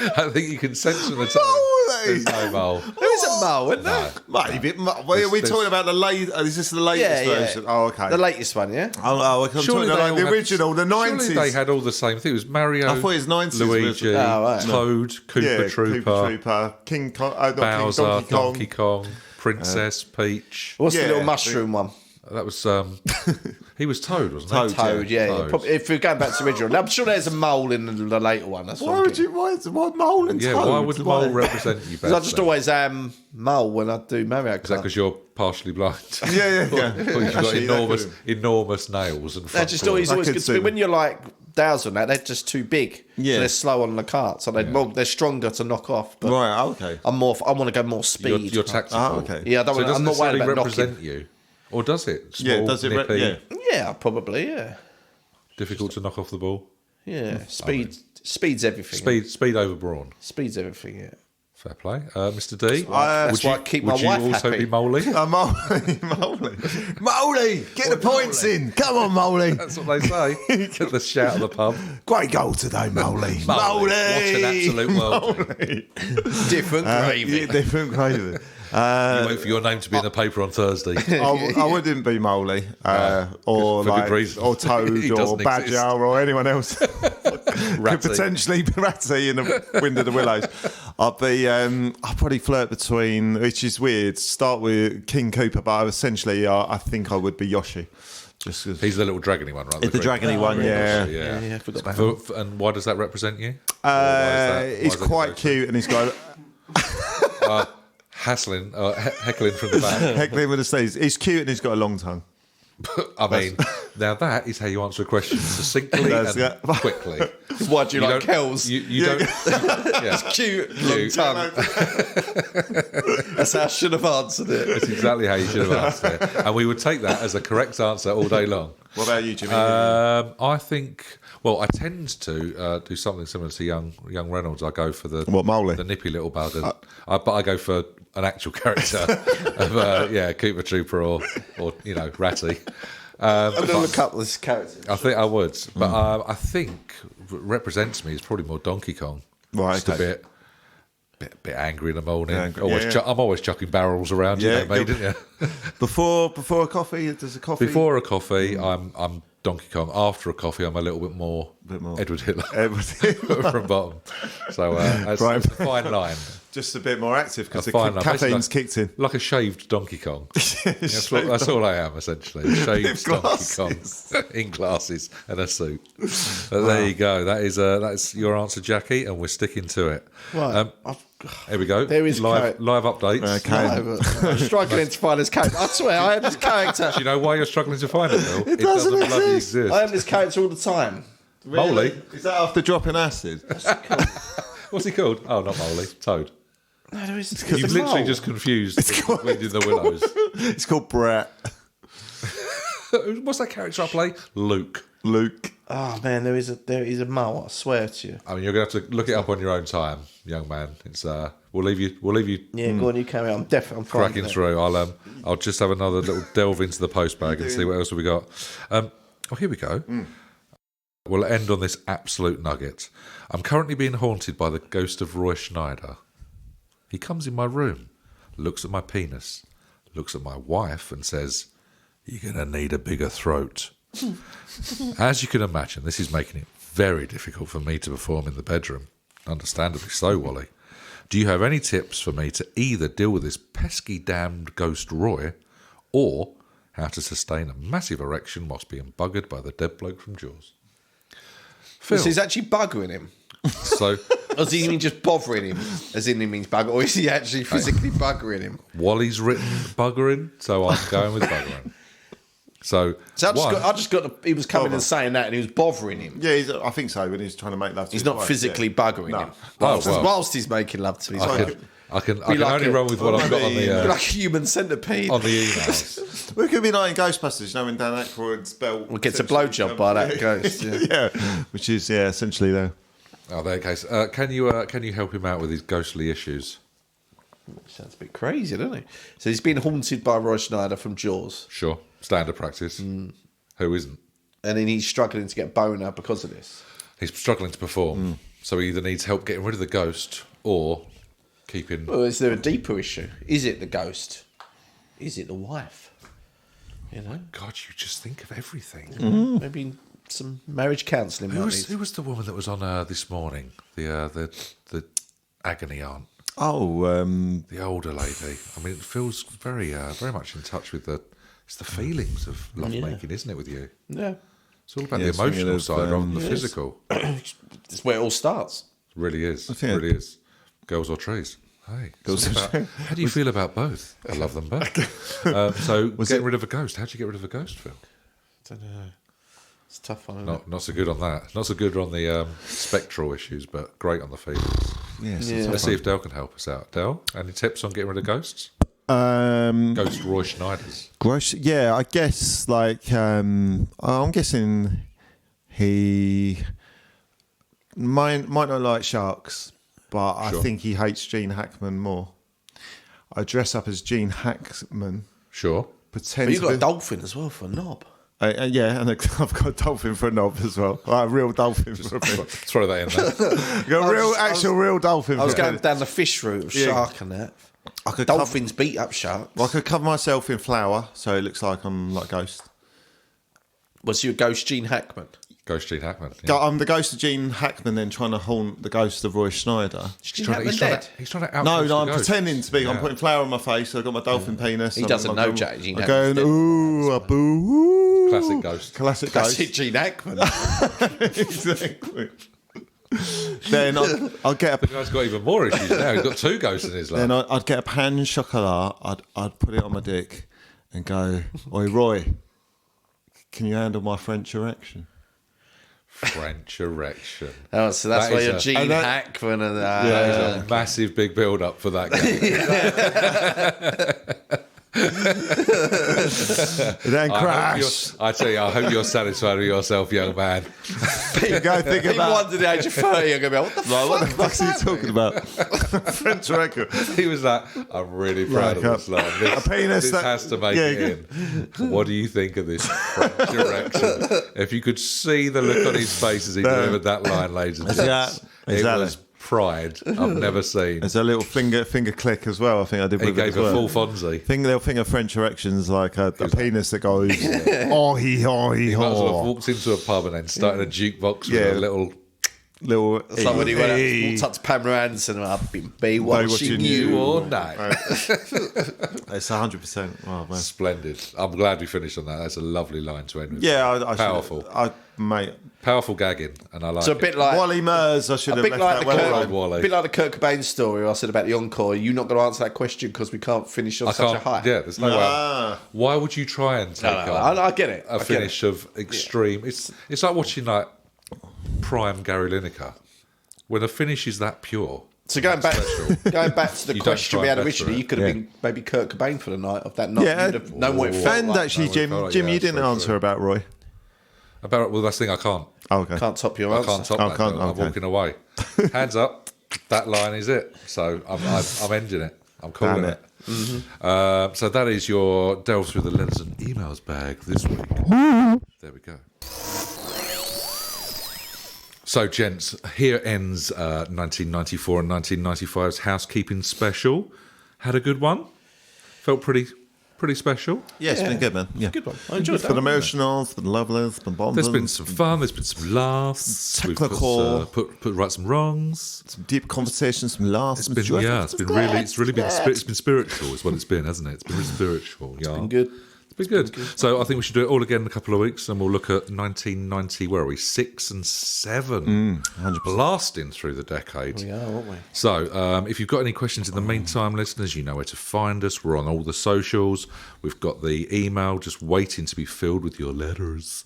I think you can sense from the time. Moley? There's no mole. There is a mole, isn't there? Maybe. Are we talking about the latest? Is this the latest version? Oh, okay. The latest one, yeah? I'm talking Surely about they all the had- original, the 90s. Surely they had all the same thing. It was Mario, I thought it was 90s, Luigi, Oh, right. Toad, Koopa Trooper, King Kong, not Bowser, King, Donkey Kong, Princess Peach. What's the Yeah. little mushroom one? That was he was Toad, wasn't he? Toad, yeah. Toad. Probably, if we're going back to the original, I'm sure there's a mole in the later one. That's Why would you? Why mole and Yeah, toad? why would mole represent you Because best? I just then? always am mole when I do Mario Kart. Is that because you're partially blind? Yeah. Or you've got Actually, that enormous nails and front That just always I good could to see me. that. When you're like dowels on that, they're just too big. Yeah. So they're slow on the cart. So they're stronger to knock off. But Right, okay. I want to go more speed. You're tactical. Oh, okay. Yeah, I don't So it want. doesn't I'm not worried necessarily about represent knocking. you. Or does it? Small, Yeah, does it? nippy, Yeah. Yeah, probably. Yeah. difficult to knock off the ball? Yeah. Speed's everything. Speed over brawn. Speed's everything. Yeah. Fair play. Mr. D, That's why I keep my would you wife also happy. be Moley? Moley, get the points in. Come on, Moley. That's what they say. At the shout of the pub. Great goal today, Moley. What an absolute world. Different gravy. Different gravy. You wait for your name to be in the paper on Thursday. I wouldn't be Moley or for good like reason. or Toad He or doesn't Badger exist. or anyone else. Could potentially be Ratty in the Wind of the Willows. I'll probably flirt between, which is weird. Start with King Cooper, but essentially I think I would be Yoshi. Just 'cause He's the little dragony one, right? the dragony one, yeah. Yeah, I forgot about that. And why does that represent you? Why He's is that quite go-to? cute and he's got Hassling, heckling from the back. heckling with the sleeves. He's cute and he's got a long tongue. I mean, now that is how you answer a question succinctly That's and it. quickly. Why do you like don't- Kells? You don't. Yeah, Cute, long tongue. That's how I should have answered it. that's exactly how you should have answered it, and we would take that as a correct answer all day long. What about you, Jimmy? I think. Well, I tend to do something similar to young Reynolds. I go for the Moley? the nippy little bugger. But I go for an actual character of Cooper Trooper or Ratty. I'm going to look up this character. I think I would, but I think represents me is probably more Donkey Kong. Right, Just okay. a bit angry in the morning. Angry, yeah. I'm always chucking barrels around. Yeah, You know me, didn't you? Before a coffee, there's a coffee. Before a coffee, I'm Donkey Kong. After a coffee, I'm a little bit more Edward Hitler from bottom. So that's Right. a fine line. Just a bit more active because the Fine line. caffeine's Basically, kicked in. like a shaved Donkey Kong. That's all I am, essentially. A shaved Donkey Kong in glasses and a suit. But there you go. That's your answer, Jackie, and we're sticking to it. Right. Here we go. There is live updates. Okay. No, but I'm struggling to find this character. I swear, I am this character. Do you know why you're struggling to find it, Bill? It doesn't bloody exist. exist. I am this character all the time. Moley? Is that after dropping acid? What's he called? Oh, not Moley. Toad. No, there is. You've literally just confused Wind in the Willows. It's called Brett. What's that character I play? Luke. Oh man, there is a mole. I swear to you. I mean, you're going to have to look it up on your own time, young man. It's we'll leave you Yeah, go on, you carry on. I'm cracking through. I'll just have another little delve into the post bag and see what else have we got. Here we go. We'll end on this absolute nugget. I'm currently being haunted by the ghost of Roy Schneider. He comes in my room, looks at my penis, looks at my wife and says, "You're going to need a bigger throat." As you can imagine, this is making it very difficult for me to perform in the bedroom. Understandably so, Wally. Do you have any tips for me to either deal with this pesky damned ghost Roy, or how to sustain a massive erection whilst being buggered by the dead bloke from Jaws? Phil, So he's actually buggering him. so Or does he mean just bothering him, as in he means bugger, or is he actually physically buggering him? Wally's written buggering, so I'm going with buggering. So I just got he was coming and saying that, and he was bothering him. Yeah, I think so. When he's trying to make love to He's his not wife, physically yeah. buggering No. him. Oh, well. Whilst he's making love to his wife. I can like only a- run with what I've got on the Like a human centipede. on the emails. We could be like in Ghostbusters, you know, when Dan Aykroyd's belt Gets a blowjob by that ghost. Yeah. yeah, which is essentially there. Oh, there, case. Can you help him out with his ghostly issues? Sounds a bit crazy, doesn't it? So he's been haunted by Roy Schneider from Jaws, Sure, standard practice. Who isn't? and then he's struggling to get boner because of this. He's struggling to perform, so he either needs help getting rid of the ghost or keeping. Well, is there a deeper issue? Is it the ghost? Is it the wife? You know, God, you just think of everything. maybe some marriage counselling. Who was the woman that was on this morning? The agony aunt, Oh, the older lady. I mean, it feels very much in touch with it's the feelings of lovemaking, isn't it? With you, Yeah, it's all about Yeah, the it's thinking emotional of, side rather than the yes. physical. it's where it all starts. It really is. think- It really is. Girls or trees. Hey, Girls it's or about- trees. how do you feel about both? I love them both. So, getting rid of a ghost. How'd you get rid of a ghost, Phil? Don't know. It's a tough one, isn't it? Not so good on that. Not so good on the spectral issues, but great on the feelings. Yes. Yeah. Let's see if Del can help us out. Del, any tips on getting rid of ghosts? Ghost Roy Schneider's. Gross. Yeah, I guess I'm guessing he might not like sharks, but I Sure. think he hates Gene Hackman more. I dress up as Gene Hackman, Sure. pretend But you've to got be, a dolphin as well for a knob. yeah, and I've got a dolphin for a knob as well. Like a real dolphin for a knob. Throw that in there. Got a real dolphin. I was for a going knob. down the fish route of shark and that. I could Dolphins beat up sharks. I could cover myself in flour, so it looks like I'm like a ghost. Was you a ghost Gene Hackman? Ghost Gene Hackman. Yeah. I'm the ghost of Gene Hackman, then trying to haunt the ghost of Roy Schneider. Gene Hackman dead? He's trying to out. No, I'm pretending to be. I'm putting flour on my face. I've got my dolphin penis. He and doesn't I'm know going- Jack Gene I'm Hackman's going, dead. ooh, a boo, ooh. Classic ghost. Classic Classic ghost. Gene Hackman. Exactly. Then I'll get The guy's got even more issues now. He's got two ghosts in his life. then I'd get a pan chocolat. I'd put it on my dick and go, "Oi, Roy, can you handle my French erection?" French erection. Oh, so that's That why is you're a- Gene and that- Hackman and That is a massive big build up for that game. Then crash. I tell you, I hope you're satisfied with yourself, young man. You go think Even about. under the age of 30, I'm going to be like, what the fuck? What the fuck's he talking about? French record. He was like, I'm really proud Like of this lot. This, a penis this that- has to make yeah, it in. What do you think of this French erection? If you could see the look on his face as he delivered that line, ladies and gents, it Exactly. was pride I've never seen. There's a little finger click as well. I think I did. He with it gave as a well. full Fonzie. They'll think of French erections like a penis that goes oh he ho he He might as well have ho. walked into a pub and then started a jukebox with Yeah. a little. Little It's like when he walked up to Pamela Anderson and I've been watching watching you. you. All night. It's 100%. Oh, man. Splendid. I'm glad we finished on that. That's a lovely line to end with. Yeah, I Powerful. mate. Powerful gagging, and I like So a it. bit like... Wally Murs, I should A have bit left like, that the well Kurt, Old alone. Wally. a bit like the Kurt Cobain story I said about the encore. You're not going to answer that question because we can't finish on I such a can't. high. Yeah, there's no way. Why would you try and take No, on I get it. I a get finish of extreme? It's like watching like prime Gary Lineker. When a finish is that pure. So going back to the You don't question try we had and better originally, it. you could have Yeah. been maybe Kurt Cobain for the night of that night. Yeah. You'd have known what it felt And like. actually, No, Jim, we felt like, Jim, yeah, you it's didn't very answer true. about Roy. Well, that's the thing. I can't. Oh, okay. Can't top your I answer. can't top Oh, that. can't- though. I'm okay. walking away. Hands up. That line is it. So I'm ending it. I'm calling Damn it. it. So that is your delve through the letters and emails bag this week. There we go. So, gents, here ends 1994 and 1995's housekeeping special. Had a good one. Felt pretty special. Yeah, it's been good, man. Yeah. Good one. I enjoyed It's been emotional, it's been lovely, it's been bonding. There's been some fun. There's been some laughs. We've Technical. put right some wrongs. some deep conversations, some laughs. It's been it's really been spiritual is what it's been, hasn't it? It's been really spiritual. Yeah, been good. It's been good. So I think we should do it all again in a couple of weeks, and we'll look at 1990. Where are we? 6 and 7, 100%. blasting through the decade. We are, aren't we? So, if you've got any questions in the meantime, listeners, you know where to find us. We're on all the socials. We've got the email just waiting to be filled with your letters.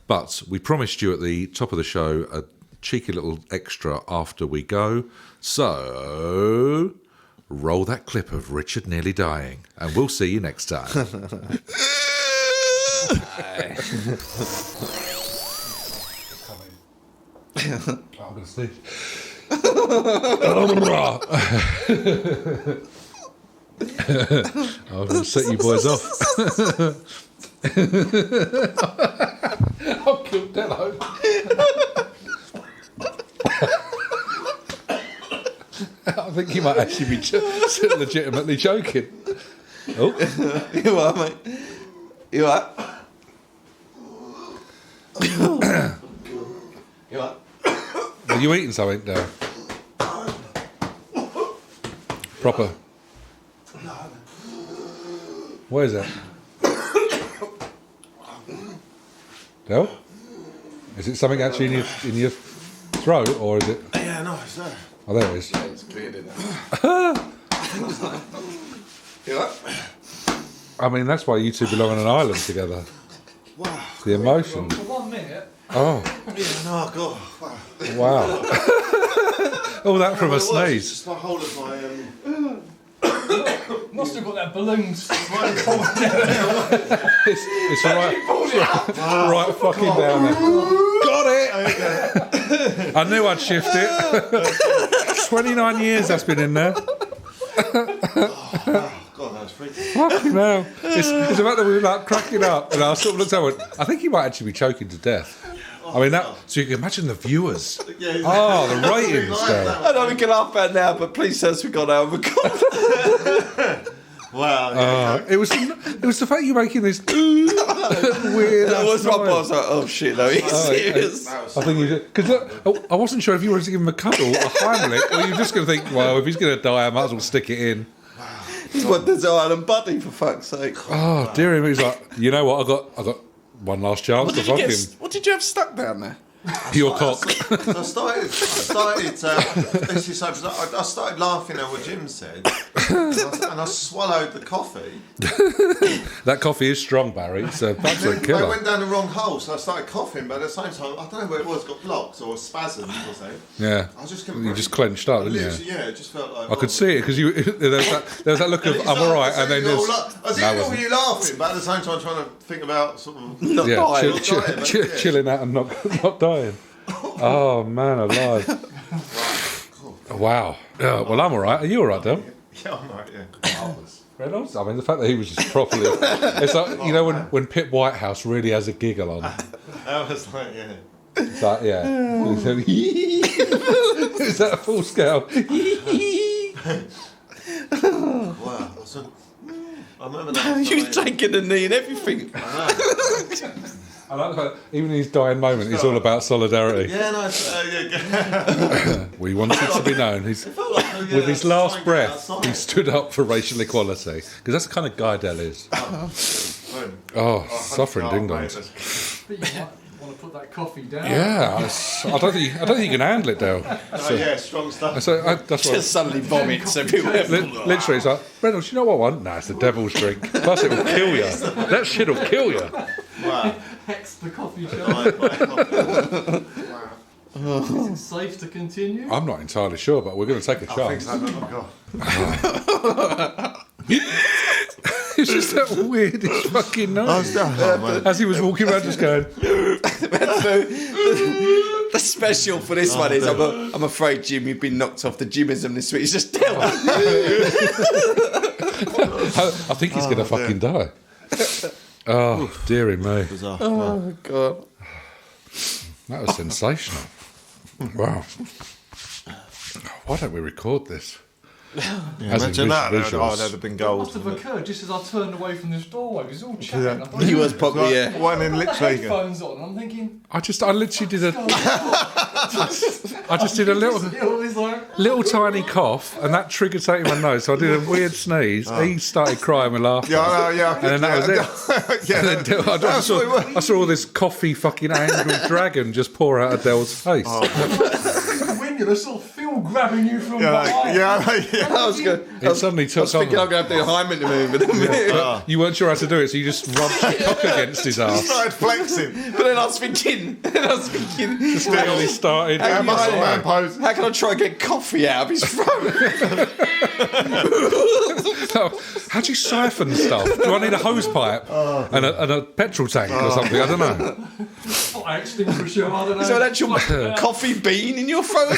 But we promised you at the top of the show a cheeky little extra after we go. So, roll that clip of Richard nearly dying, and we'll see you next time. I'm going to sneeze. I'm going to set you boys off. I'll kill Dello. I think he might actually be legitimately joking. Oh, You are, mate. You are. You are. are you eating something now? Proper. What is that? No? Is it something actually in your throat, or is it? Yeah, no, it's there. Oh, there it is. It's cleared it now. You are. I mean, that's why you two belong on an island together. Wow. The emotion. Come on, Oh, Oh, God. wow. All that from a It was sneeze. just my whole of my... Must have got that balloon. It's right fucking down there. Got it! I knew I'd shift it. 29 years that's been in there. God, that was freaky. Fucking hell. It's the fact that we were like cracking up and I sort of looked over and I think he might actually be choking to death. I mean, that. So you can imagine the viewers. Oh, the ratings. I know we can laugh about it now, but please tell us we got out of a Wow. Yeah, It was the fact you're making this weird. That was my boss. Like, oh shit, no, he's serious. I think you did. Because I wasn't sure if you wanted to give him a cuddle, a Heimlich, or you're just going to think, well, if he's going to die, I might as well stick it in. He's what there's Island Buddy, for fuck's sake. Oh, dear him. He's like, you know what? I got one last chance to fuck him. What did you have stuck down there? Your cock. I started laughing at what Jim said, and I swallowed the coffee. That coffee is strong, Barry. It's an absolute I killer. went down the wrong hole, so I started coughing, but at the same time, I don't know where it was, got blocks or spasms or something. Yeah. I just couldn't You breathe. just clenched up, didn't you? Yeah, it just felt like... I could see it because there was that look of I'm all right, and then I there's was even you laughing, but at the same time trying to think about sort of... chilling out and not dying. Oh man, alive! Wow. Well, I'm all right. Are you all right, Dale? Yeah, I'm right, yeah. Reynolds? I mean, the fact that he was just properly... It's like, you know, when Pip Whitehouse really has a giggle on. That was like, yeah. It's like, yeah. Is that a full scale? Wow. I remember that. You was taking the knee and everything. I like the fact that even in his dying moment, he's all about solidarity. Yeah, no, We want it to be known. With his last breath, he stood up for racial equality. Because that's the kind of guy Dell is. Suffering ding-dongs. But you might want to put that coffee down. Yeah, I don't think you can handle it, Dale. Yeah, strong stuff. So that's what. Just suddenly vomits everywhere. Literally, it's like, Reynolds, you know what I want? Nah, it's the devil's drink. Plus, it will kill you. That shit will kill you. Wow. Hex the coffee jar. Is it safe to continue? I'm not entirely sure, but we're going to take a chance. It's just that weirdest fucking noise. As he was walking around just going... The special for this one is I'm afraid, Jim, you've been knocked off the gymism this week. It's just Dale. I think he's going to fucking die. Oh, dearie me. Oh, God. That was sensational. Wow. Why don't we record this? Imagine that. Visuals. That'd have been It gold. must have occurred just as I turned away from this doorway. It was all chatting. I thought, He was probably, yeah. One in literally. headphones on. I'm thinking, I literally did I just did a it was like, little tiny cough, and that triggered something in my nose. So I did a weird sneeze. He started crying with laughter. Yeah. And then that was it. Yeah. And then I saw all this coffee fucking angry dragon just pour out of Dell's face. when you're sort of feel grabbing you from behind. I was good. It suddenly I took was thinking I'm on. going to have to Hyman to move in a minute. But you weren't sure how to do it, so you just rubbed your cock against his ass. Started flexing. But then I was thinking, Just then he started. Yeah, muscle man pose. how can I try and get coffee out of his throat? How do you siphon stuff? Do I need a hose pipe and a petrol tank or something? I don't know. Fire extinguisher, I don't know. So that's your coffee bean in your throat?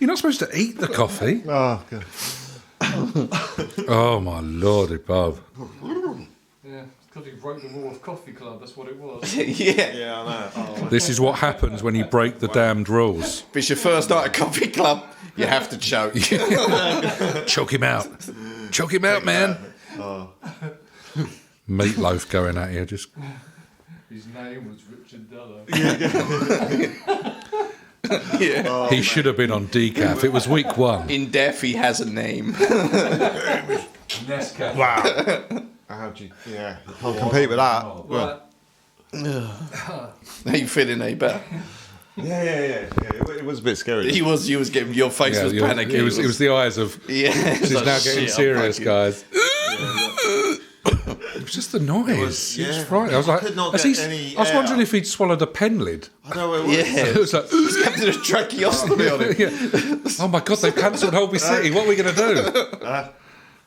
You're not supposed to eat the coffee. Oh, good. Oh my lordy, Bob. Yeah, because he broke the rule of Coffee Club, that's what it was. Yeah. Yeah, I know. This is what happens when you break the damned rules. If it's your first night at Coffee Club, you have to choke. Choke him out. Choke him out, man. Meatloaf going at you. Just His name was Richard Dello. Yeah. he should have been on decaf. It was week 1. In death, he has a name. Nescafe. Wow. How'd you? Yeah, you can't compete with that. Right. How you feeling, better? Yeah. It was a bit scary. You was getting your face was panicking. It was the eyes of. Yeah. She's now getting serious, guys. was just the noise. It was frightening. I was like, could not has get he- any I was wondering air. if he'd swallowed a pen lid. I know where it was. Yeah. It was like, It's got a tracheostomy on it. yeah. Oh my God, they've cancelled Holby City. What are we going to do?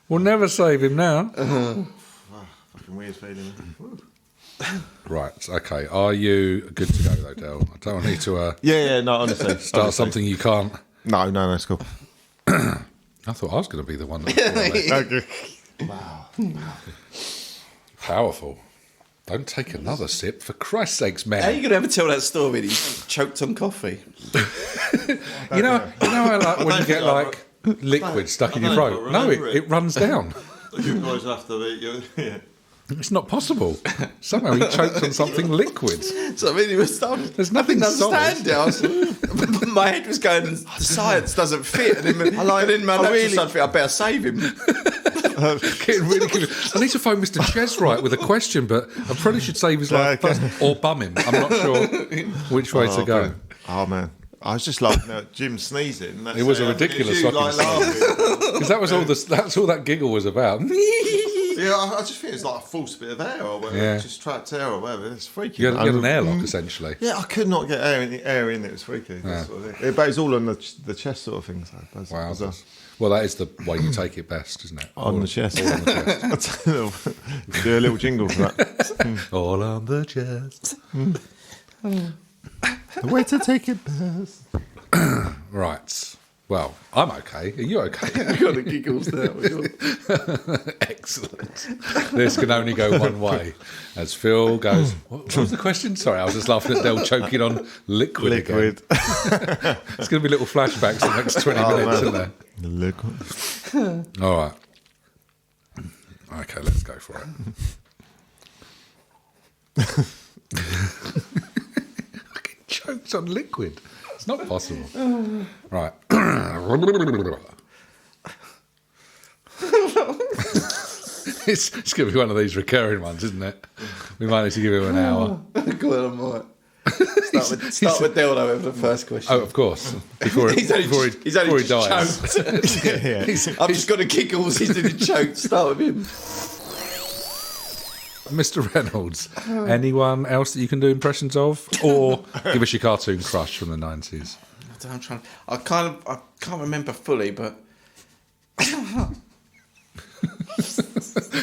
We'll never save him now. Fucking weird feeling. Right, okay. Are you good to go, though, Del? I don't need to Yeah, no, honestly. start something you can't. No, it's cool. I thought I was going to be the one that. Okay. Powerful. Don't take another sip, for Christ's sakes, man. How are you going to ever tell that story that he's choked on coffee? You know how like when you get like liquid stuck in your throat? No, it runs down. You guys have to eat. Yeah. It's not possible. Somehow he choked on something liquid. So I mean, he was done. There's nothing I didn't understand it. My head was going, the science doesn't fit. And then, my natural son thought, I better save him. Getting really good. I need to phone Mr. Cheswright with a question, but I probably should save his life first or bum him. I'm not sure which way to go. Okay. Oh man, I was just laughing at Jim sneezing. It was a ridiculous fucking laughing. Because that's all that giggle was about. Yeah, I just think it's like a false bit of air or whatever. Yeah. Just trapped air or whatever. It's freaky. You had an airlock, essentially. Yeah, I could not get air in. It was freaky. That's what it is. But it's all on the chest sort of thing. So that's Wow. bizarre. Well, that is the way you take it best, isn't it? On the chest. All on the chest. Do a little jingle for that. All on the chest. The way to take it best. Right. Well, I'm okay. Are you okay? I got the giggles now. Excellent. This can only go one way. As Phil goes, what was the question? Sorry, I was just laughing at Del choking on liquid. Again. It's going to be little flashbacks the next 20 minutes, isn't there? Liquid. All right. Okay, let's go for it. Fucking choked on liquid. It's not possible. Right. It's going to be one of these recurring ones, isn't it? We might need to give him an hour. Go on, I might. Start with Del, though, with the first question. Oh, of course. Before he dies. Choked. Yeah. I've just got the giggles. He's nearly choked. Start with him. Mr. Reynolds, anyone else that you can do impressions of? Or give us your cartoon crush from the 90s? I can't remember fully, but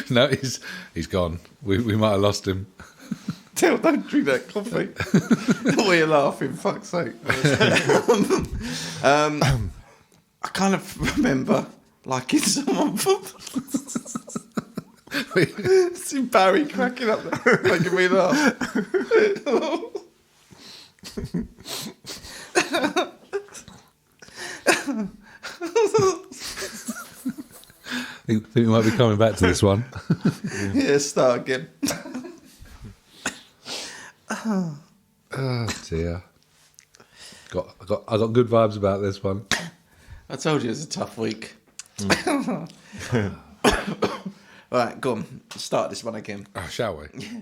No, he's gone. We might have lost him. Del, don't drink that coffee. Why are you laughing? Fuck's sake. I kind of remember liking someone. See Barry cracking up there, making me laugh. I think we might be coming back to this one. Yeah, start again. Oh dear. I got good vibes about this one. I told you it was a tough week. Right, go on. Start this one again. Oh, shall we? Yeah.